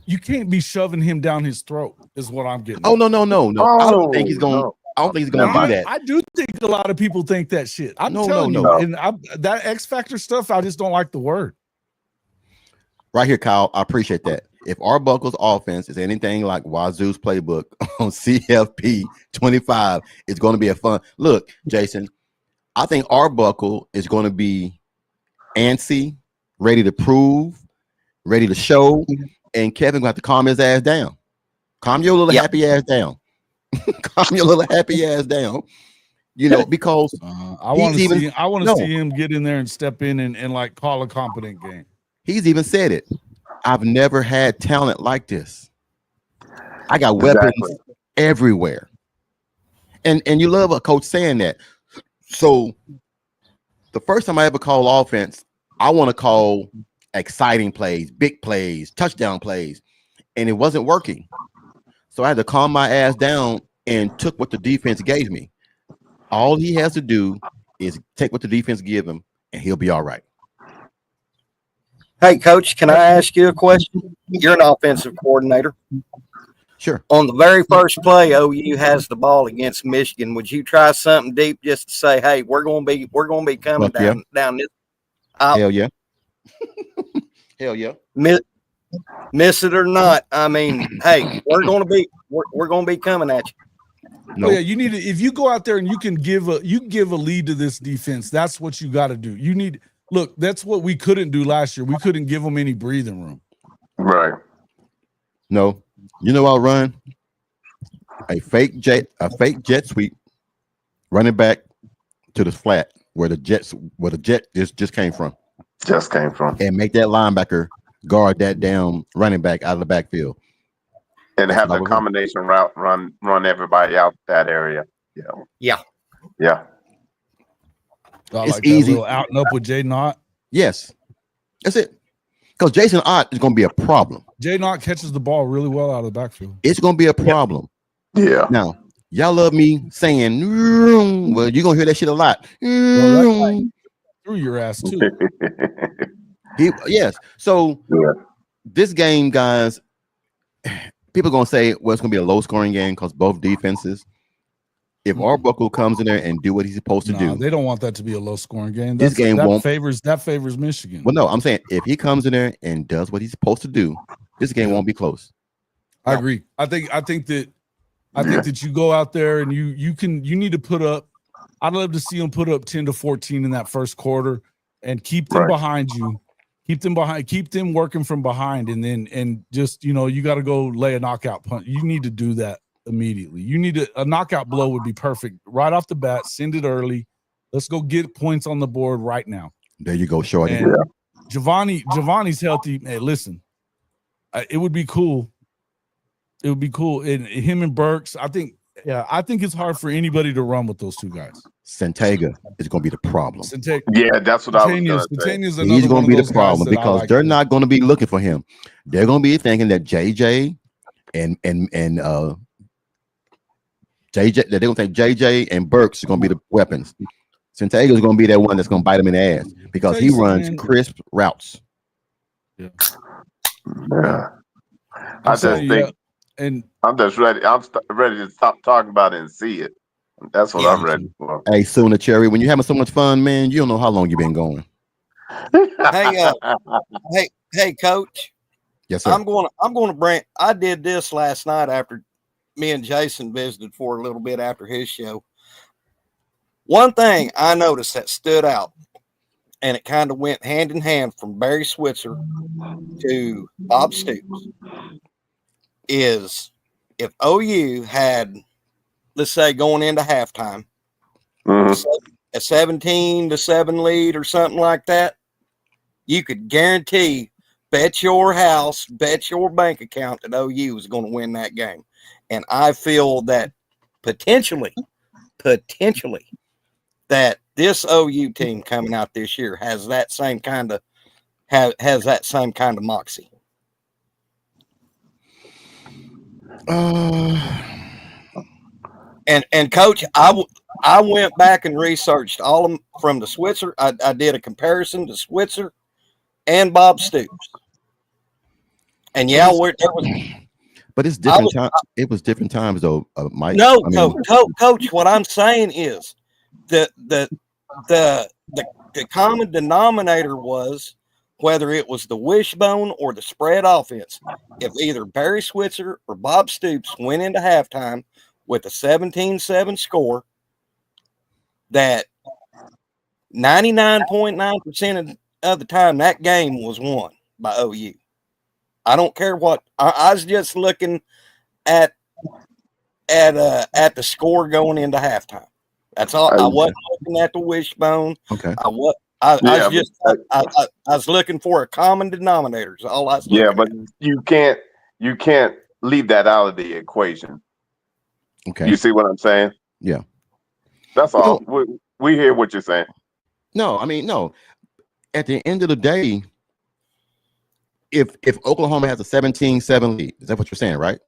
You can't be shoving him down his throat. Is what I'm getting. Oh no! I don't think he's going. I don't think he's going to do that. I do think a lot of people think that shit. I'm telling you, and that X factor stuff, I just don't like the word. Right here, Kyle. I appreciate that. If Arbuckle's offense is anything like Wazoo's playbook on CFP 25, it's going to be a fun look, Jason. I think Arbuckle is going to be antsy, ready to prove, ready to show, and Kevin going to have to calm his ass down. Calm your little happy ass down. Calm your little happy ass down You know, because I want to he's even- see. I want to no. see him get in there and step in and like call a competent game. he's even said it. I've never had talent like this. I got weapons everywhere. And you love a coach saying that. So the first time I ever call offense, I want to call exciting plays, big plays, touchdown plays, and it wasn't working. So I had to calm my ass down and took what the defense gave me. All he has to do is take what the defense give him, and he'll be all right. Hey, Coach, can I ask you a question? You're an offensive coordinator. Sure. On the very first play, OU has the ball against Michigan. Would you try something deep just to say, "Hey, we're going to be coming down this"? Hell yeah. Hell yeah. Miss it or not. I mean, hey, we're going to be coming at you. No. Oh, yeah, you need to, if you go out there and you can give a lead to this defense, that's what you got to do. You need look, that's what we couldn't do last year. We couldn't give them any breathing room. Right. No. You know I'll run a fake jet sweep, running back to the flat where the jet just came from. Just came from. And make that linebacker guard that damn running back out of the backfield. And have the combination route run everybody out that area. Yeah. I It's like easy. that little out and up with Jaden Ott. Yes. That's it. Because Jason Ott is going to be a problem. Jaden Ott catches the ball really well out of the backfield. It's going to be a problem. Yeah. Now, y'all love me saying, well, you're going to hear that shit a lot. Well, through your ass, too. Yes. So, this game, guys, people are going to say, well, it's going to be a low-scoring game because both defenses. If Arbuckle comes in there and do what he's supposed to do, they don't want that to be a low-scoring game. This game that won't favors Michigan. Well, no, I'm saying if he comes in there and does what he's supposed to do, this game won't be close. I agree. I think that you go out there and you need to put up. I'd love to see them put up 10 to 14 in that first quarter and keep them behind you. Keep them working from behind, and just you got to go lay a knockout punch. You need to do that immediately. You need a knockout blow would be perfect right off the bat. Send it early. Let's go get points on the board right now. There you go, Shorty. And Giovanni's healthy. Hey, listen, it would be cool. It would be cool. And him and Burks, I think it's hard for anybody to run with those two guys. Santega is going to be the problem. Yeah, that's what I was going to say. He's going to be the problem because they're not going to be looking for him. They're going to be thinking that JJ and JJ, they're going to think JJ and Burks are going to be the weapons. Santega is going to be that one that's going to bite him in the ass because he runs crisp routes. Yeah. I just think, and I'm just ready. I'm ready to stop talking about it and see it. That's what I'm ready for. Hey, Sooner Cherry, when you're having so much fun, man, you don't know how long you've been going. Hey, Coach. Yes, sir. I'm going to bring. I did this last night after me and Jason visited for a little bit after his show. One thing I noticed that stood out, and it kind of went hand in hand from Barry Switzer to Bob Stoops, is if OU had, let's say, going into halftime, a 17-7 lead or something like that, you could guarantee, bet your house, bet your bank account that OU is going to win that game. And I feel that potentially, that this OU team coming out this year has that same kind of has that same kind of moxie. And Coach, I went back and researched all of them from the Switzer. I did a comparison to Switzer and Bob Stoops. And but it's different time. It was different times though, Mike. No, Coach. What I'm saying is the common denominator was whether it was the wishbone or the spread offense. If either Barry Switzer or Bob Stoops went into halftime with a 17-7 score, that 99.9% of the time that game was won by OU. I don't care what. I was just looking at the score going into halftime. That's all. I wasn't looking at the wishbone. Okay. I was looking for a common denominator. Is all I was looking but at. you can't leave that out of the equation. Okay. You see what I'm saying? Yeah. That's all. We hear what you're saying. No, I mean, no. At the end of the day, if Oklahoma has a 17-7 lead, is that what you're saying, right?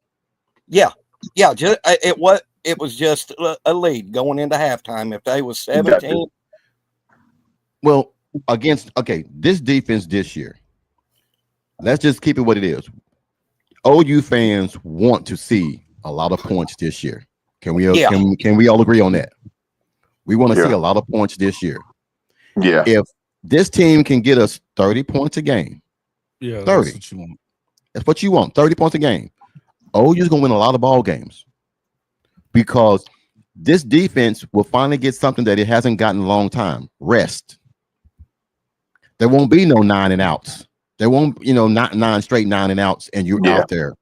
Yeah. It was just a lead going into halftime. If they was 17, well, this defense this year, let's just keep it what it is. OU fans want to see a lot of points this year. Can we all agree on that? We want to see a lot of points this year. Yeah. If this team can get us 30 points a game, 30. That's what you want. That's what you want. 30 points a game. OU's gonna win a lot of ball games because this defense will finally get something that it hasn't gotten in a long time. Rest. There won't be no 9 and outs. There won't, not 9 straight 9 and outs, and you're out there.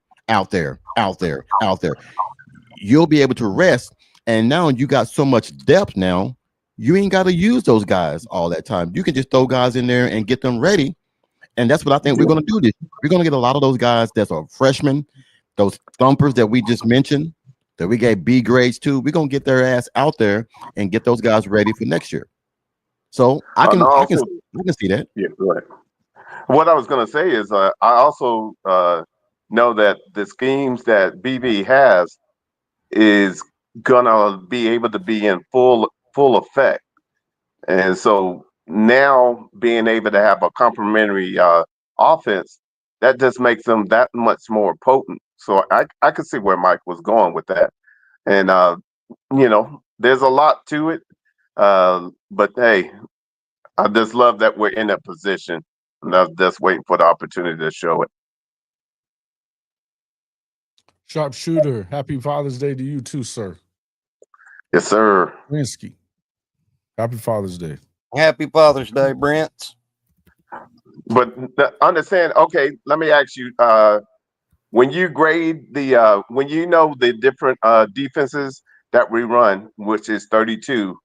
You'll be able to rest, and now you got so much depth now, you ain't got to use those guys all that time. You can just throw guys in there and get them ready, and that's what I think we're going to do this. We're going to get a lot of those guys that are freshmen, those thumpers that we just mentioned, that we gave B grades to. We're going to get their ass out there and get those guys ready for next year. So I can see that. Yeah, right. What I was going to say is I also know that the schemes that BB has is going to be able to be in full effect. And so now being able to have a complementary offense, that just makes them that much more potent. So I could see where Mike was going with that. And, there's a lot to it. But hey, I just love that we're in a position. And I'm just waiting for the opportunity to show it. Sharpshooter, happy Father's Day to you too, sir. Yes, sir. Rinsky, happy Father's Day. Happy Father's Day, Brent. But understand, okay, let me ask you, when you grade when the different defenses that we run, which is 32,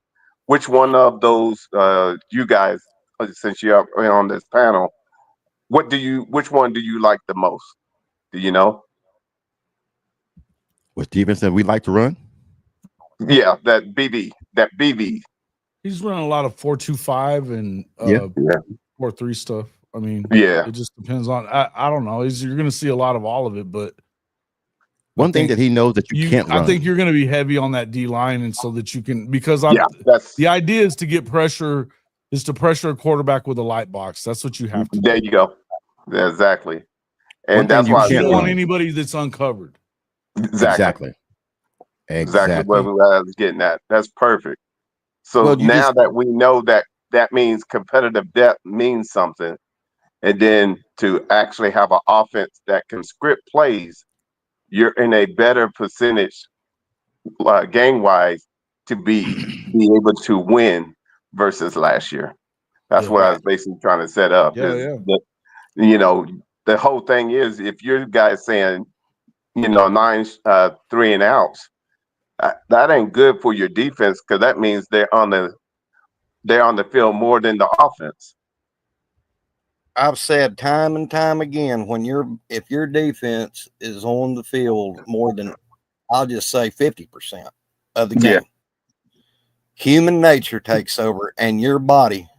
which one of those you guys, since you're on this panel, which one do you like the most? Do you know? Which defense that we like to run? Yeah, that BB. He's running a lot of 4-2-5 and 4-3 stuff. I mean, it just depends on. I don't know. You're going to see a lot of all of it, but one thing that he knows that you can't run. I think you're going to be heavy on that D line, and so that you can the idea is to get pressure, is to pressure a quarterback with a light box. That's what you have to do. There you go. Exactly. And that's why you don't want anybody that's uncovered. Exactly where we was getting at. That's perfect. So now that we know that means competitive depth means something, and then to actually have an offense that can script plays, you're in a better percentage game wise to be able to win versus last year. That's what I was basically trying to set up. The whole thing is, if your guys saying 9 3 and outs, that ain't good for your defense, because that means they're on the field more than the offense. I've said time and time again, if your defense is on the field more than, I'll just say 50% of the game, human nature takes over, and your body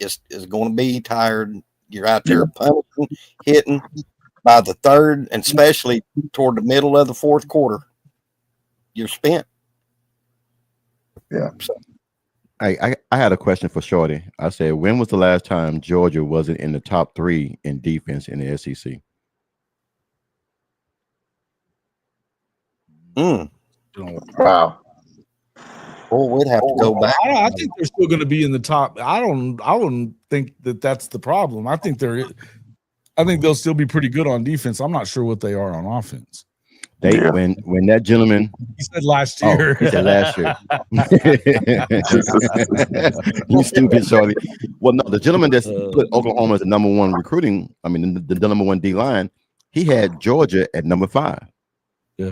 is going to be tired. You're out there punishing, hitting. By the third, and especially toward the middle of the fourth quarter, you're spent. Yeah. So, I had a question for Shorty. I said, when was the last time Georgia wasn't in the top 3 in defense in the SEC? Wow. Oh, we'd have to go back. I think they're still going to be in the top. I wouldn't think that's the problem. I think they'll still be pretty good on defense. I'm not sure what they are on offense. When that gentleman, he said last year. He said last year. You stupid, Shorty. Well, no, the gentleman that's put Oklahoma as the number 1 recruiting, the number 1 D line, he had Georgia at number 5. Yeah.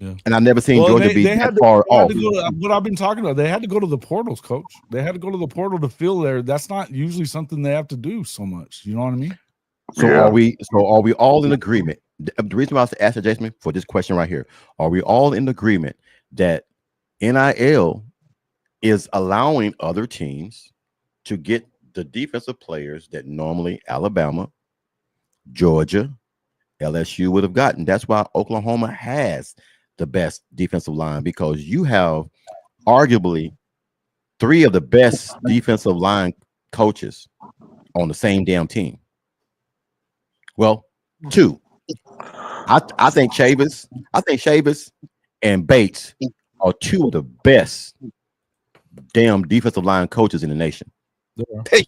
Yeah. And I've never seen Georgia be that far off. What I've been talking about, they had to go to the portals, coach. They had to go to the portal to fill there. That's not usually something they have to do so much. You know what I mean? So are we all in agreement? The reason why I was asking Jason for this question right here, are we all in agreement that NIL is allowing other teams to get the defensive players that normally Alabama, Georgia, LSU would have gotten? That's why Oklahoma has the best defensive line, because you have arguably 3 of the best defensive line coaches on the same damn team. Well, 2. I think Chavis and Bates are 2 of the best damn defensive line coaches in the nation.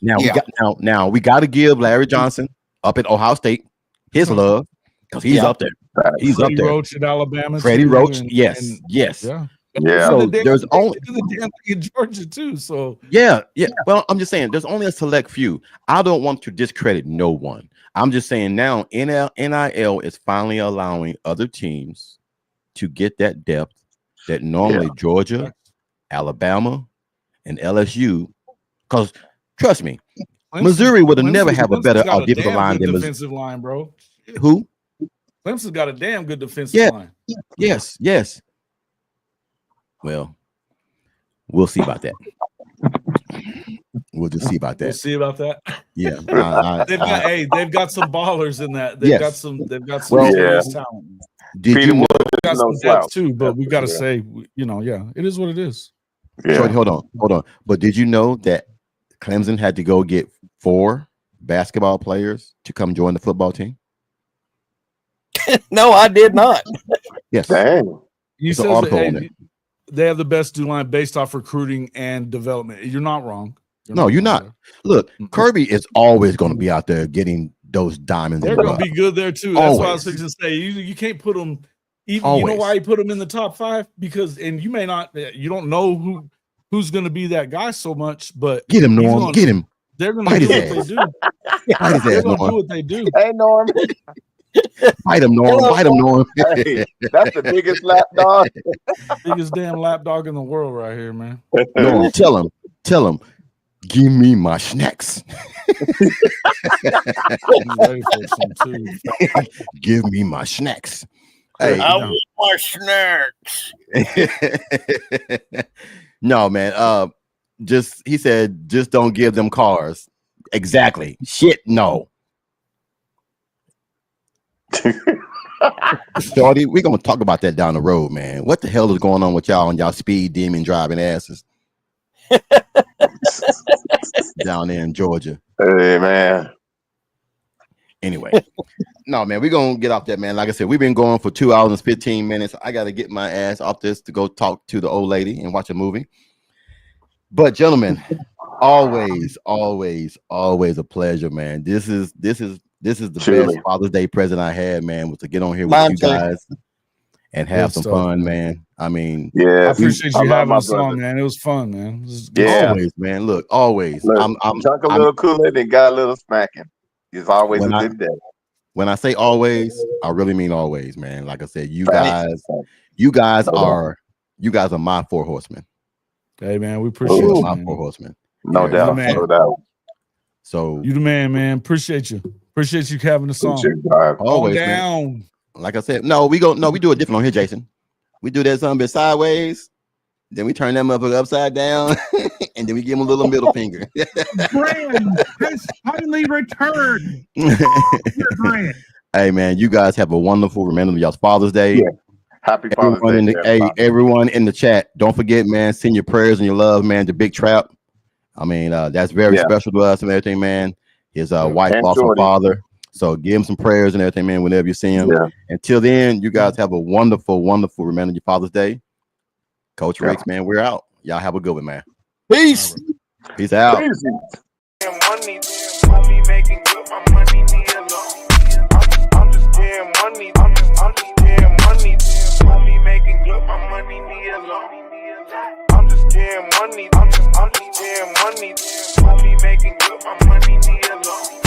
Now we got to give Larry Johnson up at Ohio State his love, because he's up there. He's Freddie up there. Roach at Alabama. Freddie Roach, yes. Yeah. So there's only in Georgia too. So yeah. Well, I'm just saying there's only a select few. I don't want to discredit no one. I'm just saying now NIL is finally allowing other teams to get that depth that normally Georgia, Alabama, and LSU. Because trust me, Missouri would have never have a better defensive line than defensive line, bro. Who? Clemson's got a damn good defensive line. Yes. Well, we'll see about that. We'll just see about that. We'll see about that. Yeah, they've got some ballers in that. They've got some talent. Did you know? Got some depth too, but we got to say, it is what it is. Yeah. Shorty, hold on. But did you know that Clemson had to go get 4 basketball players to come join the football team? No, I did not. Yes. Dang. You said they have the best D line based off recruiting and development. You're not wrong. You're not. Look, Kirby is always going to be out there getting those diamonds. They're going to be good there too. That's what I was fixing to say. You can't put them. Even, you know why he put them in the top 5? Because, and you don't know who's going to be that guy so much, but get him, Norm. Get him. They're going to do what they do. They're going to do what they do. Hey, Norm. Fight him, Norm. Fight him, Norm. Hey, that's the biggest lapdog. Biggest damn lapdog in the world right here, man. Norm, tell him, give me my snacks. Give me my snacks. Hey, I want my snacks. No, man. He said, just don't give them cars. Exactly. Shit, no. Shorty, we're gonna talk about that down the road, man. What the hell is going on with y'all and y'all speed demon driving asses down there in Georgia? Hey, man. Anyway, no, man, we're gonna get off that, man. Like I said, we've been going for 2 hours and 15 minutes. I gotta get my ass off this to go talk to the old lady and watch a movie. But gentlemen, always a pleasure, man. This is the best Father's Day present I had, man, was to get on here with you guys and have some fun, man. I mean, I appreciate you having us on, man. It was fun, man. Always, man. Look, always. Look, I'm drunk a little Kool-Aid and got a little smacking. It's always a good day. When I say always, I really mean always, man. Like I said, you guys are my 4 horsemen. Hey, man, we appreciate you. My 4 horsemen. No doubt. No doubt. So you the man. Appreciate you. Appreciate you having us on. Always, down. Man. Like I said, we do it different on here, Jason. We do that something bit sideways, then we turn that motherfucker upside down, and then we give him a little middle finger. Brand has finally returned. Hey, man, you guys have a wonderful remember of y'all's Father's Day. Yeah. Happy Father's Day. Everyone in the chat, don't forget, man, send your prayers and your love, man, to Big Trap. I mean, that's very special to us and everything, man. His wife lost her father. So give him some prayers and everything, man, whenever you see him. Yeah. Until then, you guys have a wonderful, wonderful remember of your Father's Day. Coach Ricks, man, we're out. Y'all have a good one, man. Peace. Peace out. Peace. Money, me making good, my money need a loan. I'm just getting money. I'm just getting money. Me making good, my money need a loan. I'm just getting money. I'm just getting money. Me making good, my money need a loan.